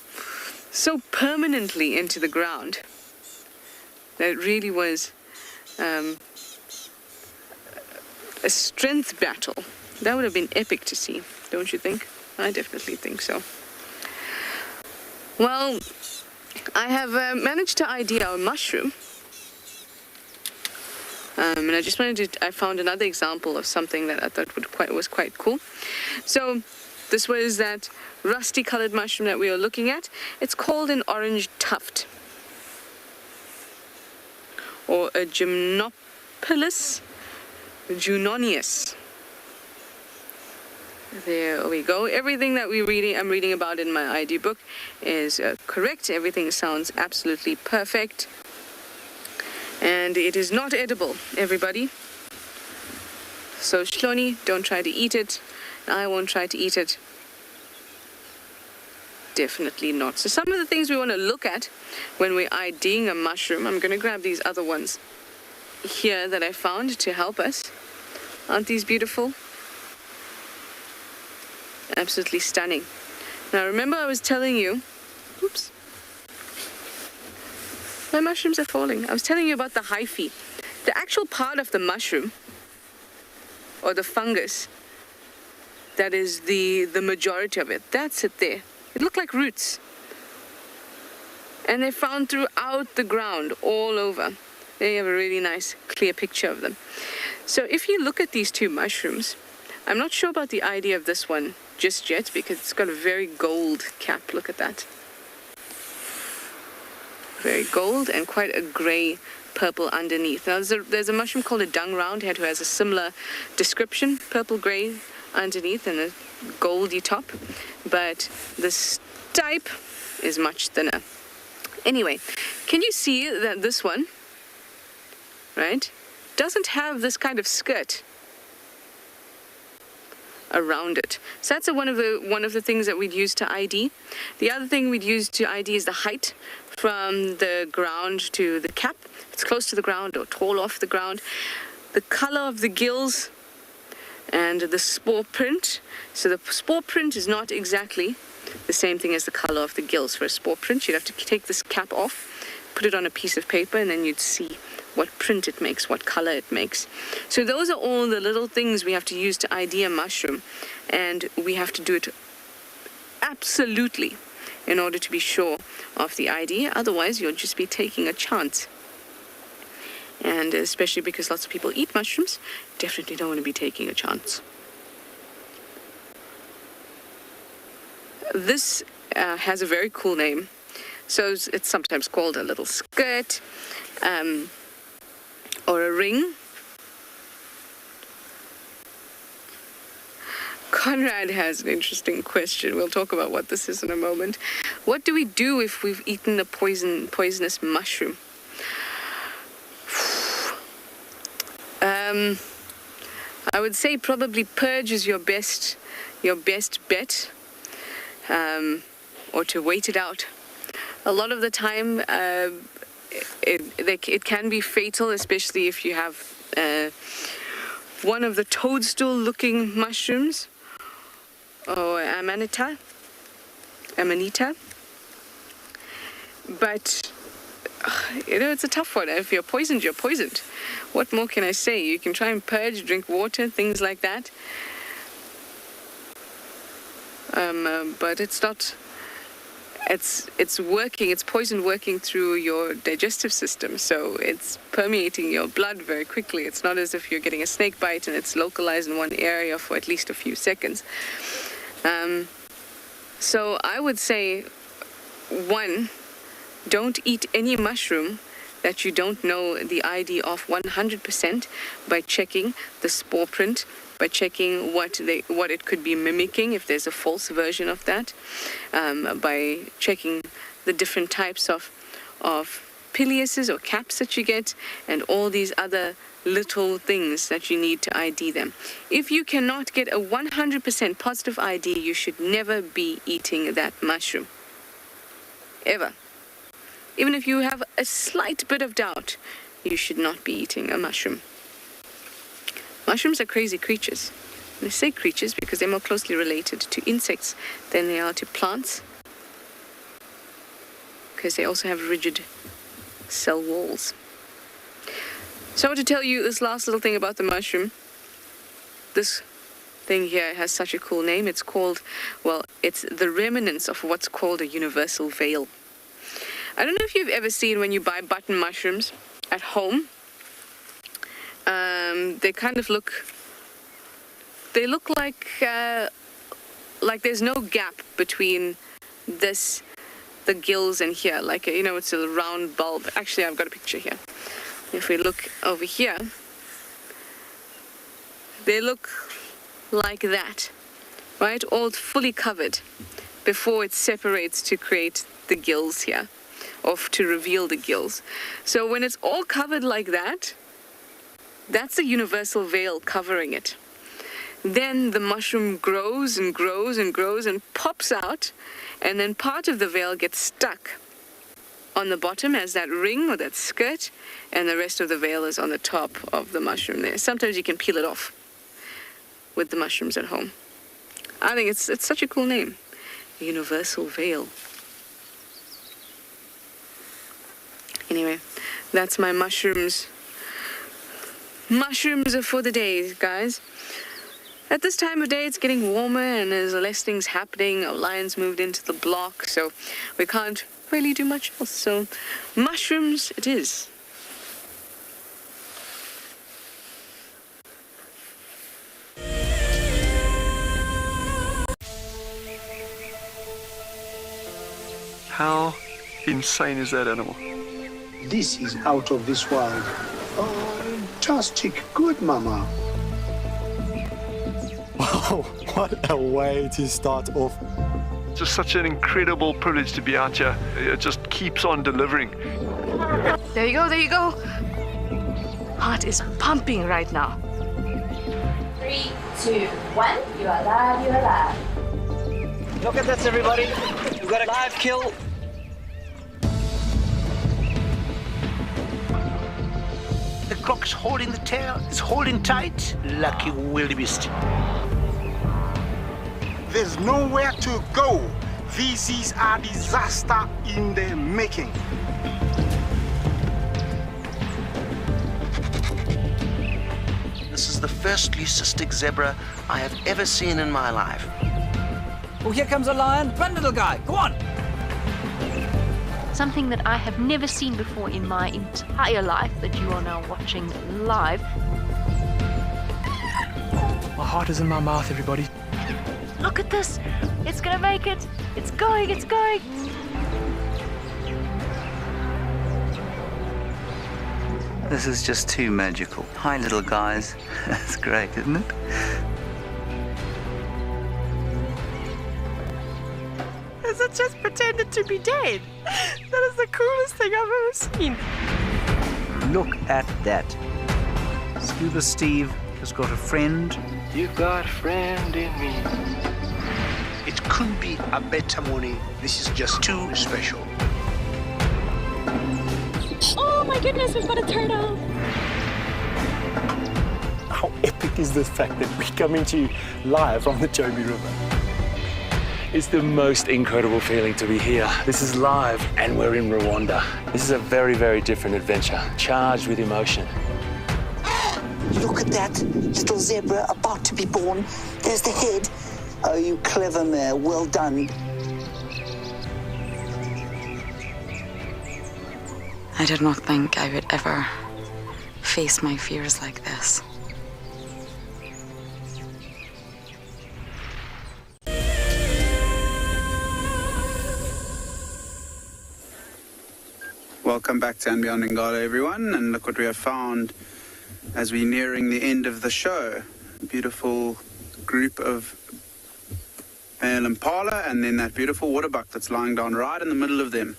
permanently into the ground that it really was a strength battle. That would have been epic to see, don't you think? I definitely think so. Well, I have managed to ID our mushroom. And I just wanted to, I found another example of something that I thought was quite cool. So this was that rusty colored mushroom that we were looking at. It's called an orange tuft, or a Gymnopolis junonius. There we go. Everything that I'm reading about in my ID book is correct. Everything sounds absolutely perfect. And it is not edible, everybody. So Shloni, don't try to eat it. I won't try to eat it. Definitely not. So some of the things we want to look at when we're IDing a mushroom, I'm going to grab these other ones here that I found to help us. Aren't these beautiful? Absolutely stunning. Now remember I was telling you, oops, my mushrooms are falling. I was telling you about the hyphae. The actual part of the mushroom, or the fungus, that is the majority of it. That's it there. It looked like roots. And they're found throughout the ground, all over. There you have a really nice, clear picture of them. So if you look at these two mushrooms, I'm not sure about the idea of this one just yet, because it's got a very gold cap. Look at that. Very gold and quite a grey purple underneath. Now there's a mushroom called a dung roundhead who has a similar description, purple grey underneath and a goldy top, but this type is much thinner. Anyway, can you see that this one, right, doesn't have this kind of skirt around it? So that's one of the things that we'd use to ID. The other thing we'd use to ID is the height from the ground to the cap. If it's close to the ground or tall off the ground. The color of the gills and the spore print. So the spore print is not exactly the same thing as the color of the gills. For a spore print, you'd have to take this cap off, put it on a piece of paper, and then you'd see what print it makes, what color it makes. So those are all the little things we have to use to ID a mushroom, and we have to do it absolutely in order to be sure of the ID. Otherwise, you'll just be taking a chance. And especially because lots of people eat mushrooms, definitely don't want to be taking a chance. This has a very cool name. So it's sometimes called a little skirt, or a ring. Conrad has an interesting question. We'll talk about what this is in a moment. What do we do if we've eaten a poisonous mushroom? I would say probably purge is your best bet, or to wait it out. A lot of the time, it can be fatal, especially if you have one of the toadstool-looking mushrooms, or amanita. But, it's a tough one. If you're poisoned, you're poisoned. What more can I say? You can try and purge, drink water, things like that. But it's not... It's working, it's poison working through your digestive system, so it's permeating your blood very quickly. It's not as if you're getting a snake bite and it's localized in one area for at least a few seconds. So I would say, 1, don't eat any mushroom that you don't know the ID of 100% by checking the spore print, by checking what it could be mimicking if there's a false version of that, by checking the different types of pileuses or caps that you get, and all these other little things that you need to ID them. If you cannot get a 100% positive ID, you should never be eating that mushroom. Ever. Even if you have a slight bit of doubt, you should not be eating a mushroom. Mushrooms are crazy creatures. And I say creatures because they're more closely related to insects than they are to plants, because they also have rigid cell walls. So I want to tell you this last little thing about the mushroom. This thing here has such a cool name. It's called, it's the remnants of what's called a universal veil. I don't know if you've ever seen when you buy button mushrooms at home. They kind of look like there's no gap between the gills and here, it's a round bulb. Actually, I've got a picture here. If we look over here, they look like that, right? All fully covered before it separates to create the gills here, or to reveal the gills. So when it's all covered like that, that's the universal veil covering it. Then the mushroom grows and grows and grows and pops out, and then part of the veil gets stuck on the bottom as that ring or that skirt, and the rest of the veil is on the top of the mushroom there. Sometimes you can peel it off with the mushrooms at home. I think it's such a cool name. Universal veil. Anyway, that's my mushrooms. Mushrooms are for the day, guys. At this time of day, it's getting warmer and there's less things happening. Our lions moved into the block, so we can't really do much else. So, mushrooms it is. How insane is that animal? This is out of this world. Fantastic. Good, Mama. Wow, what a way to start off. Just such an incredible privilege to be out here. It just keeps on delivering. There you go, there you go. Heart is pumping right now. 3, 2, 1. You are live, you are live. Look at this, everybody. We've got a live kill. The crooc's holding the tail, it's holding tight. Lucky wildebeest. There's nowhere to go. This is a disaster in the making. This is the first leucistic zebra I have ever seen in my life. Oh, here comes a lion. Run, little guy. Go on. Something that I have never seen before in my entire life that you are now watching live. My heart is in my mouth, everybody. Look at this. It's gonna make it. It's going, it's going. This is just too magical. Hi, little guys. That's great, isn't it? Has it just pretended to be dead? That is the coolest thing I've ever seen. Look at that. Scuba Steve has got a friend. You've got a friend in me. It couldn't be a better morning. This is just too special. Oh my goodness, we've got a turtle. how epic is the fact that we're coming to you live from the Chobe River? It's the most incredible feeling to be here. This is live and we're in Rwanda. This is a very, very different adventure, charged with emotion. Look at that little zebra about to be born. There's the head. Oh, you clever mare, well done. I did not think I would ever face my fears like this. Welcome back to andBeyond Ingala, everyone, and look what we have found as we're nearing the end of the show. A beautiful group of male impala, and then that beautiful waterbuck that's lying down right in the middle of them.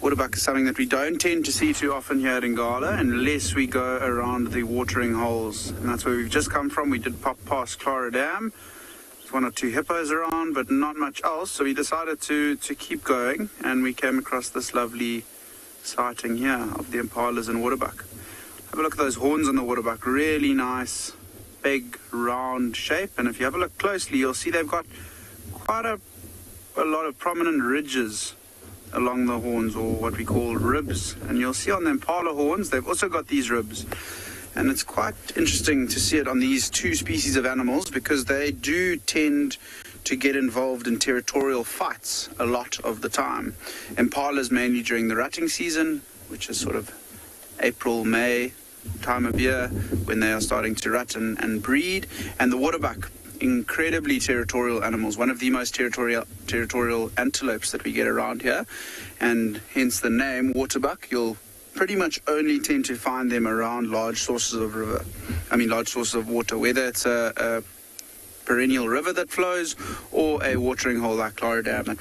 Waterbuck is something that we don't tend to see too often here at Ingala unless we go around the watering holes, and that's where we've just come from. We did pop past Clara Dam. There's one or two hippos around, but not much else, so we decided to keep going, and we came across this lovely sighting here of the impalas and waterbuck. Have a look at those horns on the waterbuck, really nice, big, round shape, and if you have a look closely, you'll see they've got quite a lot of prominent ridges along the horns, or what we call ribs, and you'll see on the impala horns they've also got these ribs, and it's quite interesting to see it on these two species of animals because they do tend to get involved in territorial fights a lot of the time. Impalas mainly during the rutting season, which is sort of April, May time of year when they are starting to rut and breed, and the waterbuck, incredibly territorial animals, one of the most territorial antelopes that we get around here, and hence the name waterbuck. You'll pretty much only tend to find them around large sources of water, whether it's a perennial river that flows or a watering hole like Clara Dam that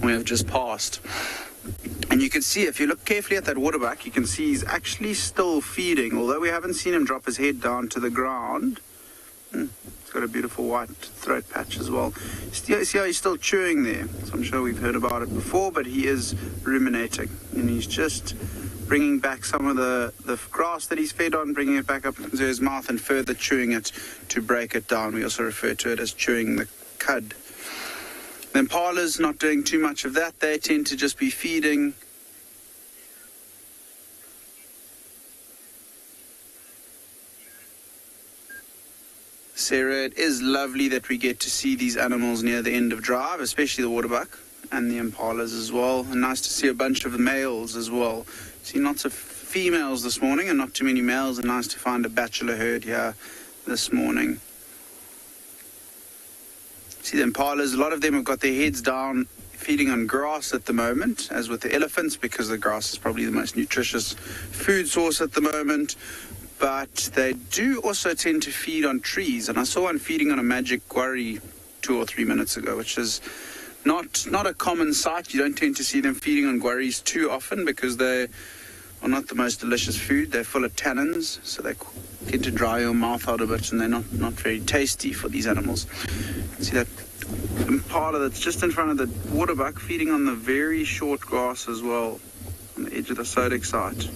we have just passed. And you can see, if you look carefully at that waterbuck, you can see he's actually still feeding, although we haven't seen him drop his head down to the ground. It's got a beautiful white throat patch as well. See how he's still chewing there? So I'm sure we've heard about it before, but he is ruminating, and he's just bringing back some of the grass that he's fed on, bringing it back up into his mouth and further chewing it to break it down. We also refer to it as chewing the cud. The impalas not doing too much of that. They tend to just be feeding. Sarah, it is lovely that we get to see these animals near the end of drive, especially the waterbuck and the impalas as well. And nice to see a bunch of males as well. Seen lots of females this morning and not too many males, and nice to find a bachelor herd here this morning. See the impalas, a lot of them have got their heads down feeding on grass at the moment, as with the elephants, because the grass is probably the most nutritious food source at the moment. But they do also tend to feed on trees, and I saw one feeding on a magic guarri 2 or 3 minutes ago, which is not a common sight. You don't tend to see them feeding on guarris too often because they are not the most delicious food. They're full of tannins, so they tend to dry your mouth out a bit, and they're not very tasty for these animals. See that impala that's just in front of the waterbuck feeding on the very short grass as well, on the edge of the sodic site.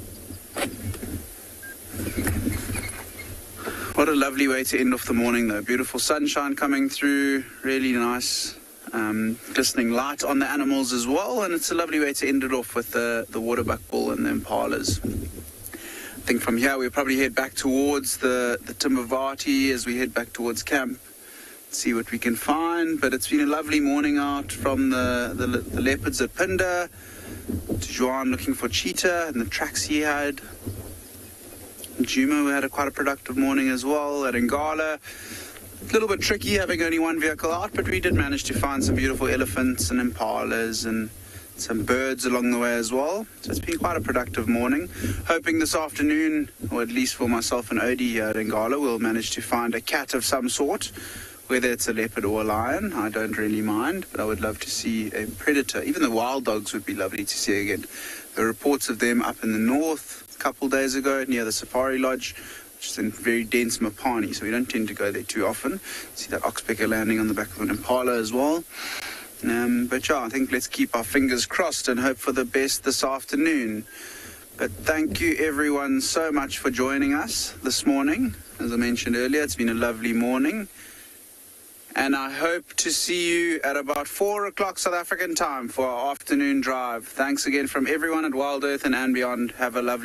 What a lovely way to end off the morning though. Beautiful sunshine coming through, really nice glistening light on the animals as well, and it's a lovely way to end it off with the waterbuck bull and the impalas. I think from here we'll probably head back towards the Timbavati as we head back towards camp, see what we can find. But it's been a lovely morning out from the leopards at Phinda to Juan looking for Cheetah and the tracks he had. Djuma, we had quite a productive morning as well at Ingala. A little bit tricky having only one vehicle out, but we did manage to find some beautiful elephants and impalas and some birds along the way as well. So it's been quite a productive morning. Hoping this afternoon, or at least for myself and Odie here at Ingala, we'll manage to find a cat of some sort, whether it's a leopard or a lion. I don't really mind, but I would love to see a predator. Even the wild dogs would be lovely to see again. There are reports of them up in the north a couple days ago near the Safari Lodge, which is in very dense Mopani, so we don't tend to go there too often. See that oxpecker landing on the back of an impala as well. But yeah, I think let's keep our fingers crossed and hope for the best this afternoon. But thank you everyone so much for joining us this morning. As I mentioned earlier, it's been a lovely morning. And I hope to see you at about 4 o'clock South African time for our afternoon drive. Thanks again from everyone at WildEarth and andBeyond. Have a lovely